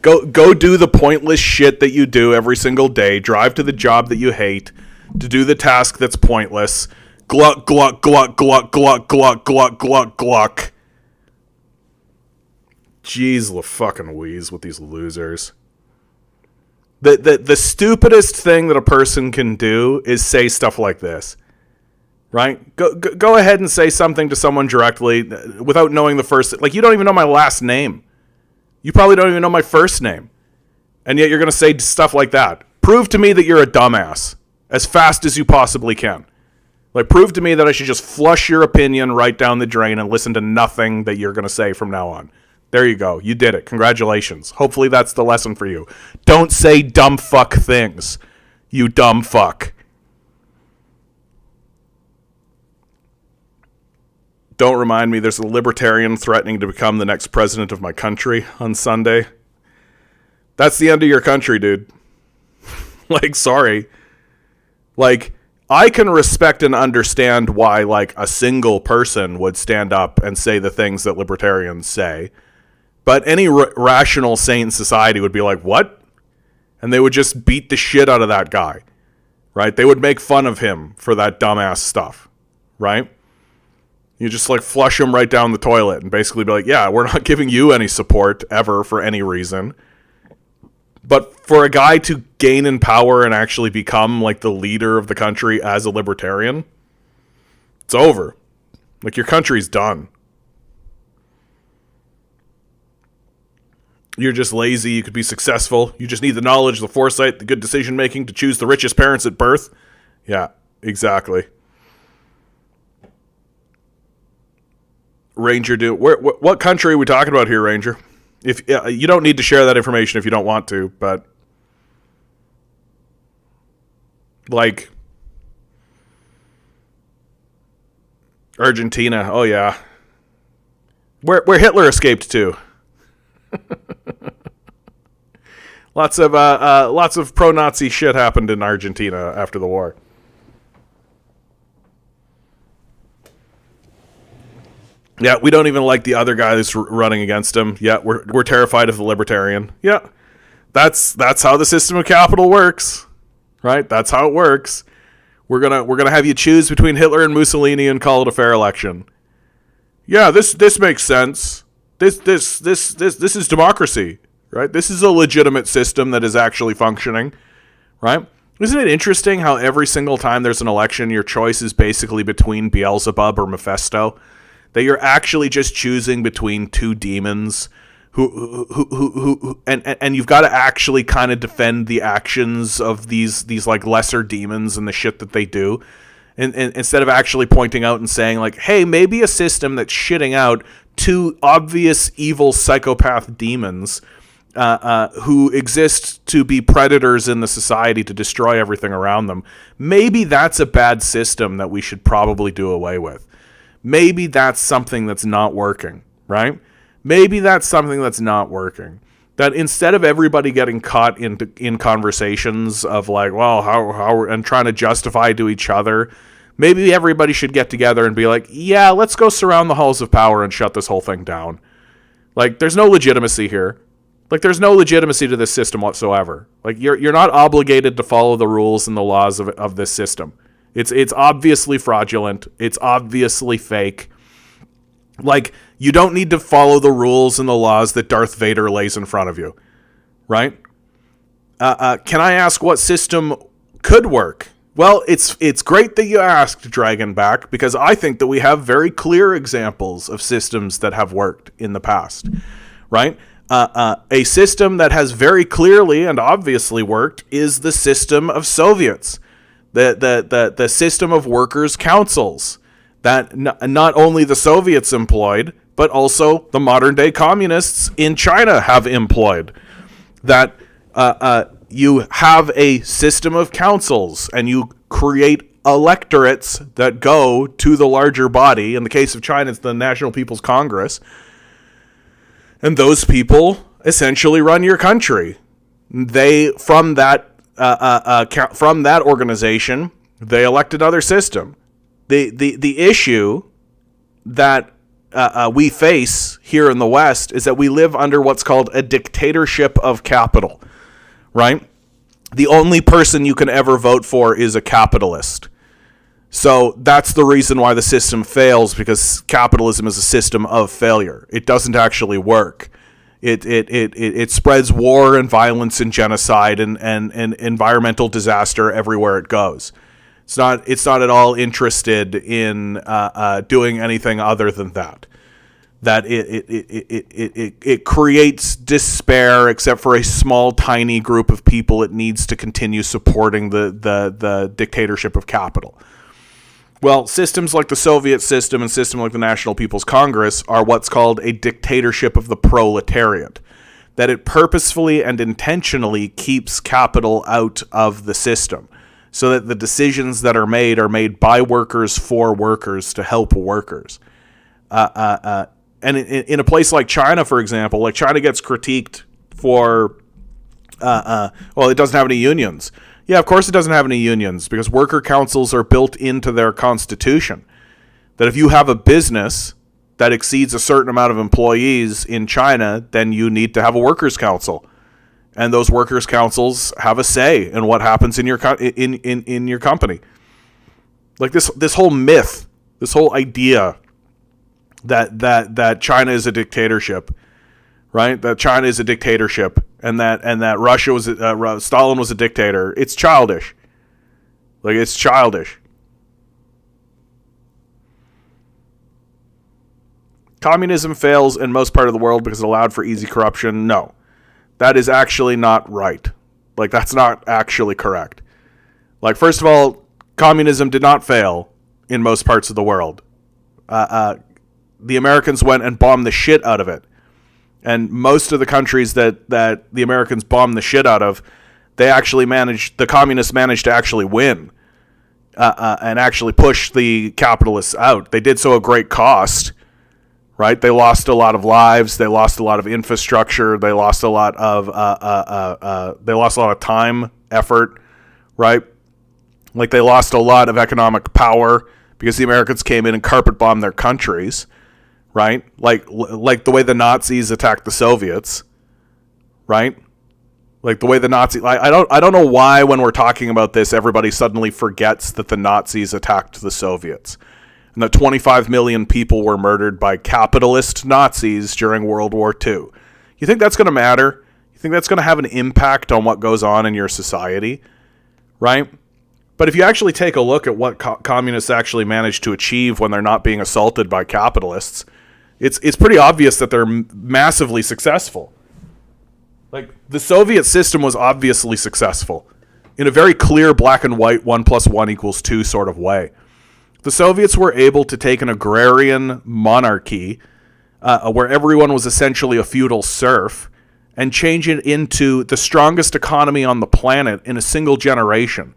Go do the pointless shit that you do every single day. Drive to the job that you hate to do the task that's pointless. Gluck, gluck, gluck, gluck, gluck, gluck, gluck, gluck, gluck. Jeez, the fucking wheeze with these losers. The stupidest thing that a person can do is say stuff like this. Right? Go ahead and say something to someone directly without knowing the first... Like, you don't even know my last name. You probably don't even know my first name. And yet you're going to say stuff like that. Prove to me that you're a dumbass as fast as you possibly can. Like, prove to me that I should just flush your opinion right down the drain and listen to nothing that you're going to say from now on. There you go. You did it. Congratulations. Hopefully that's the lesson for you. Don't say dumb fuck things. You dumb fuck. Don't remind me there's a libertarian threatening to become the next president of my country on Sunday. That's the end of your country, dude. Like, sorry. Like, I can respect and understand why, like, a single person would stand up and say the things that libertarians say. But any rational, sane society would be like, what? And they would just beat the shit out of that guy. Right? They would make fun of him for that dumbass stuff. Right? You just, like, flush him right down the toilet and basically be like, yeah, we're not giving you any support ever for any reason. But for a guy to gain in power and actually become, like, the leader of the country as a libertarian, it's over. Like, your country's done. You're just lazy. You could be successful. You just need the knowledge, the foresight, the good decision-making to choose the richest parents at birth. Yeah, exactly. Ranger, what country are we talking about here, Ranger? If you don't need to share that information if you don't want to, but like Argentina, oh yeah, where Hitler escaped to. Lots of pro-Nazi shit happened in Argentina after the war. Yeah, we don't even like the other guy that's running against him. Yeah, we're terrified of the libertarian. Yeah, that's how the system of capital works, right? That's how it works. We're gonna have you choose between Hitler and Mussolini and call it a fair election. Yeah, this makes sense. This is democracy, right? This is a legitimate system that is actually functioning, right? Isn't it interesting how every single time there's an election, your choice is basically between Beelzebub or Mephisto? That you're actually just choosing between two demons who and you've got to actually kind of defend the actions of these like lesser demons and the shit that they do. And instead of actually pointing out and saying like, hey, maybe a system that's shitting out two obvious evil psychopath demons who exist to be predators in the society to destroy everything around them. Maybe that's a bad system that we should probably do away with. Maybe that's something that's not working, right? Maybe that's something that's not working. That instead of everybody getting caught in conversations of like, well, how and trying to justify to each other, maybe everybody should get together and be like, yeah, let's go surround the halls of power and shut this whole thing down. Like, there's no legitimacy here. Like, there's no legitimacy to this system whatsoever. Like, you're not obligated to follow the rules and the laws of this system. It's obviously fraudulent. It's obviously fake. Like, you don't need to follow the rules and the laws that Darth Vader lays in front of you, right? Can I ask what system could work? Well, it's great that you asked, Dragonback, because I think that we have very clear examples of systems that have worked in the past, right? A system that has very clearly and obviously worked is the system of Soviets, the system of workers' councils that not only the Soviets employed, but also the modern-day communists in China have employed. That you have a system of councils, and you create electorates that go to the larger body. In the case of China, it's the National People's Congress. And those people essentially run your country. They, from that organization, they elect another system. The issue that we face here in the West is that we live under what's called a dictatorship of capital, right? The only person you can ever vote for is a capitalist. So that's the reason why the system fails, because capitalism is a system of failure. It doesn't actually work. It spreads war and violence and genocide and environmental disaster everywhere it goes. It's not at all interested in doing anything other than that. That it creates despair, except for a small, tiny group of people it needs to continue supporting the dictatorship of capital. Well, systems like the Soviet system and system like the National People's Congress are what's called a dictatorship of the proletariat. That it purposefully and intentionally keeps capital out of the system, so that the decisions that are made by workers for workers to help workers. And in a place like China, for example, like China gets critiqued for, it doesn't have any unions. Yeah, of course it doesn't have any unions, because worker councils are built into their constitution. That if you have a business that exceeds a certain amount of employees in China, then you need to have a workers' council. And those workers' councils have a say in what happens in your in your company. Like this whole myth, this whole idea that China is a dictatorship, right? That China is a dictatorship, and that Russia was Stalin was a dictator. It's childish. Like, it's childish. Communism fails in most part of the world because it allowed for easy corruption. No, that is actually not right. Like, that's not actually correct. Like, first of all, communism did not fail in most parts of the world. The Americans went and bombed the shit out of it. And most of the countries that the Americans bombed the shit out of, the communists managed to actually win and actually push the capitalists out. They did so at great cost, right? They lost a lot of lives. They lost a lot of infrastructure. They lost a lot of time, effort, right? Like, they lost a lot of economic power because the Americans came in and carpet bombed their countries. Right? Like the way the Nazis attacked the Soviets, right? Like the way the Nazis, I don't know why when we're talking about this, everybody suddenly forgets that the Nazis attacked the Soviets and that 25 million people were murdered by capitalist Nazis during World War II. You think that's going to matter? You think that's going to have an impact on what goes on in your society? Right? But if you actually take a look at what communists actually manage to achieve when they're not being assaulted by capitalists, it's pretty obvious that they're massively successful. Like, the Soviet system was obviously successful in a very clear black and white 1 + 1 = 2 sort of way. The Soviets were able to take an agrarian monarchy where everyone was essentially a feudal serf and change it into the strongest economy on the planet in a single generation.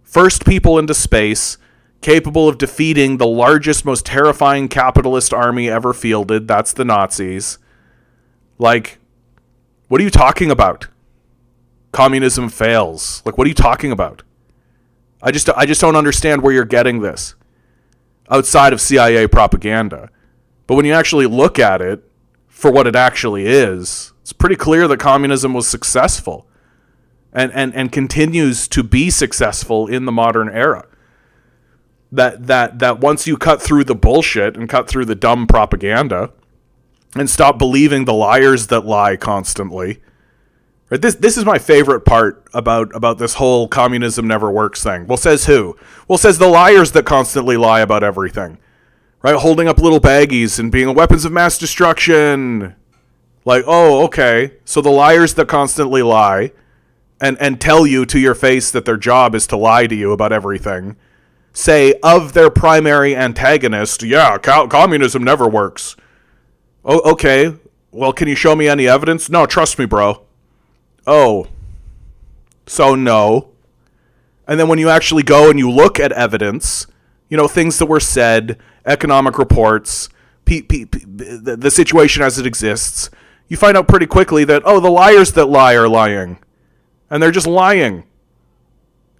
First people into space, capable of defeating the largest, most terrifying capitalist army ever fielded. That's the Nazis. Like, what are you talking about? Communism fails. Like, what are you talking about? I just don't understand where you're getting this outside of CIA propaganda. But when you actually look at it for what it actually is, it's pretty clear that communism was successful and continues to be successful in the modern era. That once you cut through the bullshit and cut through the dumb propaganda and stop believing the liars that lie constantly, Right? This is my favorite part about this whole communism never works thing. Well, says who? Well, says the liars that constantly lie about everything. Right? Holding up little baggies and being weapons of mass destruction. Like, oh, okay. So the liars that constantly lie and tell you to your face that their job is to lie to you about everything say of their primary antagonist, yeah, communism never works. Oh, okay. Well, can you show me any evidence? No, trust me, bro. Oh, so no. And then when you actually go and you look at evidence, things that were said, economic reports, the situation as it exists, you find out pretty quickly that, oh, the liars that lie are lying. And they're just lying.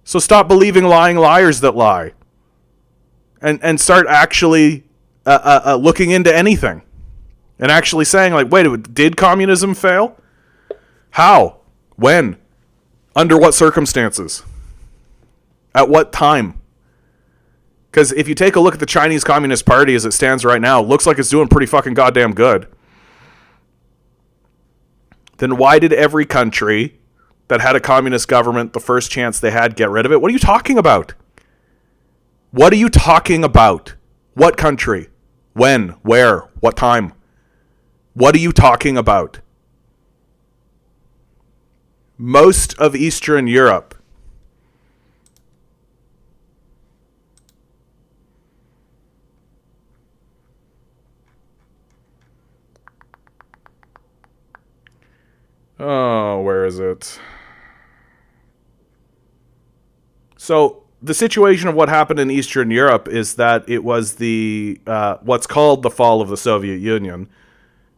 So stop believing lying liars that lie. And start actually looking into anything. And actually saying, like, wait, did communism fail? How? When? Under what circumstances? At what time? Because if you take a look at the Chinese Communist Party as it stands right now, it looks like it's doing pretty fucking goddamn good. Then why did every country that had a communist government, the first chance they had, get rid of it? What are you talking about? What are you talking about? What country? When? Where? What time? What are you talking about? Most of Eastern Europe where is it? So the situation of what happened in Eastern Europe is that it was the what's called the fall of the Soviet Union,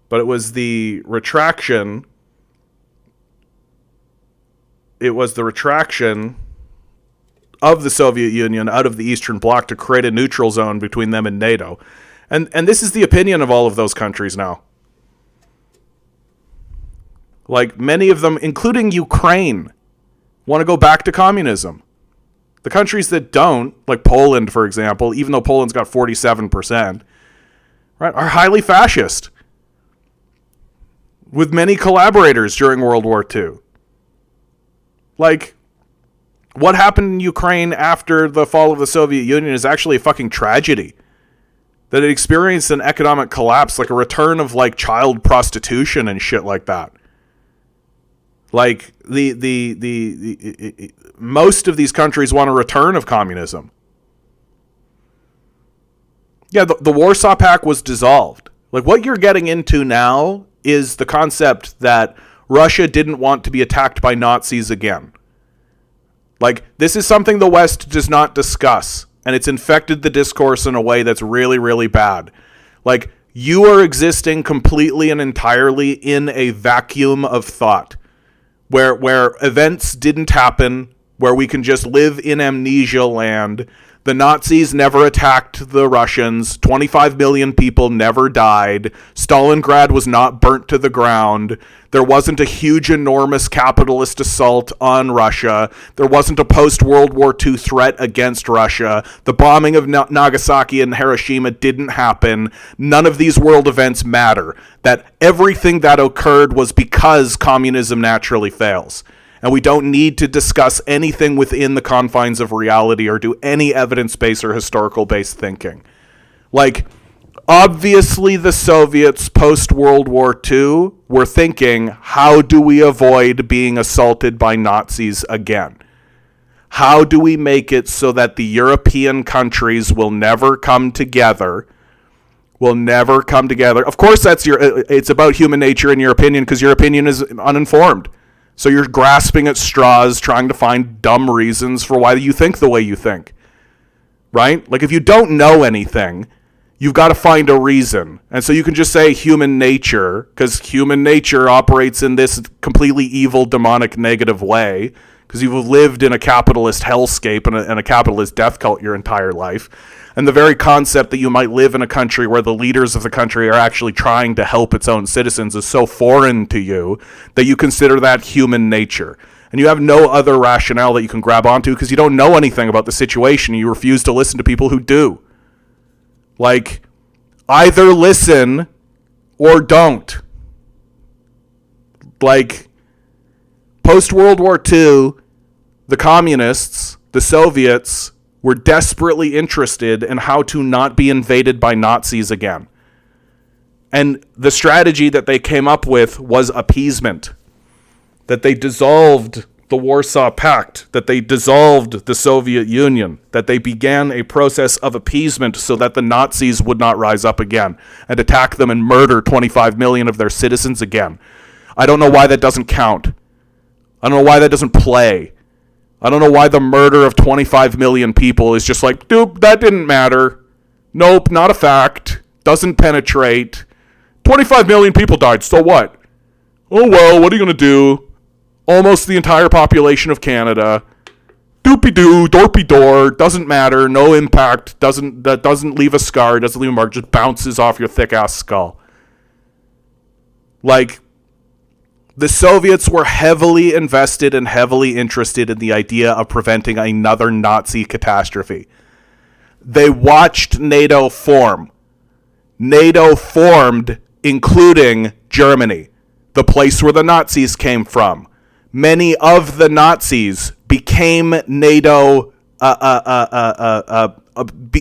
but it was the retraction. It was the retraction of the Soviet Union out of the Eastern Bloc to create a neutral zone between them and NATO. And this is the opinion of all of those countries now. Like, many of them, including Ukraine, want to go back to communism. The countries that don't, like Poland, for example, even though Poland's got 47%, right, are highly fascist, with many collaborators during World War II. Like, what happened in Ukraine after the fall of the Soviet Union is actually a fucking tragedy. That it experienced an economic collapse, like a return of, like, child prostitution and shit like that. Like, the most of these countries want a return of communism. Yeah, the Warsaw Pact was dissolved. Like, what you're getting into now is the concept that Russia didn't want to be attacked by Nazis again. Like, this is something the West does not discuss, and it's infected the discourse in a way that's really, really bad. Like, you are existing completely and entirely in a vacuum of thought, where events didn't happen, where we can just live in amnesia land. The Nazis never attacked the Russians. 25 million people never died. Stalingrad was not burnt to the ground. There wasn't a huge, enormous capitalist assault on Russia. There wasn't a post-World War II threat against Russia. The bombing of Nagasaki and Hiroshima didn't happen. None of these world events matter. That everything that occurred was because communism naturally fails. And we don't need to discuss anything within the confines of reality or do any evidence-based or historical-based thinking. Like, obviously the Soviets post-World War II were thinking, how do we avoid being assaulted by Nazis again? How do we make it so that the European countries will never come together? Of course, it's about human nature in your opinion, because your opinion is uninformed. So you're grasping at straws, trying to find dumb reasons for why you think the way you think. Right? Like, if you don't know anything, you've got to find a reason. And so you can just say human nature, because human nature operates in this completely evil, demonic, negative way, because you've lived in a capitalist hellscape and a capitalist death cult your entire life. And the very concept that you might live in a country where the leaders of the country are actually trying to help its own citizens is so foreign to you that you consider that human nature. And you have no other rationale that you can grab onto because you don't know anything about the situation. You refuse to listen to people who do. Like, either listen or don't. Like, Post-World War II, the communists, the Soviets, were desperately interested in how to not be invaded by Nazis again. And the strategy that they came up with was appeasement. That they dissolved the Warsaw Pact, that they dissolved the Soviet Union, that they began a process of appeasement so that the Nazis would not rise up again and attack them and murder 25 million of their citizens again. I don't know why that doesn't count. I don't know why that doesn't play. I don't know why the murder of 25 million people is just like, dude, that didn't matter. Nope, not a fact. Doesn't penetrate. 25 million people died, so what? Oh well, what are you going to do? Almost the entire population of Canada. Doopy-doo, dorpy-door, doesn't matter, no impact, that doesn't leave a scar, doesn't leave a mark, just bounces off your thick-ass skull. Like, the Soviets were heavily invested and heavily interested in the idea of preventing another Nazi catastrophe. They watched NATO form. NATO formed, including Germany, the place where the Nazis came from. Many of the Nazis became NATO,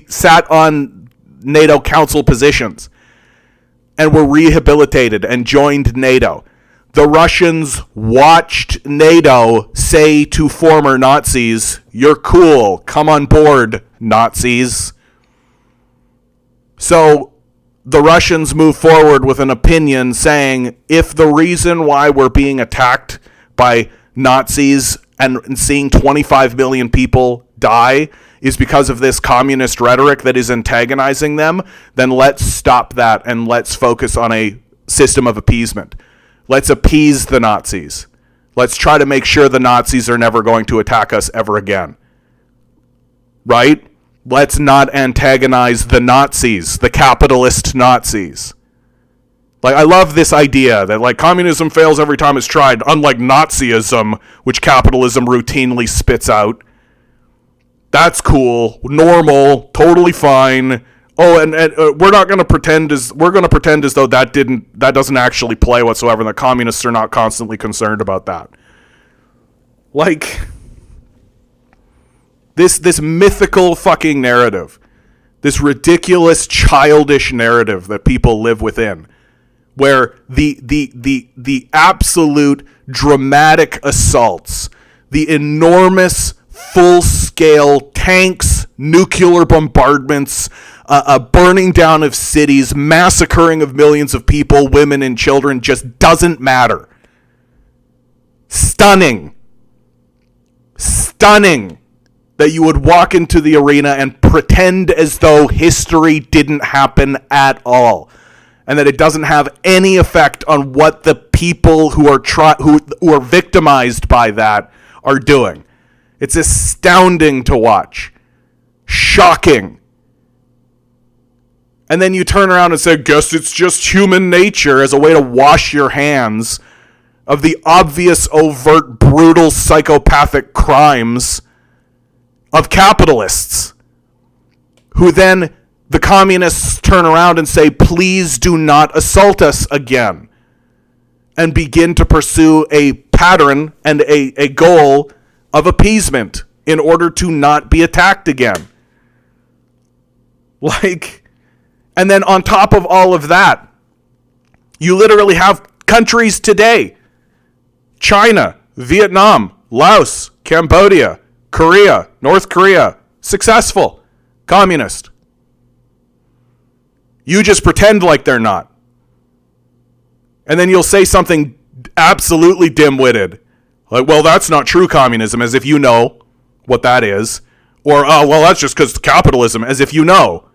sat on NATO council positions and were rehabilitated and joined NATO. The Russians watched NATO say to former Nazis, "You're cool, come on board, Nazis." So the Russians move forward with an opinion saying, if the reason why we're being attacked by Nazis and seeing 25 million people die is because of this communist rhetoric that is antagonizing them, then let's stop that and let's focus on a system of appeasement. Let's appease the Nazis. Let's try to make sure the Nazis are never going to attack us ever again. Right? Let's not antagonize the Nazis, the capitalist Nazis. Like, I love this idea that, like, communism fails every time it's tried, unlike Nazism, which capitalism routinely spits out. That's cool, normal, totally fine. Oh, and we're going to pretend as though that doesn't actually play whatsoever, and the communists are not constantly concerned about that. Like, this mythical fucking narrative, this ridiculous, childish narrative that people live within, where the absolute dramatic assaults, the enormous full-scale tanks, nuclear bombardments, burning down of cities, massacring of millions of people, women and children, just doesn't matter. Stunning that you would walk into the arena and pretend as though history didn't happen at all, and that it doesn't have any effect on what the people who are victimized by that are doing. It's astounding to watch. Shocking. And then you turn around and say, guess it's just human nature, as a way to wash your hands of the obvious, overt, brutal, psychopathic crimes of capitalists, who then the communists turn around and say, please do not assault us again, and begin to pursue a pattern and a goal of appeasement in order to not be attacked again. Like, and then on top of all of that, you literally have countries today: China, Vietnam, Laos, Cambodia, Korea, North Korea, successful, communist. You just pretend like they're not. And then you'll say something absolutely dim-witted, like, well, that's not true communism, as if you know what that is. Or, oh, well, that's just because capitalism, as if you know.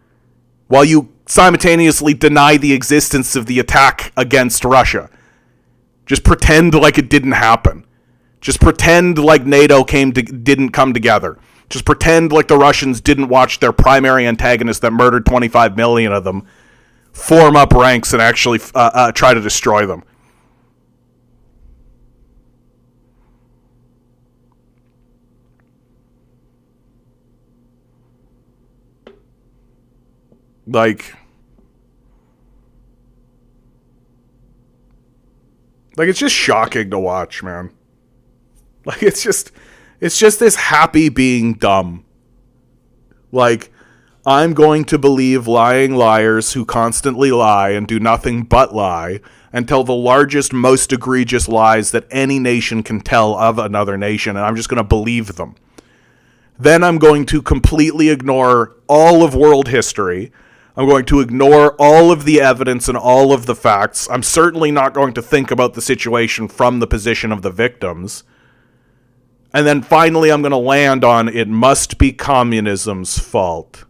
While you simultaneously deny the existence of the attack against Russia. Just pretend like it didn't happen. Just pretend like NATO didn't come together. Just pretend like the Russians didn't watch their primary antagonist that murdered 25 million of them form up ranks and actually try to destroy them. Like, it's just shocking to watch, man. Like, it's just this happy being dumb. Like, I'm going to believe lying liars who constantly lie and do nothing but lie and tell the largest, most egregious lies that any nation can tell of another nation, and I'm just going to believe them. Then I'm going to completely ignore all of world history. I'm going to ignore all of the evidence and all of the facts. I'm certainly not going to think about the situation from the position of the victims. And then finally I'm going to land on it must be communism's fault.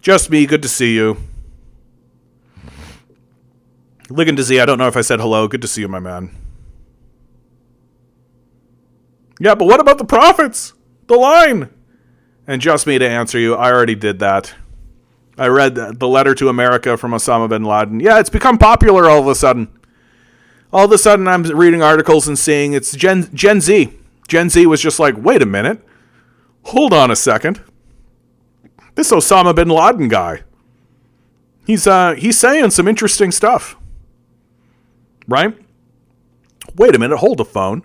Just me, good to see you. Ligon to Z, I don't know if I said hello. Good to see you, my man. Yeah, but what about the prophets? The line. And just me to answer you, I already did that. I read the letter to America from Osama Bin Laden. Yeah, it's become popular all of a sudden. All of a sudden I'm reading articles and seeing it's Gen Z. Gen Z was just like, wait a minute. Hold on a second. This Osama Bin Laden guy. He's saying some interesting stuff. Right? Wait a minute, hold the phone.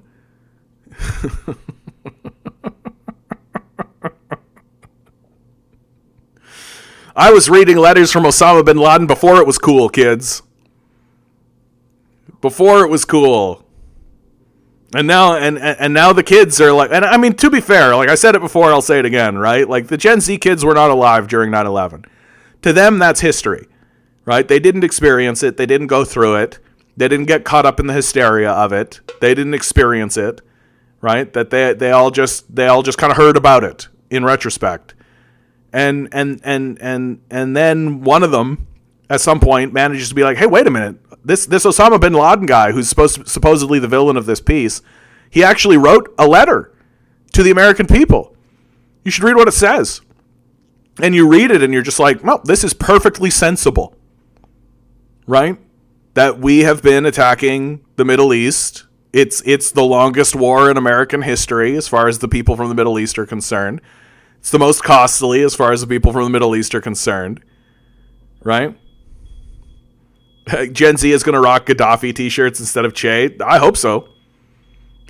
I was reading letters from Osama Bin Laden before it was cool, kids. Before it was cool. And now and now the kids are like, and I mean, to be fair, like I said it before, I'll say it again, right? Like the Gen Z kids were not alive during 9/11. To them, that's history, right? They didn't experience it. They didn't go through it. They didn't get caught up in the hysteria of it. They didn't experience it, right? That they all just kind of heard about it in retrospect. And then one of them at some point manages to be like, hey, wait a minute. This Osama Bin Laden guy, who's supposedly the villain of this piece, he actually wrote a letter to the American people. You should read what it says. And you read it and you're just like, well, this is perfectly sensible. Right? That we have been attacking the Middle East. It's the longest war in American history as far as the people from the Middle East are concerned. It's the most costly as far as the people from the Middle East are concerned. Right? Gen Z is going to rock Gaddafi t-shirts instead of Che. I hope so.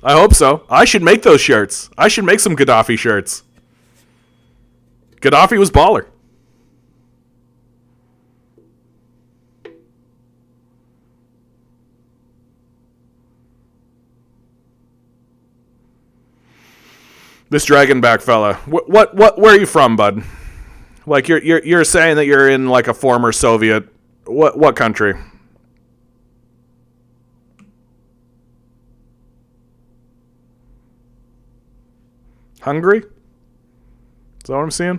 I should make those shirts. I should make some Gaddafi shirts. Gaddafi was baller. This Dragonback fella. What where are you from, bud? Like you're saying that you're in like a former Soviet. What country? Hungary? Is that what I'm seeing?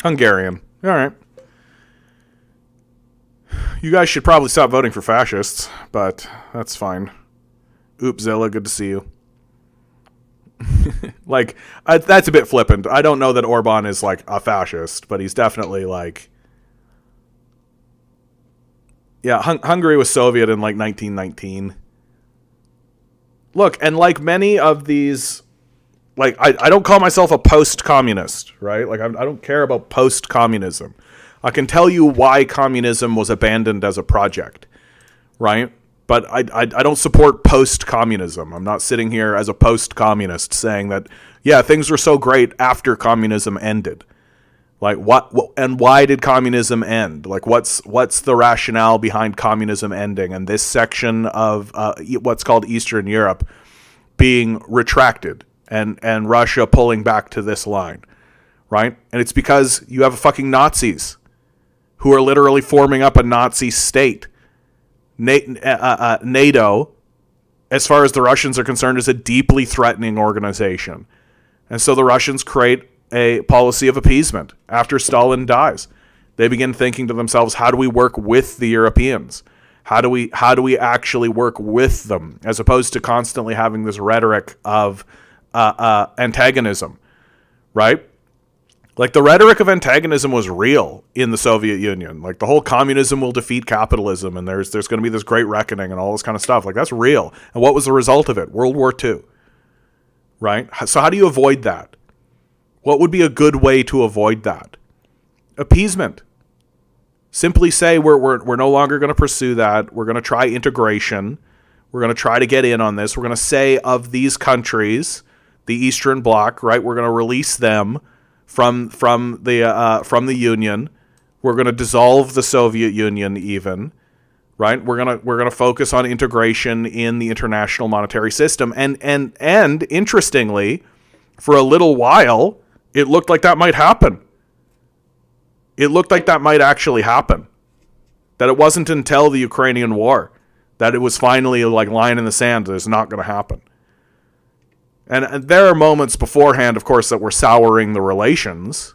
Hungarian. All right. You guys should probably stop voting for fascists, but that's fine. Oops, Zilla, good to see you. Like, that's a bit flippant. I don't know that Orban is, like, a fascist, but he's definitely, like... Yeah, Hungary was Soviet in, like, 1919. Look, and like many of these... Like, I don't call myself a post-communist, right? Like, I don't care about post-communism. I can tell you why communism was abandoned as a project, right? But I don't support post-communism. I'm not sitting here as a post-communist saying that, yeah, things were so great after communism ended. Like, what and why did communism end? Like, what's the rationale behind communism ending and this section of what's called Eastern Europe being retracted and Russia pulling back to this line, right? And it's because you have fucking Nazis who are literally forming up a Nazi state. NATO, as far as the Russians are concerned, is a deeply threatening organization. And so the Russians create a policy of appeasement. After Stalin dies, they begin thinking to themselves, how do we work with the Europeans? How do we actually work with them, as opposed to constantly having this rhetoric of antagonism, right? Like, the rhetoric of antagonism was real in the Soviet Union. Like, the whole communism will defeat capitalism, and there's going to be this great reckoning and all this kind of stuff. Like, that's real. And what was the result of it? World War II, right? So how do you avoid that, What would be a good way to avoid that? Appeasement. Simply say we're no longer going to pursue that. We're going to try integration. We're going to try to get in on this. We're going to say of these countries, the Eastern Bloc, right? We're going to release them from the Union. We're going to dissolve the Soviet Union even, right? We're going to focus on integration in the international monetary system. And interestingly, for a little while, it looked like that might happen. It looked like that might actually happen. That it wasn't until the Ukrainian war that it was finally like line in the sand that it's not going to happen. And there are moments beforehand, of course, that were souring the relations.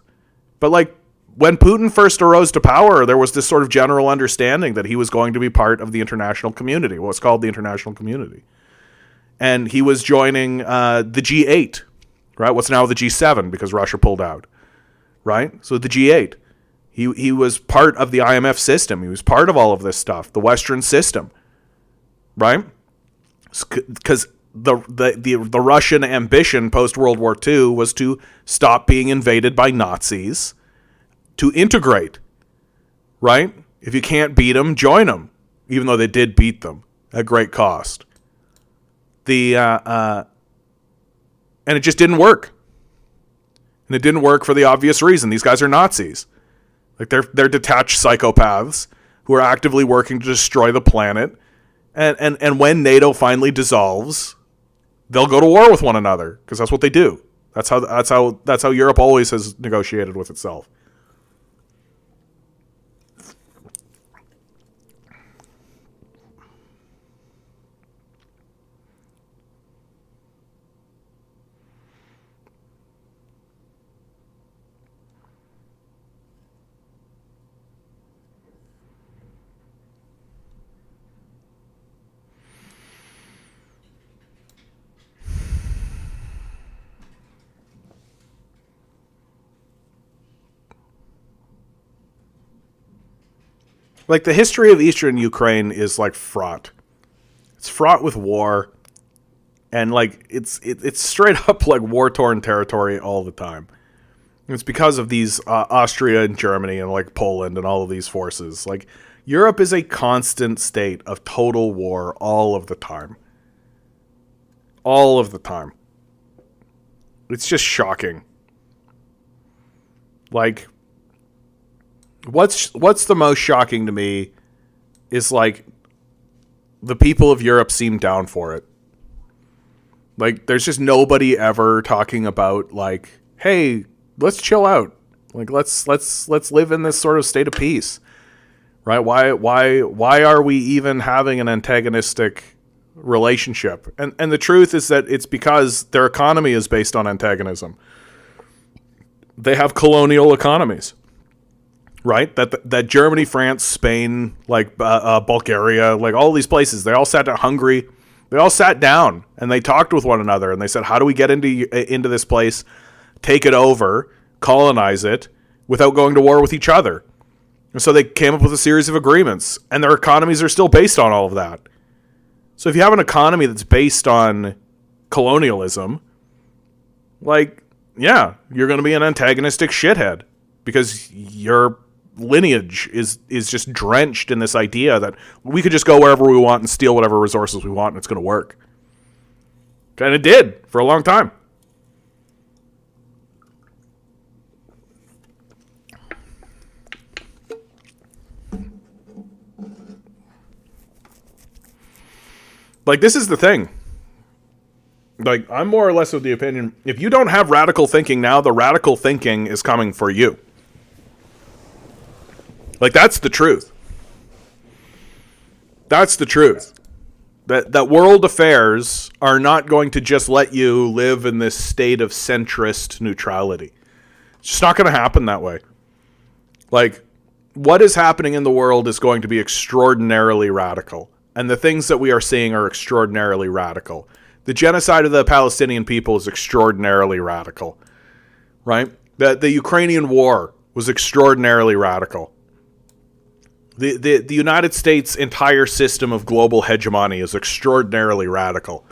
But like when Putin first arose to power, there was this sort of general understanding that he was going to be part of the international community, what's called the international community. And he was joining the G8, right? What's now the G7 because Russia pulled out, right? So the G8. He was part of the IMF system. He was part of all of this stuff, the Western system, right? Because the Russian ambition post-World War II was to stop being invaded by Nazis, to integrate, right? If you can't beat them, join them, even though they did beat them at great cost. And it just didn't work. And it didn't work for the obvious reason. These guys are Nazis. Like they're detached psychopaths who are actively working to destroy the planet. And when NATO finally dissolves, they'll go to war with one another because that's what they do. That's how Europe always has negotiated with itself. Like the history of Eastern Ukraine is like fraught. It's fraught with war, and like it's straight up like war-torn territory all the time. And it's because of these Austria and Germany and like Poland and all of these forces. Like Europe is a constant state of total war all of the time. All of the time. It's just shocking. Like What's the most shocking to me is like the people of Europe seem down for it. Like there's just nobody ever talking about like, hey, let's chill out. Like let's live in this sort of state of peace. Right? Why are we even having an antagonistic relationship? And the truth is that it's because their economy is based on antagonism. They have colonial economies. Right? That Germany, France, Spain, like Bulgaria, like all these places, they all sat down, Hungary, they all sat down and they talked with one another and they said, how do we get into this place, take it over, colonize it without going to war with each other? And so they came up with a series of agreements, and their economies are still based on all of that. So if you have an economy that's based on colonialism, like, yeah, you're going to be an antagonistic shithead because your lineage is just drenched in this idea that we could just go wherever we want and steal whatever resources we want and it's going to work. And it did for a long time. Like, this is the thing. Like, I'm more or less of the opinion, if you don't have radical thinking now, the radical thinking is coming for you. Like, that's the truth. That's the truth. That world affairs are not going to just let you live in this state of centrist neutrality. It's just not going to happen that way. Like, what is happening in the world is going to be extraordinarily radical. And the things that we are seeing are extraordinarily radical. The genocide of the Palestinian people is extraordinarily radical. Right? The Ukrainian war was extraordinarily radical. The United States' entire system of global hegemony is extraordinarily radical.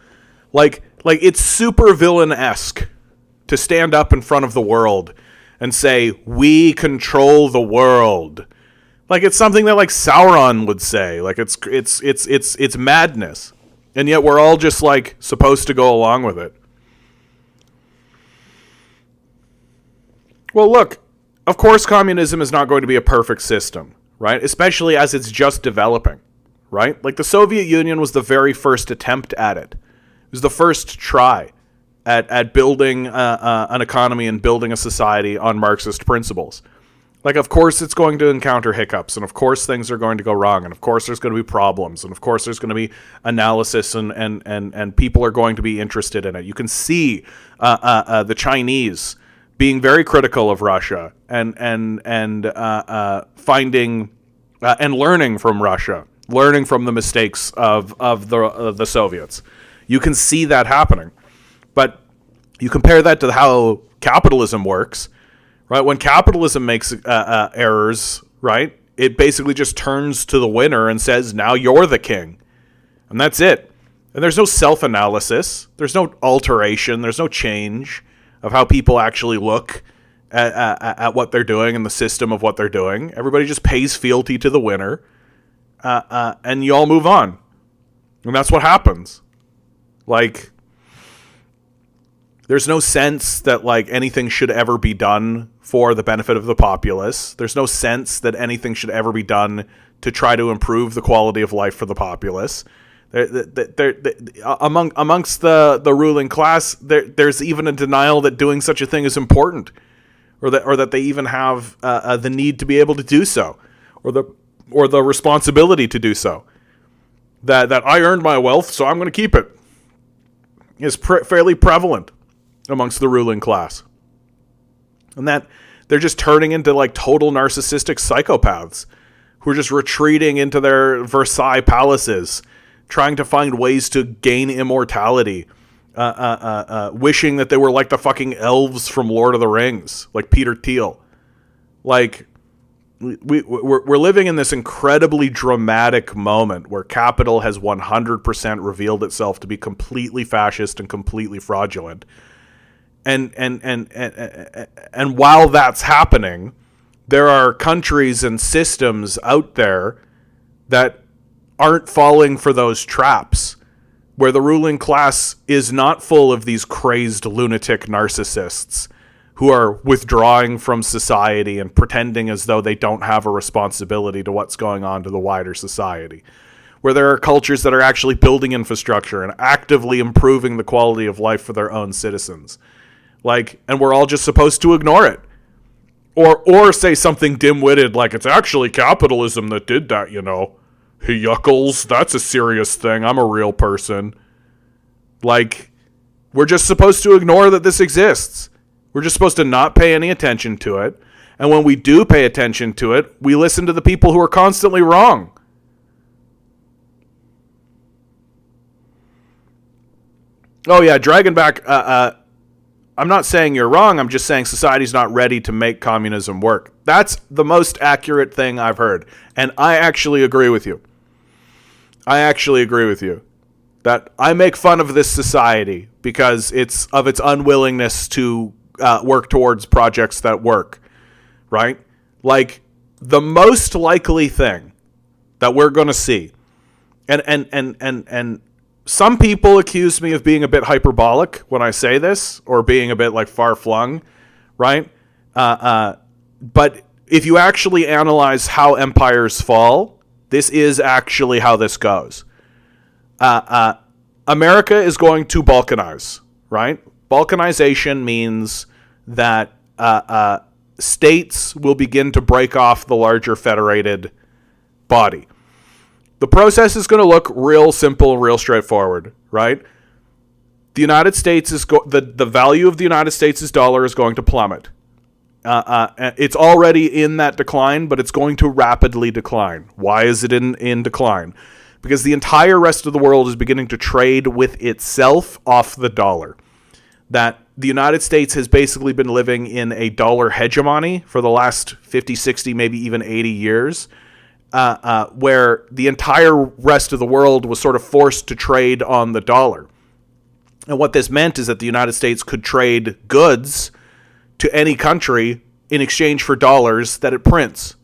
Like it's super villain-esque to stand up in front of the world and say, we control the world. Like, it's something that like Sauron would say. Like, it's madness. And yet we're all just like supposed to go along with it. Well, look, of course communism is not going to be a perfect system, right? Especially as it's just developing, right? Like, the Soviet Union was the very first attempt at it. It was the first try at building an economy and building a society on Marxist principles. Like, of course it's going to encounter hiccups, and of course things are going to go wrong, and of course there's going to be problems, and of course there's going to be analysis, and people are going to be interested in it. You can see the Chinese being very critical of Russia and finding and learning from Russia, learning from the mistakes of the Soviets. You can see that happening. But you compare that to how capitalism works, right? When capitalism makes errors, right, it basically just turns to the winner and says, now you're the king. And that's it. And there's no self-analysis. There's no alteration. There's no change of how people actually look at what they're doing and the system of what they're doing. Everybody just pays fealty to the winner, and you all move on. And that's what happens. Like, there's no sense that like anything should ever be done for the benefit of the populace. There's no sense that anything should ever be done to try to improve the quality of life for the populace. Amongst the ruling class, there's even a denial that doing such a thing is important, or that they even have the need to be able to do so, or the responsibility to do so. That I earned my wealth, so I'm going to keep it. Is fairly prevalent amongst the ruling class, and that they're just turning into like total narcissistic psychopaths who are just retreating into their Versailles palaces, trying to find ways to gain immortality, wishing that they were like the fucking elves from Lord of the Rings, like Peter Thiel. Like, we're living in this incredibly dramatic moment where capital has 100% revealed itself to be completely fascist and completely fraudulent. And while that's happening, there are countries and systems out there that aren't falling for those traps, where the ruling class is not full of these crazed lunatic narcissists who are withdrawing from society and pretending as though they don't have a responsibility to what's going on to the wider society, where there are cultures that are actually building infrastructure and actively improving the quality of life for their own citizens. Like, and we're all just supposed to ignore it. Or say something dim-witted like, it's actually capitalism that did that, you know. Hey, yuckles, that's a serious thing. I'm a real person. Like, we're just supposed to ignore that this exists. We're just supposed to not pay any attention to it. And when we do pay attention to it, we listen to the people who are constantly wrong. Oh yeah, dragging back, I'm not saying you're wrong, I'm just saying society's not ready to make communism work. That's the most accurate thing I've heard. And I actually agree with you. That I make fun of this society because it's of its unwillingness to work towards projects that work, right? Like, the most likely thing that we're going to see, and some people accuse me of being a bit hyperbolic when I say this, or being a bit like far-flung, right? But if you actually analyze how empires fall, this is actually how this goes. America is going to balkanize, right? Balkanization means that states will begin to break off the larger federated body. The process is going to look real simple, real straightforward, right? The United States is the value of the United States' dollar is going to plummet. It's already in that decline, but it's going to rapidly decline. Why is it in decline? Because the entire rest of the world is beginning to trade with itself off the dollar. That the United States has basically been living in a dollar hegemony for the last 50, 60, maybe even 80 years, where the entire rest of the world was sort of forced to trade on the dollar. And what this meant is that the United States could trade goods to any country in exchange for dollars that it prints.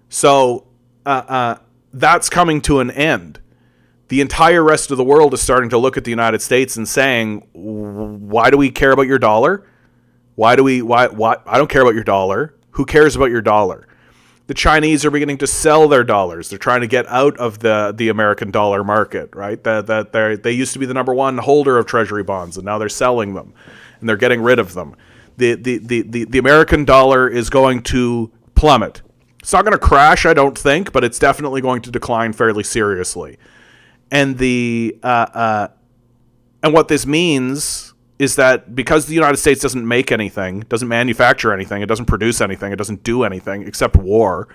So that's coming to an end. The entire rest of the world is starting to look at the United States and saying, why do we care about your dollar? Why? I don't care about your dollar. Who cares about your dollar? The Chinese are beginning to sell their dollars. They're trying to get out of the American dollar market, right? They used to be the number one holder of treasury bonds, and now they're selling them, and they're getting rid of them. The American dollar is going to plummet. It's not going to crash, I don't think, but it's definitely going to decline fairly seriously. And and what this means is that because the United States doesn't make anything, doesn't manufacture anything, it doesn't produce anything, it doesn't do anything except war,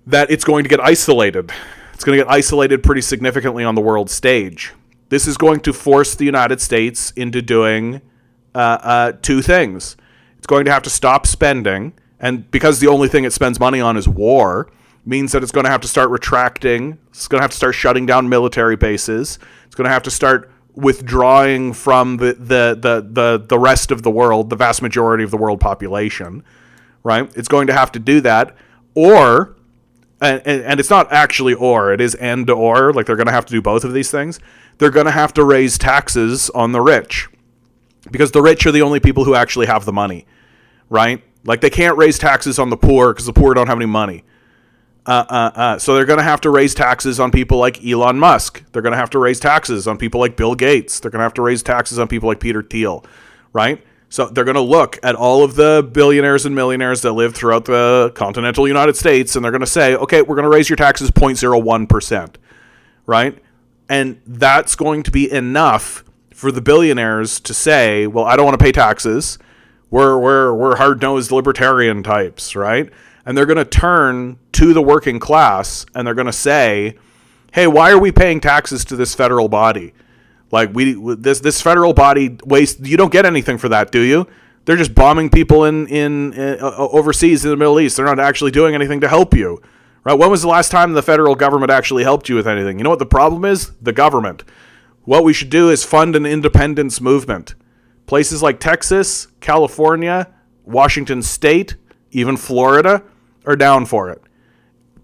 that it's going to get isolated. It's going to get isolated pretty significantly on the world stage. This is going to force the United States into doing two things. It's going to have to stop spending, and because the only thing it spends money on is war, means that it's going to have to start retracting. It's going to have to start shutting down military bases. It's going to have to start withdrawing from the rest of the world, the vast majority of the world population, right? It's going to have to do that, or, and it's not actually or, it is and or, like they're going to have to do both of these things. They're going to have to raise taxes on the rich, because the rich are the only people who actually have the money, right? Like they can't raise taxes on the poor because the poor don't have any money. So they're going to have to raise taxes on people like Elon Musk. They're going to have to raise taxes on people like Bill Gates. They're going to have to raise taxes on people like Peter Thiel, right? So they're going to look at all of the billionaires and millionaires that live throughout the continental United States, and they're going to say, okay, we're going to raise your taxes 0.01%, right? And that's going to be enough for the billionaires to say, well, I don't want to pay taxes. We're hard-nosed libertarian types, right? And they're going to turn to the working class and they're going to say, hey, why are we paying taxes to this federal body? Like this federal body you don't get anything for that, do you? They're just bombing people in overseas in the Middle East. They're not actually doing anything to help you, right? When was the last time the federal government actually helped you with anything? You know what the problem is? The government. What we should do is fund an independence movement. Places like Texas, California, Washington State, even Florida are down for it.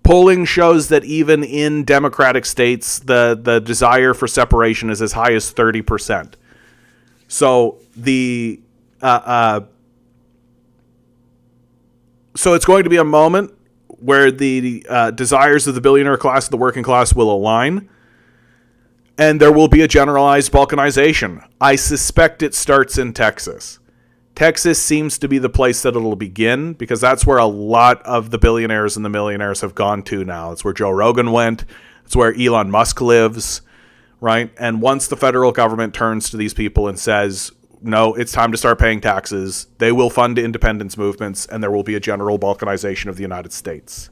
Polling shows that even in democratic states, the desire for separation is as high as 30%. So so it's going to be a moment where the desires of the billionaire class and the working class will align, and there will be a generalized balkanization. I suspect it starts in Texas. Texas seems to be the place that it'll begin, because that's where a lot of the billionaires and the millionaires have gone to now. It's where Joe Rogan went. It's where Elon Musk lives, right? And once the federal government turns to these people and says, no, it's time to start paying taxes, they will fund independence movements, and there will be a general balkanization of the United States.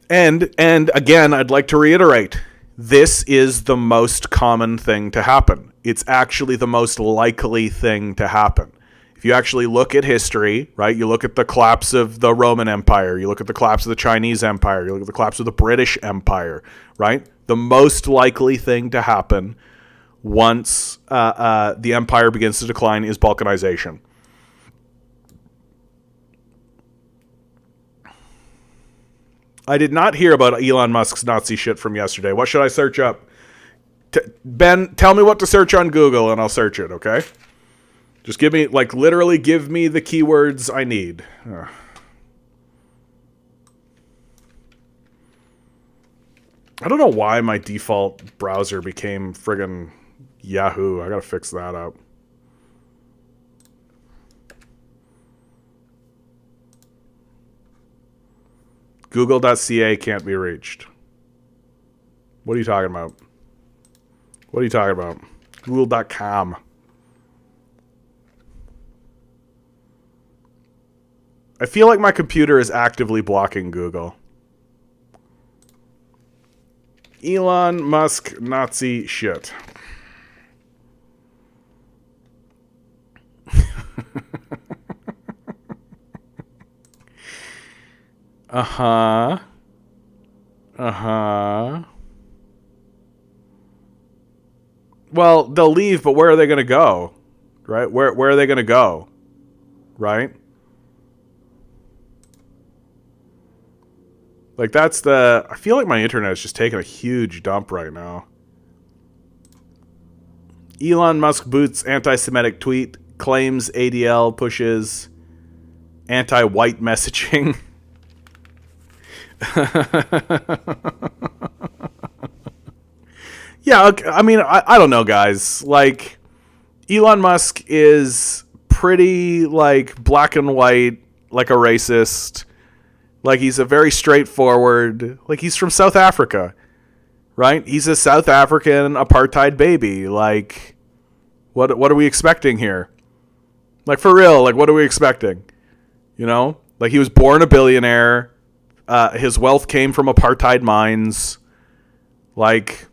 And again, I'd like to reiterate, this is the most common thing to happen. It's actually the most likely thing to happen. If you actually look at history, right, you look at the collapse of the Roman Empire, you look at the collapse of the Chinese Empire, you look at the collapse of the British Empire, right? The most likely thing to happen once the empire begins to decline is balkanization. I did not hear about Elon Musk's Nazi shit from yesterday. What should I search up? Ben, tell me what to search on Google and I'll search it, okay? Just give me, like, literally give me the keywords I need. I don't know why my default browser became friggin' Yahoo. I gotta fix that up. Google.ca can't be reached. What are you talking about? What are you talking about? Google.com. I feel like my computer is actively blocking Google. Elon Musk Nazi shit. Uh-huh. Uh-huh. Well, they'll leave, but where are they going to go? Right? Where are they going to go? Right? Like, that's the... I feel like my internet is just taking a huge dump right now. Elon Musk boots anti-Semitic tweet, claims ADL pushes anti-white messaging. Yeah, okay, I mean, I don't know, guys. Like, Elon Musk is pretty, like, black and white, like a racist. Like, he's a very straightforward... Like, he's from South Africa, right? He's a South African apartheid baby. Like, what are we expecting here? Like, for real, like, what are we expecting? You know? Like, he was born a billionaire. His wealth came from apartheid mines. Like...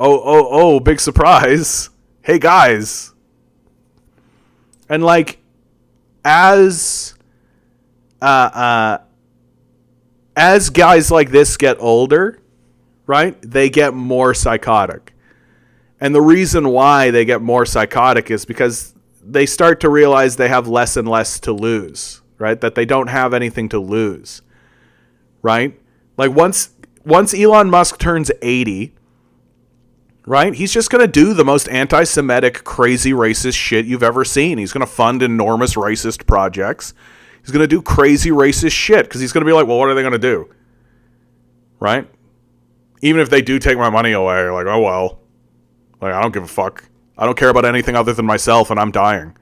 Oh, big surprise. Hey, guys. And, like, as guys like this get older, right, they get more psychotic. And the reason why they get more psychotic is because they start to realize they have less and less to lose, right? That they don't have anything to lose, right? Like, once Elon Musk turns 80... right? He's just going to do the most anti-Semitic, crazy, racist shit you've ever seen. He's going to fund enormous racist projects. He's going to do crazy racist shit because he's going to be like, well, what are they going to do? Right? Even if they do take my money away, like, oh, well. Like, I don't give a fuck. I don't care about anything other than myself and I'm dying.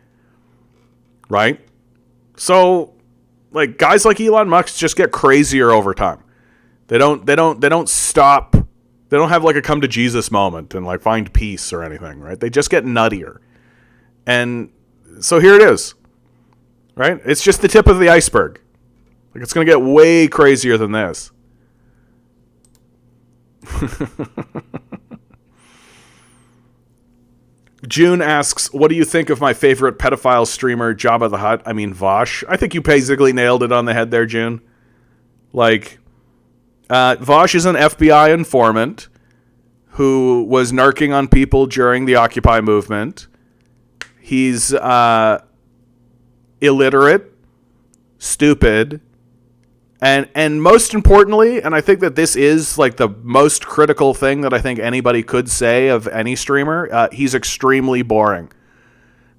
Right? So, like, guys like Elon Musk just get crazier over time. They don't stop. They don't have like a come to Jesus moment and like find peace or anything, right? They just get nuttier. And so here it is, right? It's just the tip of the iceberg. Like, it's going to get way crazier than this. June asks, what do you think of my favorite pedophile streamer, Jabba the Hutt? I mean, Vosh. I think you basically nailed it on the head there, June. Like... Vosh is an FBI informant who was narking on people during the Occupy movement. He's illiterate, stupid, and most importantly, and I think that this is like the most critical thing that I think anybody could say of any streamer, he's extremely boring.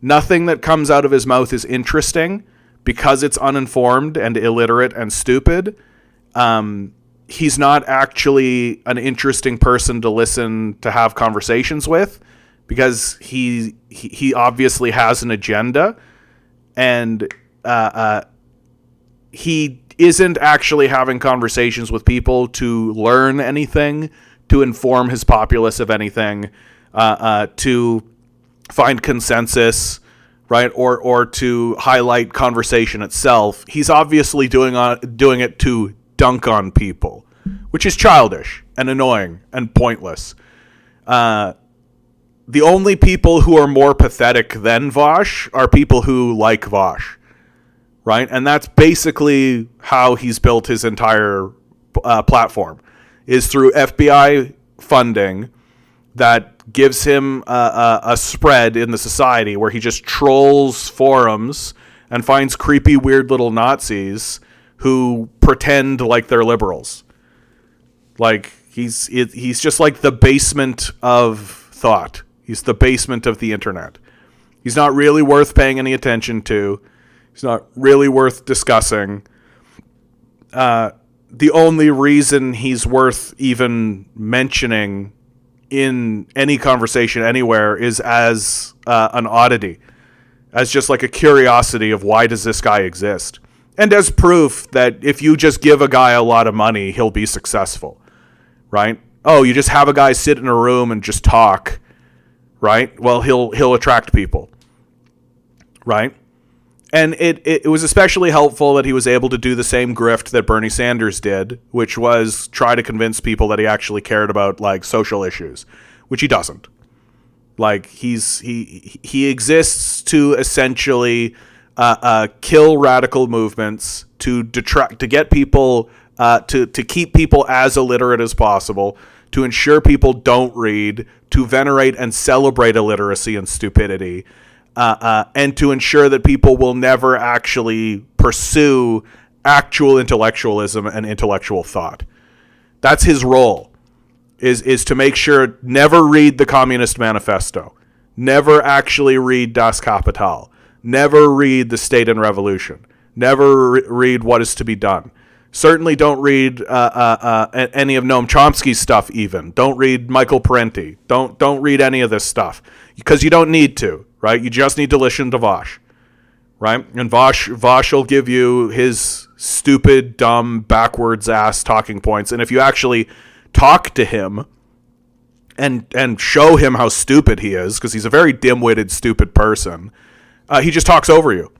Nothing that comes out of his mouth is interesting because it's uninformed and illiterate and stupid. He's not actually an interesting person to listen to have conversations with because he obviously has an agenda, and he isn't actually having conversations with people to learn anything, to inform his populace of anything, to find consensus, right, or to highlight conversation itself. He's obviously doing it to dunk on people, which is childish and annoying and pointless. The only people who are more pathetic than Vosh are people who like Vosh, right? And that's basically how he's built his entire platform, is through FBI funding that gives him a spread in the society where he just trolls forums and finds creepy, weird little Nazis who pretend like they're liberals. Like, he's just like the basement of thought. He's the basement of the internet. He's not really worth paying any attention to. He's not really worth discussing. The only reason he's worth even mentioning in any conversation anywhere is as an oddity, as just like a curiosity of why does this guy exist? And as proof that if you just give a guy a lot of money, he'll be successful, right? Oh, you just have a guy sit in a room and just talk, right? Well, he'll attract people, right? And it was especially helpful that he was able to do the same grift that Bernie Sanders did, which was try to convince people that he actually cared about like social issues, which he doesn't. Like, he exists to essentially kill radical movements, to detract, to get people to keep people as illiterate as possible, to ensure people don't read, to venerate and celebrate illiteracy and stupidity, and to ensure that people will never actually pursue actual intellectualism and intellectual thought. That's his role, is to make sure never read the Communist Manifesto, never actually read Das Kapital, never read The State and Revolution, never read What Is to Be Done. Certainly don't read any of Noam Chomsky's stuff even. Don't read Michael Parenti. Don't read any of this stuff because you don't need to, right? You just need to listen to Vaush, right? And Vaush will give you his stupid, dumb, backwards ass talking points. And if you actually talk to him and show him how stupid he is, because he's a very dim-witted, stupid person, he just talks over you.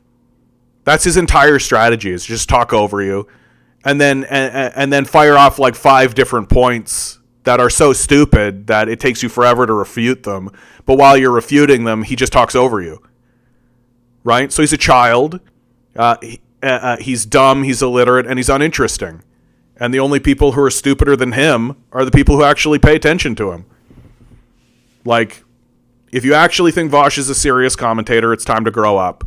That's his entire strategy, is just talk over you. And then fire off like 5 different points that are so stupid that it takes you forever to refute them. But while you're refuting them, he just talks over you. Right? So he's a child. He's dumb. He's illiterate. And he's uninteresting. And the only people who are stupider than him are the people who actually pay attention to him. Like, if you actually think Vaush is a serious commentator, it's time to grow up.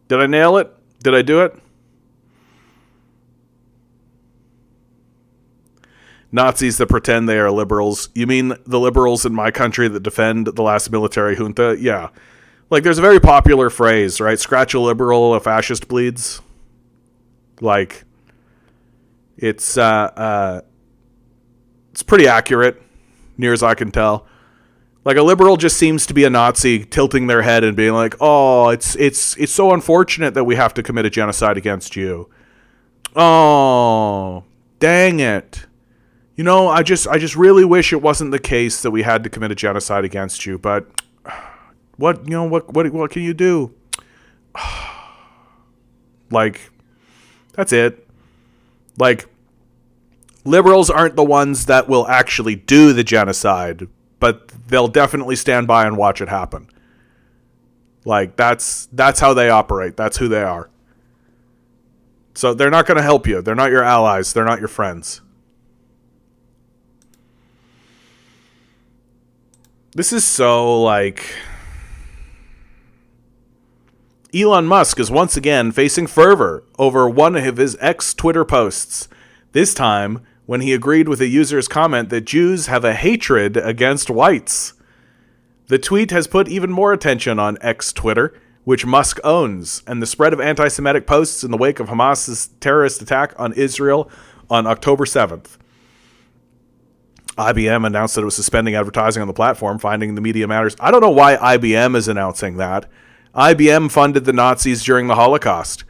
Did I nail it? Did I do it? Nazis that pretend they are liberals. You mean the liberals in my country that defend the last military junta? Yeah. Like, there's a very popular phrase, right? Scratch a liberal, a fascist bleeds. Like, it's pretty accurate, near as I can tell. Like, a liberal just seems to be a Nazi tilting their head and being like, oh, it's so unfortunate that we have to commit a genocide against you. Oh, dang it. You know, I just really wish it wasn't the case that we had to commit a genocide against you, but what can you do? Like, that's it. Like, liberals aren't the ones that will actually do the genocide, but they'll definitely stand by and watch it happen. Like, that's how they operate. That's who they are. So they're not going to help you. They're not your allies. They're not your friends. This is so, like... Elon Musk is once again facing fervor over one of his ex-Twitter posts. This time, when he agreed with a user's comment that Jews have a hatred against whites. The tweet has put even more attention on ex-Twitter, which Musk owns, and the spread of anti-Semitic posts in the wake of Hamas's terrorist attack on Israel on October 7th. IBM announced that it was suspending advertising on the platform, finding the media matters. I don't know why IBM is announcing that. IBM funded the Nazis during the Holocaust.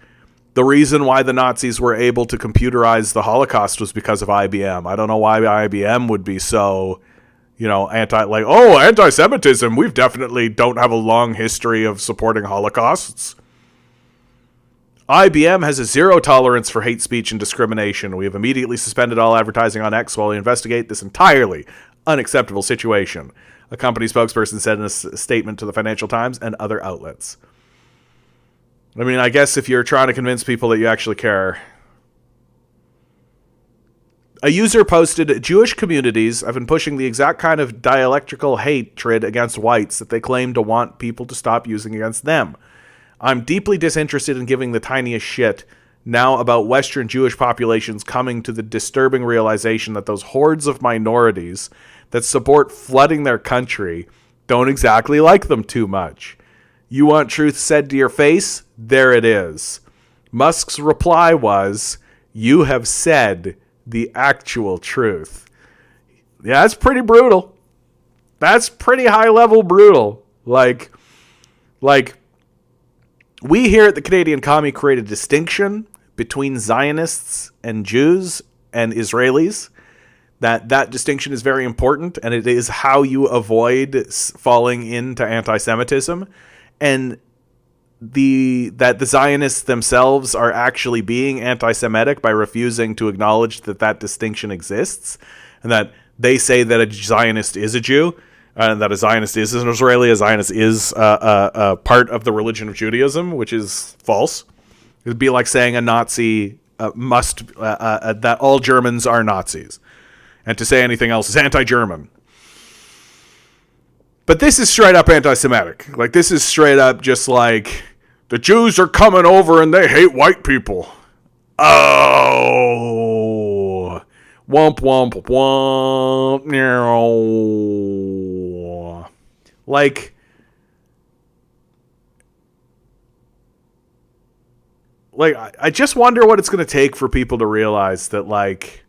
The reason why the Nazis were able to computerize the Holocaust was because of IBM. I don't know why IBM would be so, anti-Semitism. We've definitely don't have a long history of supporting Holocausts. IBM has a zero tolerance for hate speech and discrimination. We have immediately suspended all advertising on X while we investigate this entirely unacceptable situation, a company spokesperson said in a statement to the Financial Times and other outlets. I mean, I guess if you're trying to convince people that you actually care. A user posted, Jewish communities have been pushing the exact kind of dialectical hatred against whites that they claim to want people to stop using against them. I'm deeply disinterested in giving the tiniest shit now about Western Jewish populations coming to the disturbing realization that those hordes of minorities that support flooding their country don't exactly like them too much. You want truth said to your face? There it is. Musk's reply was, you have said the actual truth. Yeah, that's pretty brutal. That's pretty high-level brutal. Like, we here at the Canadian Commie create a distinction between Zionists and Jews and Israelis. That distinction is very important, and it is how you avoid falling into anti-Semitism. And that the Zionists themselves are actually being anti-Semitic by refusing to acknowledge that distinction exists, and that they say that a Zionist is a Jew. and that a Zionist is an Israeli. A Zionist is part of the religion of Judaism, which is false. It would be like saying a Nazi that all Germans are Nazis, and to say anything else is anti-German. But this is straight up anti-Semitic. Like, this is straight up just like, the Jews are coming over and they hate white people. Oh, womp womp womp. Like I just wonder what it's going to take for people to realize that, like,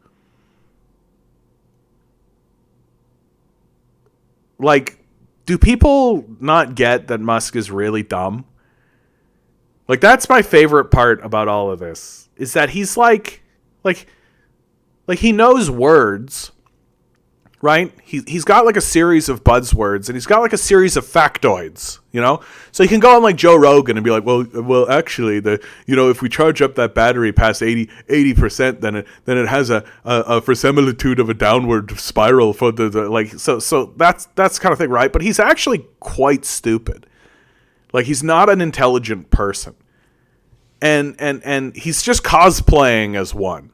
do people not get that Musk is really dumb? Like, that's my favorite part about all of this, is that he's like he knows words, right? He's got like a series of buzzwords, and he's got like a series of factoids, you know? So he can go on like Joe Rogan and be like, well, actually, if we charge up that battery past 80%, then it has a verisimilitude of a downward spiral for the like, so that's kind of thing, right? But he's actually quite stupid. Like, he's not an intelligent person. And he's just cosplaying as one.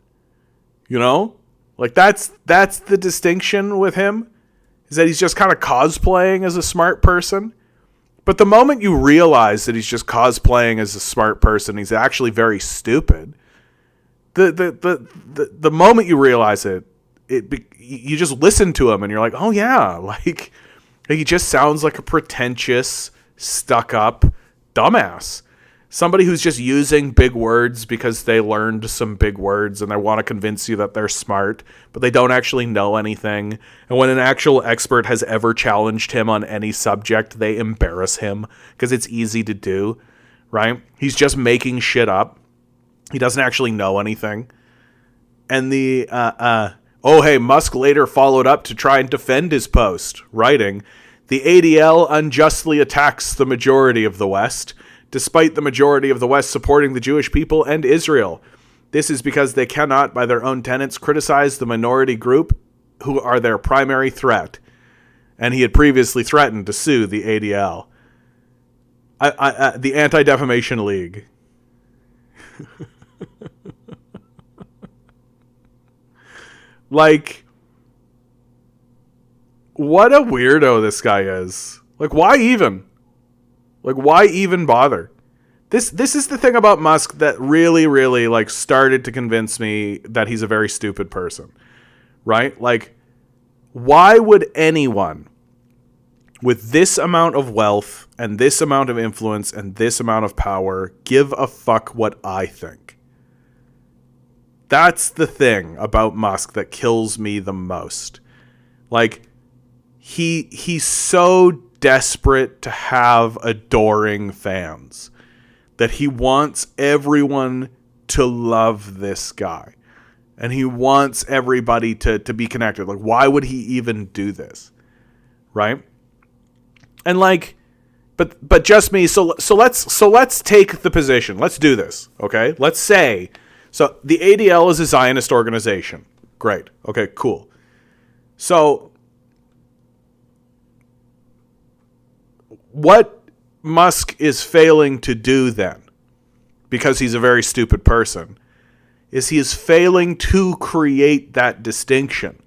You know? Like, that's the distinction with him, is that he's just kind of cosplaying as a smart person. But the moment you realize that he's just cosplaying as a smart person, he's actually very stupid. The moment you realize it, you just listen to him and you're like, oh yeah, like he just sounds like a pretentious, stuck-up dumbass. Somebody who's just using big words because they learned some big words and they want to convince you that they're smart, but they don't actually know anything. And when an actual expert has ever challenged him on any subject, they embarrass him because it's easy to do, right? He's just making shit up. He doesn't actually know anything. And Musk later followed up to try and defend his post, writing, "The ADL unjustly attacks the majority of the West, despite the majority of the West supporting the Jewish people and Israel. This is because they cannot, by their own tenets, criticize the minority group who are their primary threat." And he had previously threatened to sue the ADL. The Anti-Defamation League. Like, what a weirdo this guy is. Like, why even? Like, why even bother? This is the thing about Musk that really, really, like, started to convince me that he's a very stupid person, right? Like, why would anyone with this amount of wealth and this amount of influence and this amount of power give a fuck what I think? That's the thing about Musk that kills me the most. Like, he's so desperate to have adoring fans that he wants everyone to love this guy. And he wants everybody to be connected. Like, why would he even do this? Right? And like, but just me. So let's take the position. Let's do this. Okay. Let's say, so the ADL is a Zionist organization. Great. Okay, cool. So what Musk is failing to do then, because he's a very stupid person, is he is failing to create that distinction.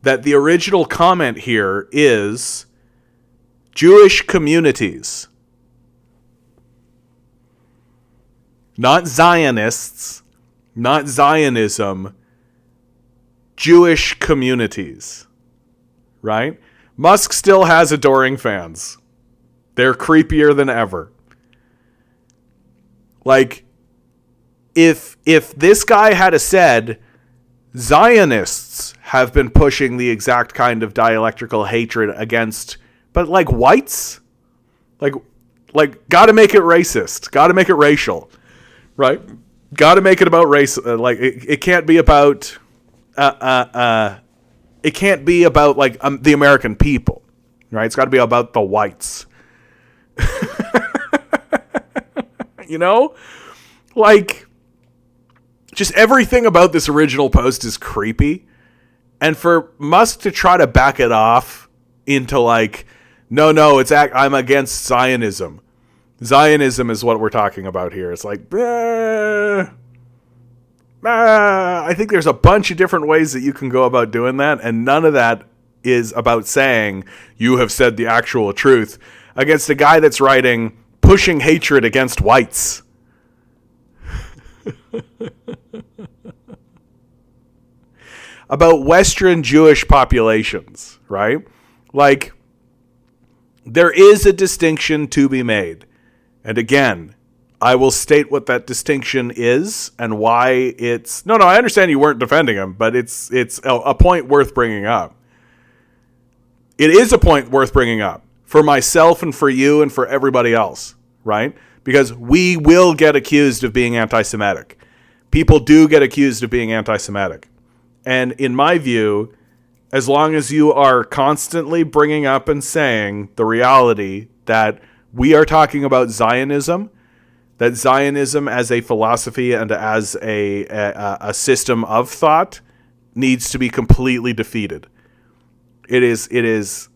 That the original comment here is Jewish communities. Not Zionists, not Zionism, Jewish communities. Right? Musk still has adoring fans. They're creepier than ever. Like, if this guy had said, Zionists have been pushing the exact kind of dialectical hatred against, but like whites, like gotta make it racist, gotta make it racial, right? Gotta make it about race. Like it can't be about, it can't be about like the American people, right? It's got to be about the whites. You know, like, just everything about this original post is creepy, and for Musk to try to back it off into like, no, I'm against Zionism. Zionism is what we're talking about here. It's like, I think there's a bunch of different ways that you can go about doing that, and none of that is about saying you have said the actual truth against a guy that's writing pushing hatred against whites. About Western Jewish populations, right? Like, there is a distinction to be made. And again, I will state what that distinction is and why it's... No, I understand you weren't defending him, but it's a point worth bringing up. It is a point worth bringing up for myself and for you and for everybody else, right? Because we will get accused of being anti-Semitic. People do get accused of being anti-Semitic. And in my view, as long as you are constantly bringing up and saying the reality that we are talking about Zionism, that Zionism as a philosophy and as a system of thought needs to be completely defeated. It is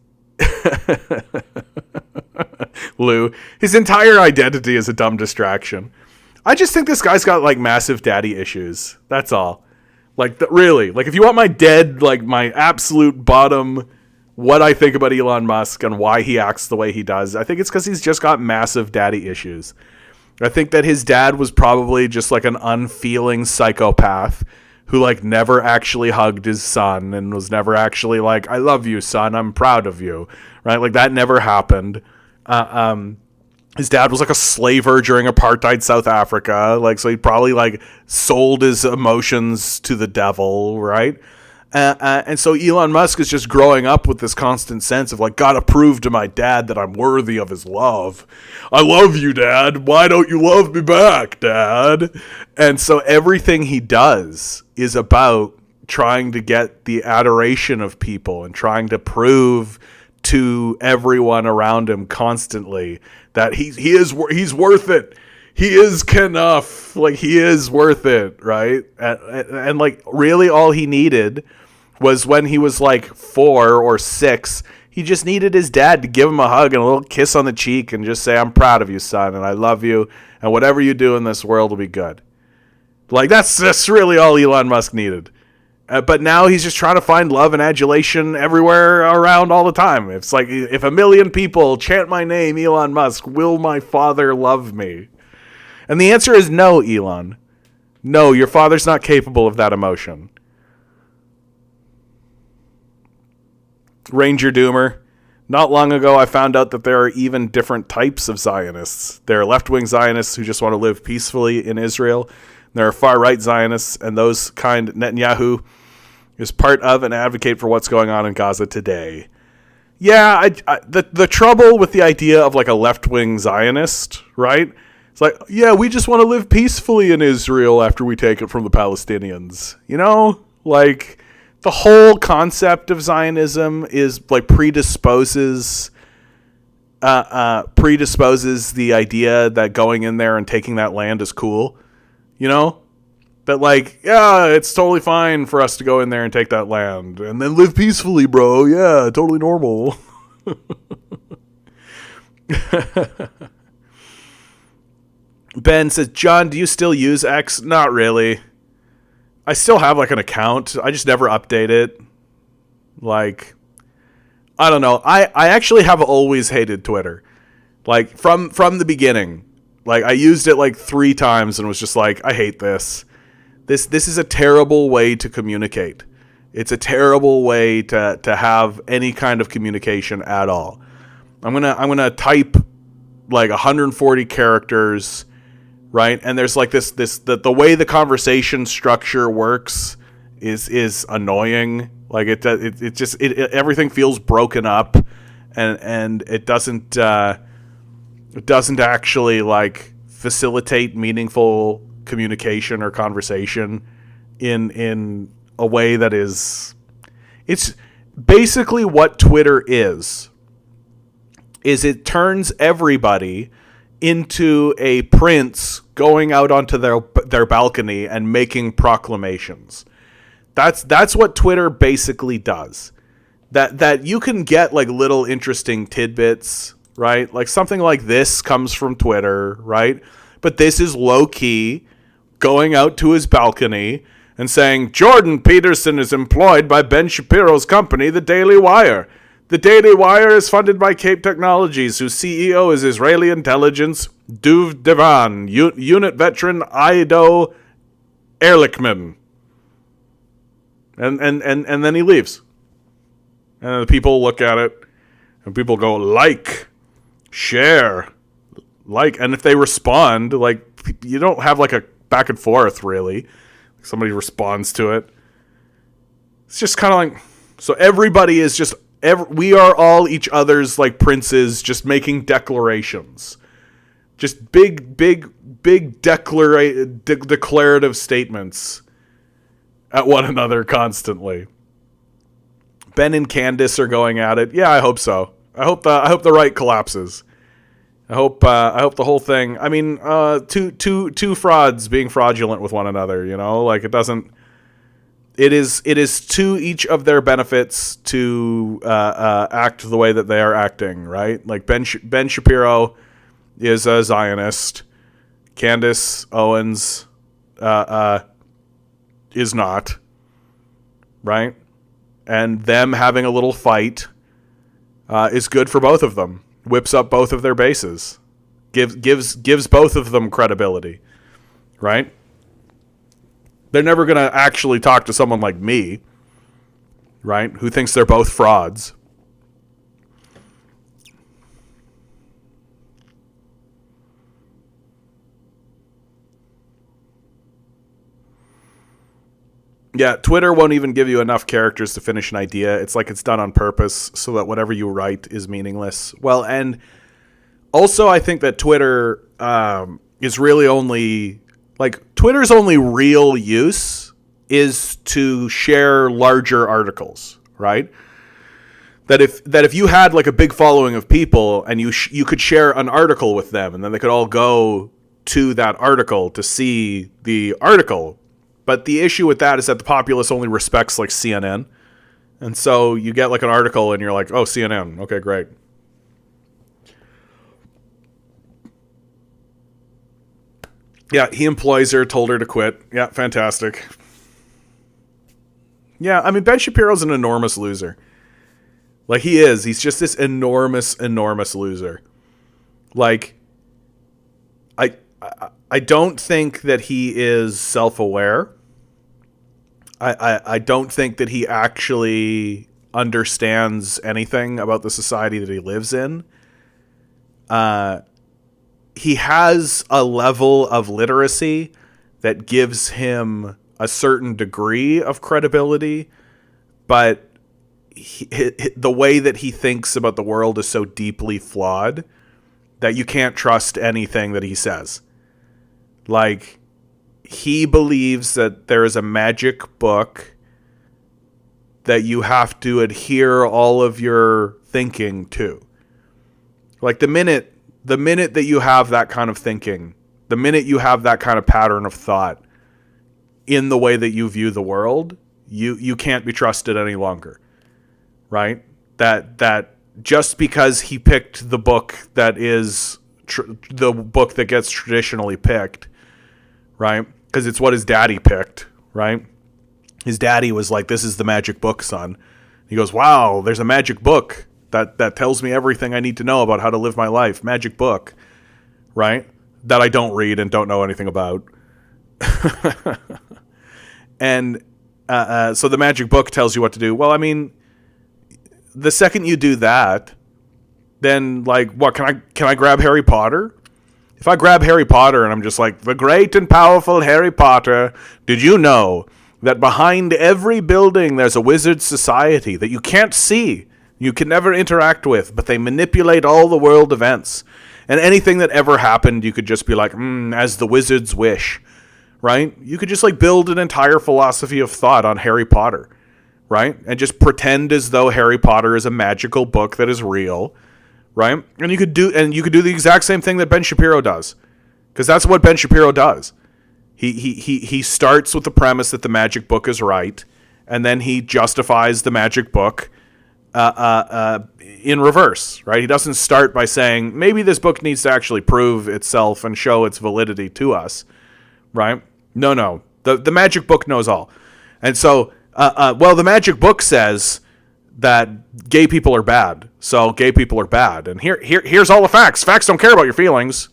Lou, his entire identity is a dumb distraction. I just think this guy's got like massive daddy issues. That's all. Like, really, like if you want my my absolute bottom, what I think about Elon Musk and why he acts the way he does, I think it's because he's just got massive daddy issues. I think that his dad was probably just like an unfeeling psychopath who like never actually hugged his son and was never actually like, I love you, son, I'm proud of you, right? Like that never happened. His dad was like a slaver during apartheid South Africa. Like, so he probably like sold his emotions to the devil, right? And so Elon Musk is just growing up with this constant sense of like, gotta prove to my dad that I'm worthy of his love. I love you, Dad. Why don't you love me back, Dad? And so everything he does is about trying to get the adoration of people and trying to prove to everyone around him constantly that he's worth it. He is enough. Like, he is worth it, right? And like, really all he needed was when he was like 4 or 6, he just needed his dad to give him a hug and a little kiss on the cheek and just say, I'm proud of you, son, and I love you, and whatever you do in this world will be good. Like, that's really all Elon Musk needed. But now he's just trying to find love and adulation everywhere around all the time. It's like, if 1 million people chant my name, Elon Musk, will my father love me? And the answer is no, Elon. No, your father's not capable of that emotion. Ranger Doomer. Not long ago, I found out that there are even different types of Zionists. There are left-wing Zionists who just want to live peacefully in Israel. There are far-right Zionists, and those kind Netanyahu is part of and advocate for what's going on in Gaza today. Yeah, the trouble with the idea of like a left-wing Zionist, right? It's like, yeah, we just want to live peacefully in Israel after we take it from the Palestinians. You know? Like, the whole concept of Zionism is like predisposes the idea that going in there and taking that land is cool. You know? That like, yeah, it's totally fine for us to go in there and take that land and then live peacefully, bro. Yeah, totally normal. Ben says, John, do you still use X? Not really. I still have like an account. I just never update it. Like, I don't know. I actually have always hated Twitter. Like, from the beginning. Like, I used it like 3 times and was just like, I hate this. This is a terrible way to communicate. It's a terrible way to have any kind of communication at all. I'm gonna type like 140 characters, right? And there's like the way the conversation structure works is annoying. Like it everything feels broken up, and it doesn't actually like facilitate meaningful communication or conversation in a way that is... It's basically what Twitter is it turns everybody into a prince going out onto their balcony and making proclamations. That's what Twitter basically does. that you can get like little interesting tidbits, right? Like something like this comes from Twitter, right? But this is low key going out to his balcony and saying, Jordan Peterson is employed by Ben Shapiro's company, The Daily Wire. The Daily Wire is funded by Cape Technologies, whose CEO is Israeli intelligence Duv Devan, unit veteran Ido Ehrlichman. And then he leaves. And the people look at it, and people go, like, share, like. And if they respond, like, you don't have, like, a back and forth, really. Somebody responds to it. It's just kind of like, so everybody is just, we are all each other's, like, princes, just making declarations. Just big declarative statements at one another constantly. Ben and Candace are going at it. Yeah, I hope so. I hope the right collapses. I hope the whole thing. I mean, two frauds being fraudulent with one another. You know, like it doesn't. It is to each of their benefits to act the way that they are acting. Right? Like Ben Shapiro is a Zionist. Candace Owens is not. Right? And them having a little fight is good for both of them. Whips up both of their bases. Gives both of them credibility. Right? They're never going to actually talk to someone like me. Right? Who thinks they're both frauds. Yeah, Twitter won't even give you enough characters to finish an idea. It's like it's done on purpose so that whatever you write is meaningless. Well, and also I think that Twitter is really only, like, Twitter's only real use is to share larger articles, right? That if you had like a big following of people and you could share an article with them and then they could all go to that article to see the article. But the issue with that is that the populace only respects like CNN. And so you get like an article and you're like, oh, CNN. Okay, great. Yeah, he employs her, told her to quit. Yeah, fantastic. Yeah, I mean, Ben Shapiro's an enormous loser. Like, he is. He's just this enormous loser. Like, I don't think that he is self-aware. I don't think that he actually understands anything about the society that he lives in. He has a level of literacy that gives him a certain degree of credibility, but the way that he thinks about the world is so deeply flawed that you can't trust anything that he says. Like, he believes that there is a magic book that you have to adhere all of your thinking to. Like, the minute that you have that kind of thinking, the minute you have that kind of pattern of thought in the way that you view the world, you can't be trusted any longer. Right? That just because he picked the book that is the book that gets traditionally picked, right? Because it's what his daddy picked, right? His daddy was like, this is the magic book, son. He goes, wow, there's a magic book that tells me everything I need to know about how to live my life. Magic book, right? That I don't read and don't know anything about. And so the magic book tells you what to do. Well, I mean, the second you do that, then, like, what, can I grab Harry Potter? If I grab Harry Potter and I'm just like, the great and powerful Harry Potter, did you know that behind every building there's a wizard society that you can't see, you can never interact with, but they manipulate all the world events. And anything that ever happened, you could just be like, as the wizards wish, right? You could just, like, build an entire philosophy of thought on Harry Potter, right? And just pretend as though Harry Potter is a magical book that is real, right? And you could do the exact same thing that Ben Shapiro does, because that's what Ben Shapiro does. He starts with the premise that the magic book is right, and then he justifies the magic book in reverse, right? He doesn't start by saying, maybe this book needs to actually prove itself and show its validity to us, right? No. The magic book knows all. And so, the magic book says that gay people are bad, so gay people are bad. And here's all the facts. Facts don't care about your feelings.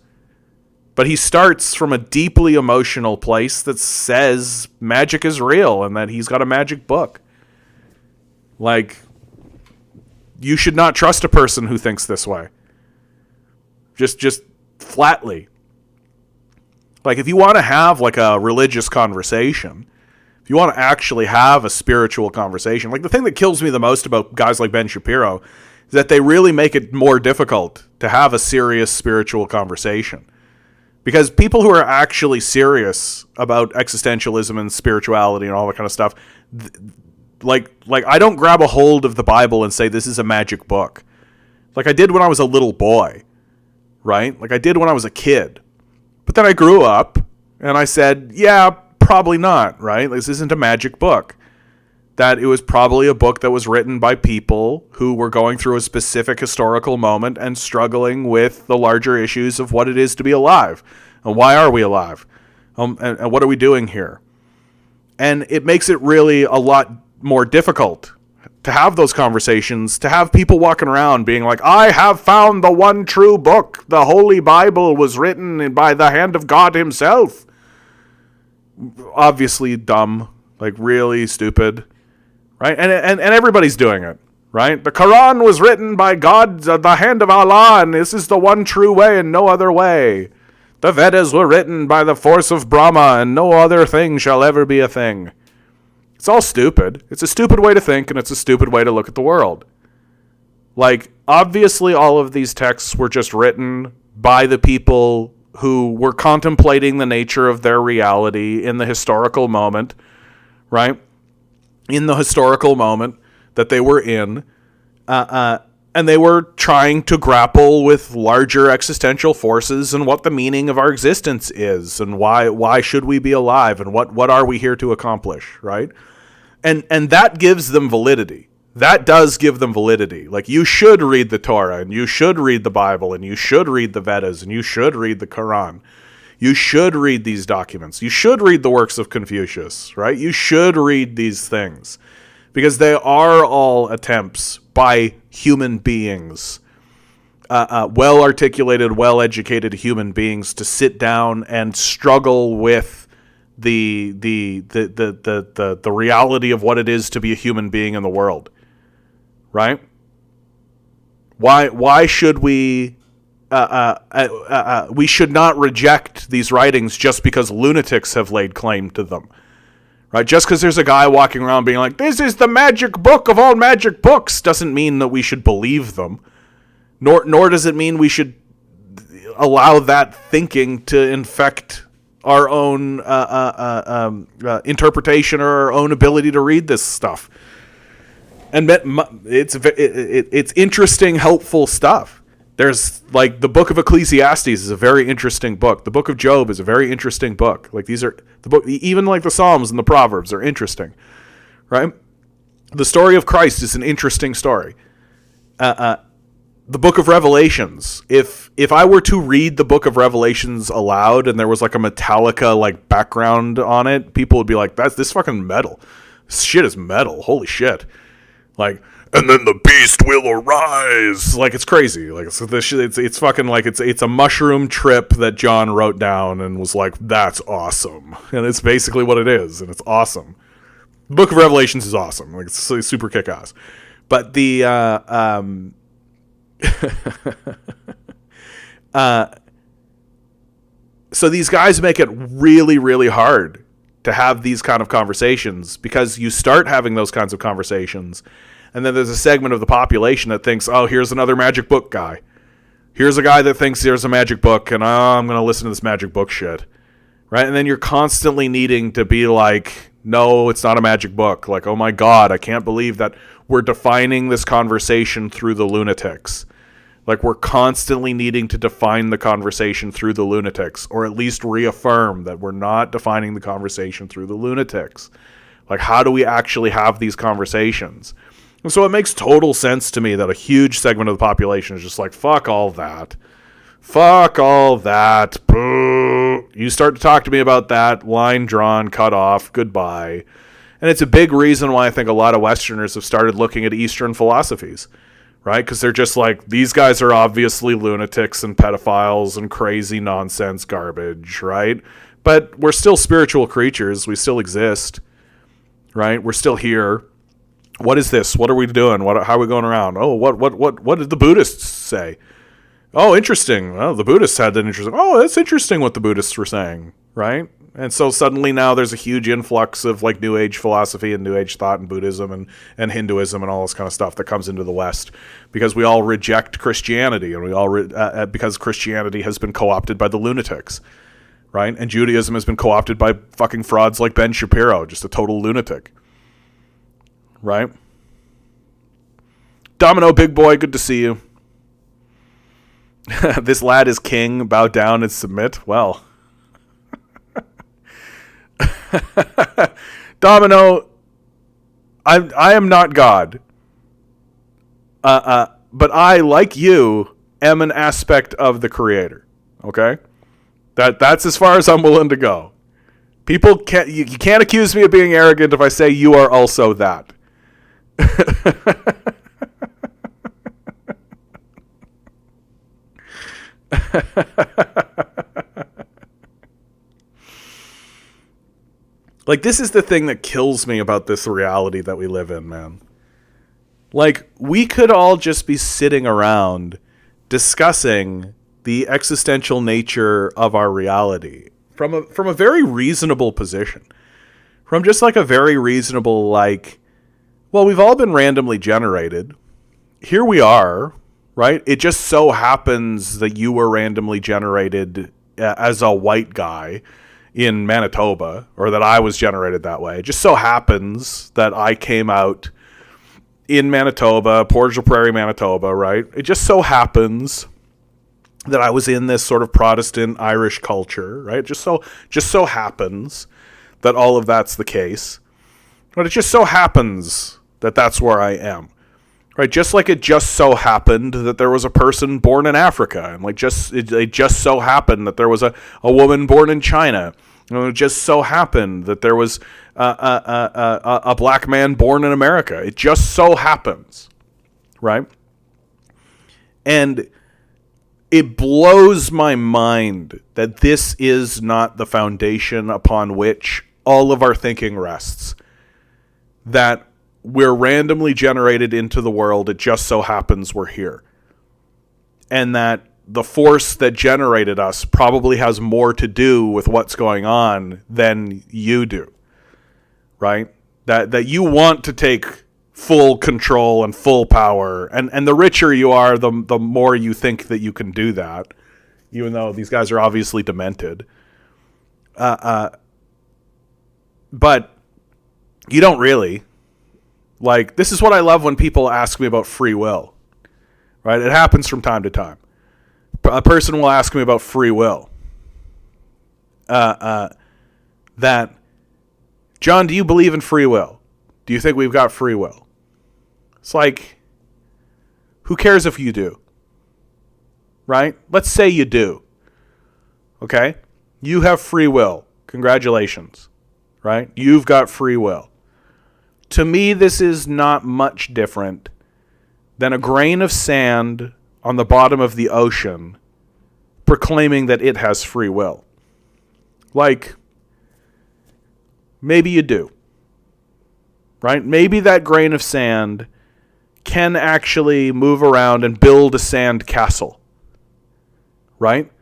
But he starts from a deeply emotional place that says magic is real and that he's got a magic book. Like, you should not trust a person who thinks this way. Just flatly. Like, if you want to have, like, a religious conversation, if you want to actually have a spiritual conversation, like, the thing that kills me the most about guys like Ben Shapiro is that they really make it more difficult to have a serious spiritual conversation. Because people who are actually serious about existentialism and spirituality and all that kind of stuff, like I don't grab a hold of the Bible and say this is a magic book. Like I did when I was a little boy, right? Like I did when I was a kid. But then I grew up and I said, yeah, probably not, right? This isn't a magic book. That it was probably a book that was written by people who were going through a specific historical moment and struggling with the larger issues of what it is to be alive. And why are we alive? And what are we doing here? And it makes it really a lot more difficult to have those conversations, to have people walking around being like, I have found the one true book. The Holy Bible was written by the hand of God himself. Obviously dumb, like really stupid. Right? And everybody's doing it, right? The Quran was written by God, the hand of Allah, and this is the one true way and no other way. The Vedas were written by the force of Brahma, and no other thing shall ever be a thing. It's all stupid. It's a stupid way to think, and it's a stupid way to look at the world. Like, obviously all of these texts were just written by the people who were contemplating the nature of their reality in the historical moment, right? In the historical moment that they were in, and they were trying to grapple with larger existential forces and what the meaning of our existence is, and why should we be alive, and what are we here to accomplish, right? And that gives them validity. That does give them validity. Like, you should read the Torah, and you should read the Bible, and you should read the Vedas, and you should read the Quran. You should read these documents. You should read the works of Confucius, right? You should read these things because they are all attempts by human beings, well-articulated, well-educated human beings to sit down and struggle with the reality of what it is to be a human being in the world, right? Why should we should not reject these writings just because lunatics have laid claim to them, right? Just because there's a guy walking around being like, this is the magic book of all magic books, doesn't mean that we should believe them. Nor does it mean we should allow that thinking to infect our own interpretation or our own ability to read this stuff. And it's interesting, helpful stuff. There's, like, the book of Ecclesiastes is a very interesting book. The book of Job is a very interesting book. Like, these are the book, even like the Psalms and the Proverbs are interesting, right? The story of Christ is an interesting story. The book of Revelations. If I were to read the book of Revelations aloud and there was like a Metallica like background on it, people would be like, this fucking metal. This shit is metal. Holy shit. Like, and then the beast will arise. Like, it's crazy. Like, it's fucking like it's a mushroom trip that John wrote down and was like, that's awesome. And it's basically what it is, and it's awesome. The Book of Revelations is awesome. Like, it's super kick-ass. But the so these guys make it really, really hard to have these kind of conversations because you start having those kinds of conversations. And then there's a segment of the population that thinks, oh, here's another magic book guy. Here's a guy that thinks there's a magic book, and I'm going to listen to this magic book shit. Right? And then you're constantly needing to be like, no, it's not a magic book. Like, oh my God, I can't believe that we're defining this conversation through the lunatics. Like, we're constantly needing to define the conversation through the lunatics, or at least reaffirm that we're not defining the conversation through the lunatics. Like, how do we actually have these conversations? And so it makes total sense to me that a huge segment of the population is just like, fuck all that. Fuck all that. Boo. You start to talk to me about that, line drawn, cut off, goodbye. And it's a big reason why I think a lot of Westerners have started looking at Eastern philosophies, right? Because they're just like, these guys are obviously lunatics and pedophiles and crazy nonsense garbage, right? But we're still spiritual creatures. We still exist, right? We're still here. What is this? What are we doing? How are we going around? Oh, what did the Buddhists say? Oh, interesting. Well, the Buddhists had an interesting. Oh, that's interesting what the Buddhists were saying, right? And so suddenly now there's a huge influx of like New Age philosophy and New Age thought and Buddhism and Hinduism and all this kind of stuff that comes into the West because we all reject Christianity and we all because Christianity has been co-opted by the lunatics, right? And Judaism has been co-opted by fucking frauds like Ben Shapiro, just a total lunatic, right? Domino, big boy, good to see you. This lad is king, bow down and submit. Well, Domino, I am not God. But I, like you, am an aspect of the Creator. Okay? That's as far as I'm willing to go. People can't you can't accuse me of being arrogant if I say you are also that. Like, this is the thing that kills me about this reality that we live in, man. Like, we could all just be sitting around discussing the existential nature of our reality from a very reasonable position. From just like a very reasonable, like, well, we've all been randomly generated. Here we are, right? It just so happens that you were randomly generated as a white guy in Manitoba, or that I was generated that way. It just so happens that I came out in Manitoba, Portage la Prairie, Manitoba, right? It just so happens that I was in this sort of Protestant Irish culture, right? Just so happens that all of that's the case. But it just so happens that that's where I am. Right, just like it just so happened that there was a person born in Africa, and like it just so happened that there was a woman born in China, and it just so happened that there was a black man born in America. It just so happens, right? And it blows my mind that this is not the foundation upon which all of our thinking rests. That we're randomly generated into the world. It just so happens we're here. And that the force that generated us probably has more to do with what's going on than you do. Right? That you want to take full control and full power. And the richer you are, the more you think that you can do that. Even though these guys are obviously demented. But you don't really. Like, this is what I love when people ask me about free will, right? It happens from time to time. A person will ask me about free will. That, John, do you believe in free will? Do you think we've got free will? It's like, who cares if you do? Right? Let's say you do. Okay? You have free will. Congratulations. Right? You've got free will. To me, this is not much different than a grain of sand on the bottom of the ocean proclaiming that it has free will. Like, maybe you do. Right? Maybe that grain of sand can actually move around and build a sand castle. Right?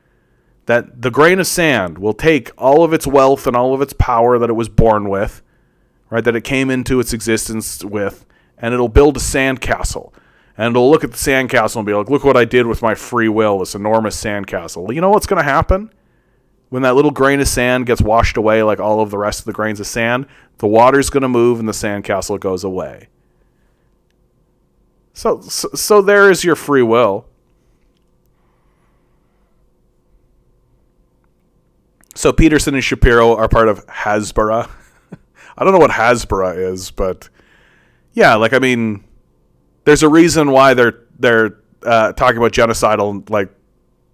That the grain of sand will take all of its wealth and all of its power that it was born with, right, that it came into its existence with, and it'll build a sandcastle. And it'll look at the sandcastle and be like, look what I did with my free will, this enormous sandcastle. Well, you know what's going to happen? When that little grain of sand gets washed away like all of the rest of the grains of sand, the water's going to move and the sandcastle goes away. So there is your free will. So Peterson and Shapiro are part of Hasbara. I don't know what Hasbara is, but yeah, like, I mean, There's a reason why they're talking about genocidal. Like,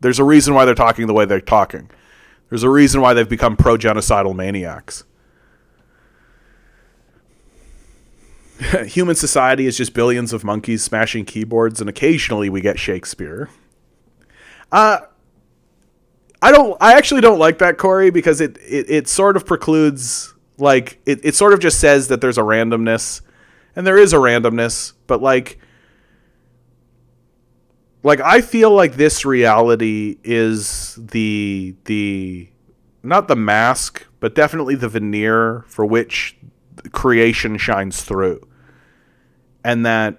there's a reason why they're talking the way they're talking. There's a reason why they've become pro-genocidal maniacs. Human society is just billions of monkeys smashing keyboards, and occasionally we get Shakespeare. I actually don't like that, Corey, because it sort of precludes, like, it sort of just says that there's a randomness, and there is a randomness, but like I feel like this reality is the not the mask, but definitely the veneer for which creation shines through. And that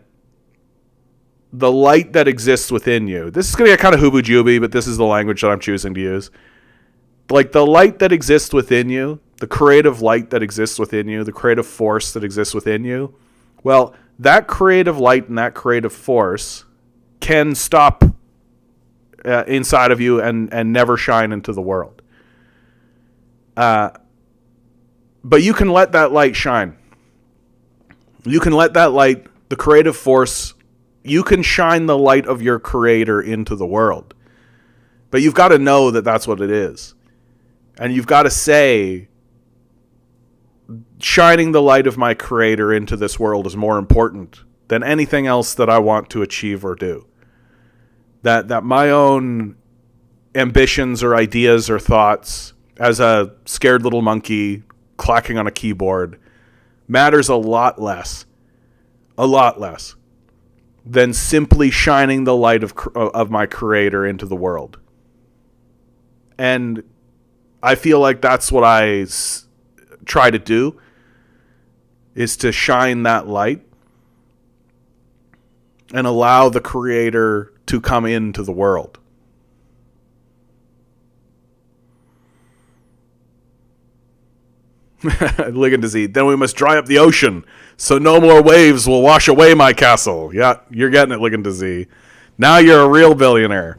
the light that exists within you, this is going to get kind of hooby-jooby, but this is the language that I'm choosing to use. Like, the light that exists within you, the creative light that exists within you, the creative force that exists within you, well, that creative light and that creative force can stop inside of you and never shine into the world. But you can let that light shine. You can let that light, the creative force, you can shine the light of your creator into the world. But you've got to know that that's what it is. And you've got to say, shining the light of my creator into this world is more important than anything else that I want to achieve or do. That my own ambitions or ideas or thoughts as a scared little monkey clacking on a keyboard matters a lot less than simply shining the light of my creator into the world. And I feel like that's what I try to do, is to shine that light and allow the creator to come into the world. Ligand disease. Then we must dry up the ocean, so no more waves will wash away my castle. Yeah, you're getting it, Ligand disease. Now you're a real billionaire.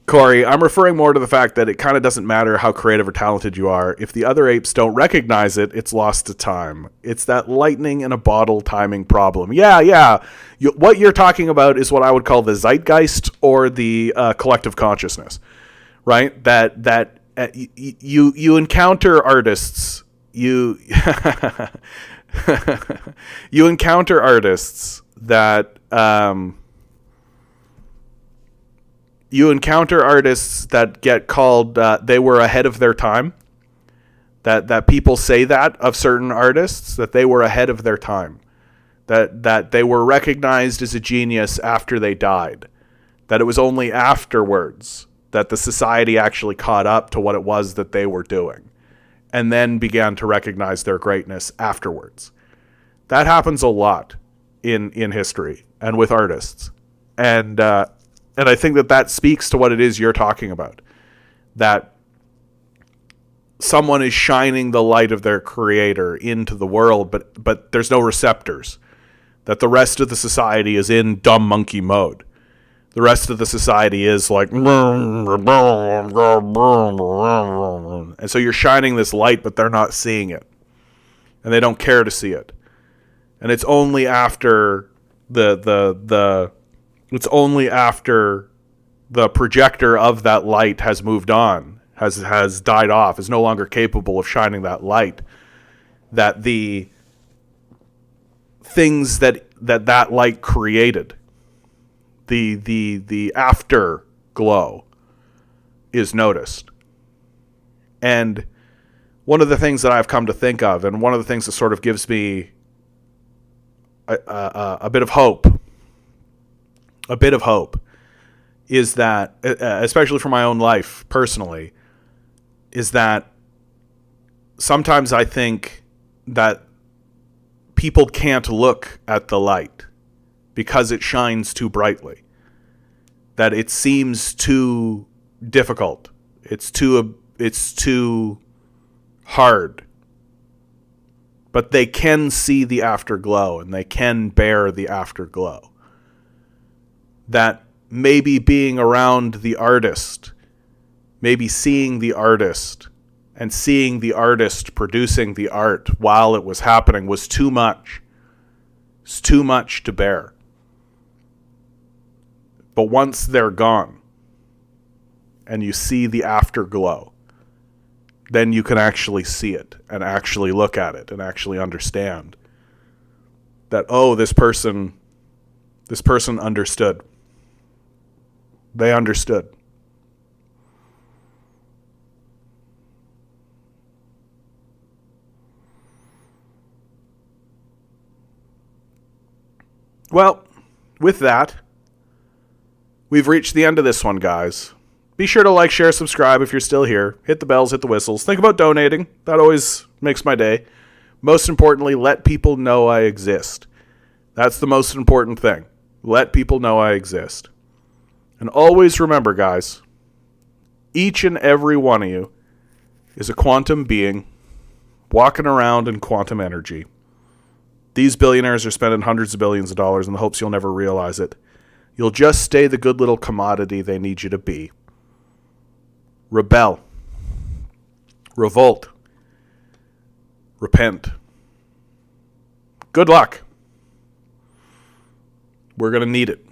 Corey, I'm referring more to the fact that it kind of doesn't matter how creative or talented you are. If the other apes don't recognize it, it's lost to time. It's that lightning in a bottle timing problem. Yeah. What you're talking about is what I would call the zeitgeist or the collective consciousness, right? That you encounter artists. You encounter artists that get called they were ahead of their time. That people say that of certain artists, that they were ahead of their time. That they were recognized as a genius after they died. That it was only afterwards that the society actually caught up to what it was that they were doing, and then began to recognize their greatness afterwards. That happens a lot in history and with artists. And I think that speaks to what it is you're talking about. That someone is shining the light of their creator into the world, but there's no receptors. That the rest of the society is in dumb monkey mode. The rest of the society is like, and so you're shining this light, but they're not seeing it. And they don't care to see it. And it's only after it's only after the projector of that light has moved on, has died off, is no longer capable of shining that light, that the things that light created, the afterglow, is noticed. And one of the things that I've come to think of, and one of the things that sort of gives me a bit of hope, is that, especially for my own life personally, is that sometimes I think that people can't look at the light because it shines too brightly. That it seems too difficult. It's too hard. But they can see the afterglow, and they can bear the afterglow. That maybe being around the artist, maybe seeing the artist and seeing the artist producing the art while it was happening was too much. It's too much to bear. But once they're gone and you see the afterglow, then you can actually see it and actually look at it and actually understand that, oh, this person understood. They understood. Well, with that, we've reached the end of this one, guys. Be sure to like, share, subscribe if you're still here. Hit the bells, hit the whistles. Think about donating. That always makes my day. Most importantly, let people know I exist. That's the most important thing. Let people know I exist. And always remember, guys, each and every one of you is a quantum being walking around in quantum energy. These billionaires are spending hundreds of billions of dollars in the hopes you'll never realize it. You'll just stay the good little commodity they need you to be. Rebel. Revolt. Repent. Good luck. We're going to need it.